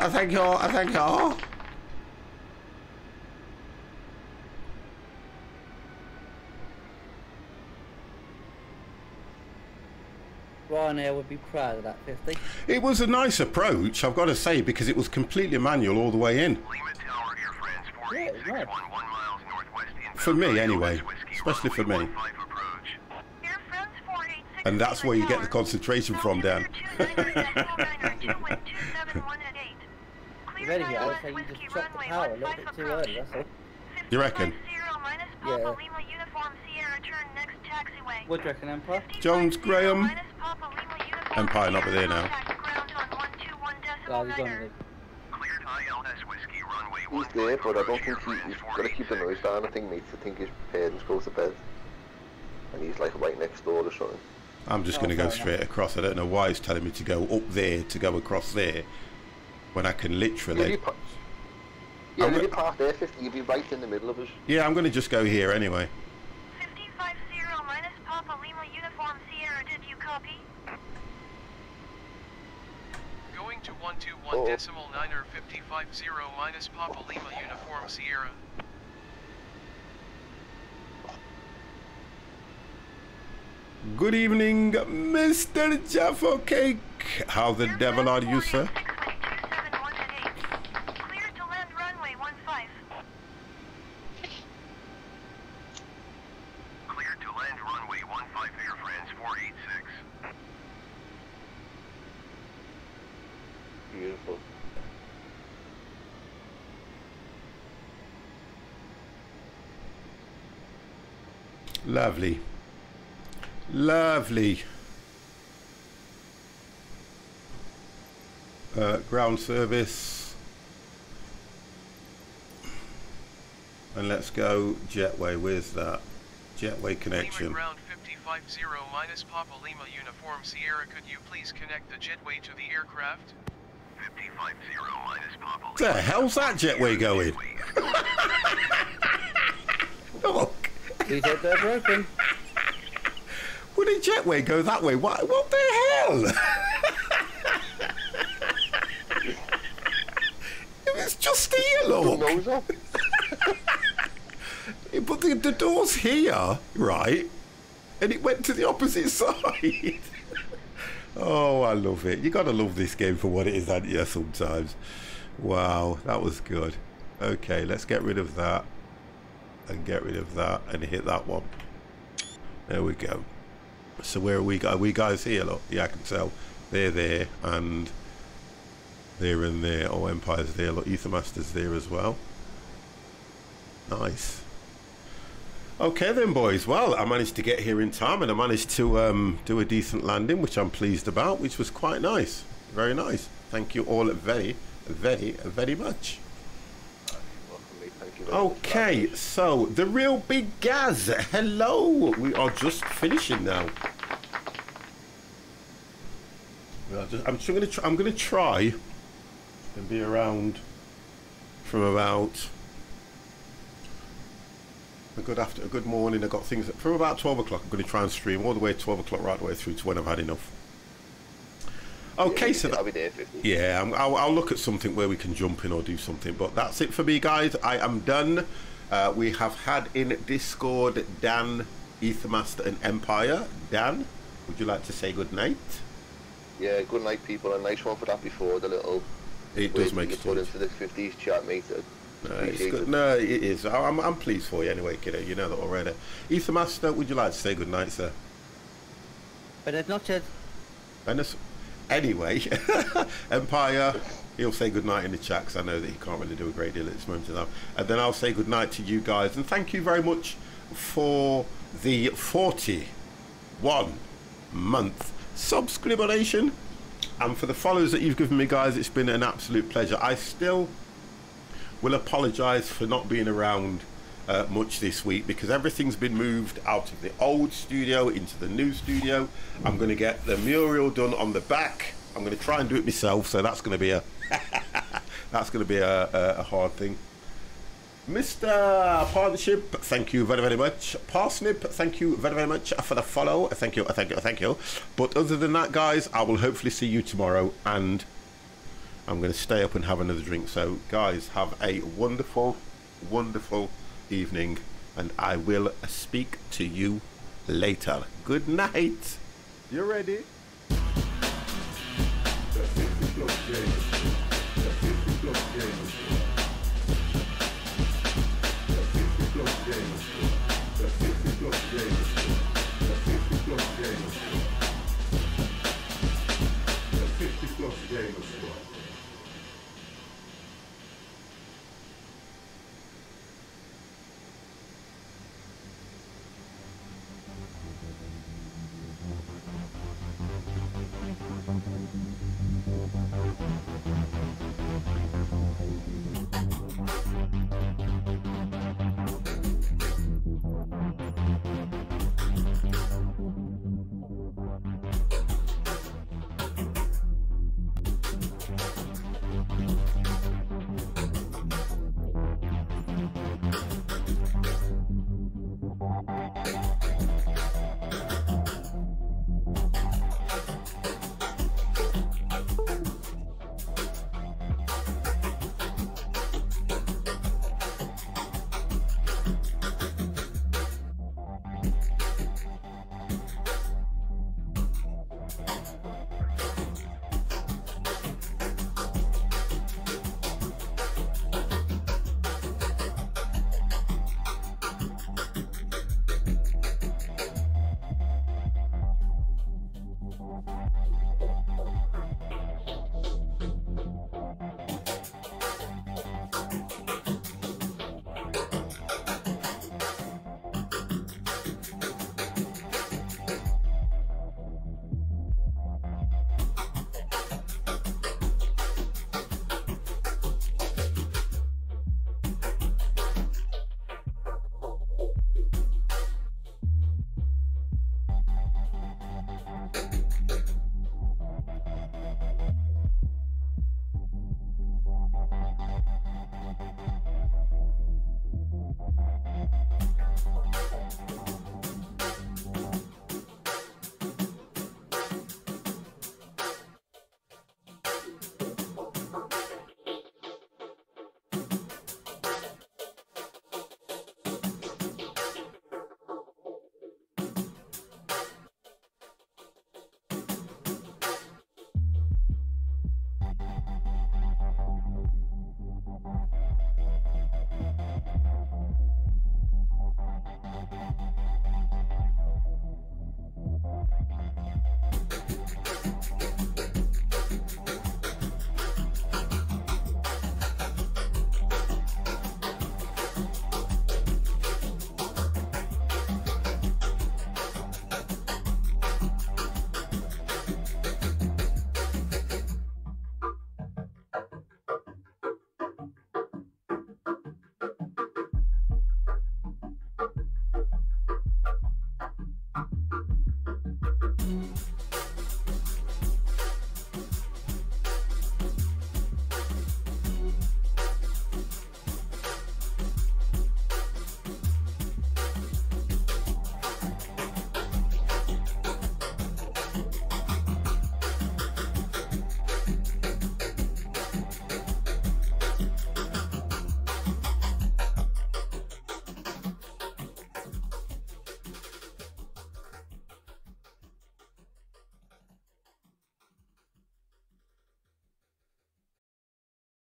Ryanair would be proud of that 50.
It was a nice approach, I've got to say, because it was completely manual all the way in.
Lima Tower, Air France 48611 miles northwest inbound.
For me, anyway. Especially for me. And that's where you get the concentration from, Dan.
You ready yet? I say you just chopped the power a little bit too early, that's all.
You reckon?
Yeah. What do you reckon, Emperor?
Jones Graham. Empire not be there now.
He's there, but I don't think he's got to keep the noise down. I think his parents go to bed, and he's like right next door or something.
I'm just going to go straight across. I don't know why he's telling me to go up there to go across there, when I can literally.
Yeah, if you park there, 50, you'll be right in the middle of us.
Yeah, I'm going to just go here anyway.
5050 minus Papa Lima Uniform Sierra, did you copy?
Going to 121 decimal 9er 5050 minus Papa Lima Uniform Sierra.
Good evening, Mr. Jaffa Cake. How the devil are you, sir?
Clear to land runway 15.
Clear to land runway 15 Air France 486.
Beautiful.
Lovely. Lovely. Ground service. And let's go Jetway. Where's that? Jetway connection.
Lima ground 5050 minus Papa Lima Uniform Sierra, could you please connect the jetway to the aircraft?
5050 minus Papa Lima.
Where the hell's that jetway going? Look.
He said they're broken.
Would a jetway go that way? What the hell? It was just here, look. But the door's here, right? And it went to the opposite side. Oh, I love it. You gotta love this game for what it is, aren't you, sometimes? Wow, that was good. Okay, let's get rid of that. And get rid of that and hit that one. There we go. So where are we guys here? Look, yeah, I can tell they're there and there and there. Oh, Empire's there. Look, Ethermaster's there as well. Nice. Okay then, boys. Well, I managed to get here in time and I managed to do a decent landing, which I'm pleased about, which was quite nice. Very nice. Thank you all very, very, very much. Okay, so the real big Gaz, hello. We are just finishing now. I'm going to try and be around from about a good morning. I got things from about 12 o'clock. I'm going to try and stream all the way 12 o'clock right the way through to when I've had enough. Okay,
yeah,
so
I'll be there 50.
Yeah, I'll look at something where we can jump in or do something, but that's it for me, guys. I am done. We have had in Discord Dan, Ethermaster and Empire. Dan, would you like to say good night?
Yeah, good night, people. A nice one for that before the little.
It does make
it put into the 50s chat, mate.
It's good. No, it is. I'm pleased for you anyway, kiddo. You know that already. Ethermaster, would you like to say good night, sir?
Buenas noches.
Anyway, Empire, he'll say goodnight in the chat because I know that he can't really do a great deal at this moment in time. And then I'll say goodnight to you guys. And thank you very much for the 41-month subscription. And for the follows that you've given me, guys, it's been an absolute pleasure. I still will apologise for not being around much this week because everything's been moved out of the old studio into the new studio. I'm going to get the mural done on the back. I'm going to try and do it myself, so that's going to be a a hard thing. Mr. Partnership, thank you very, very much. Parsnip, thank you very, very much for the follow. Thank you. But other than that, guys, I will hopefully see you tomorrow, and I'm going to stay up and have another drink. So, guys, have a wonderful, wonderful evening, and I will speak to you later. Good night. You ready?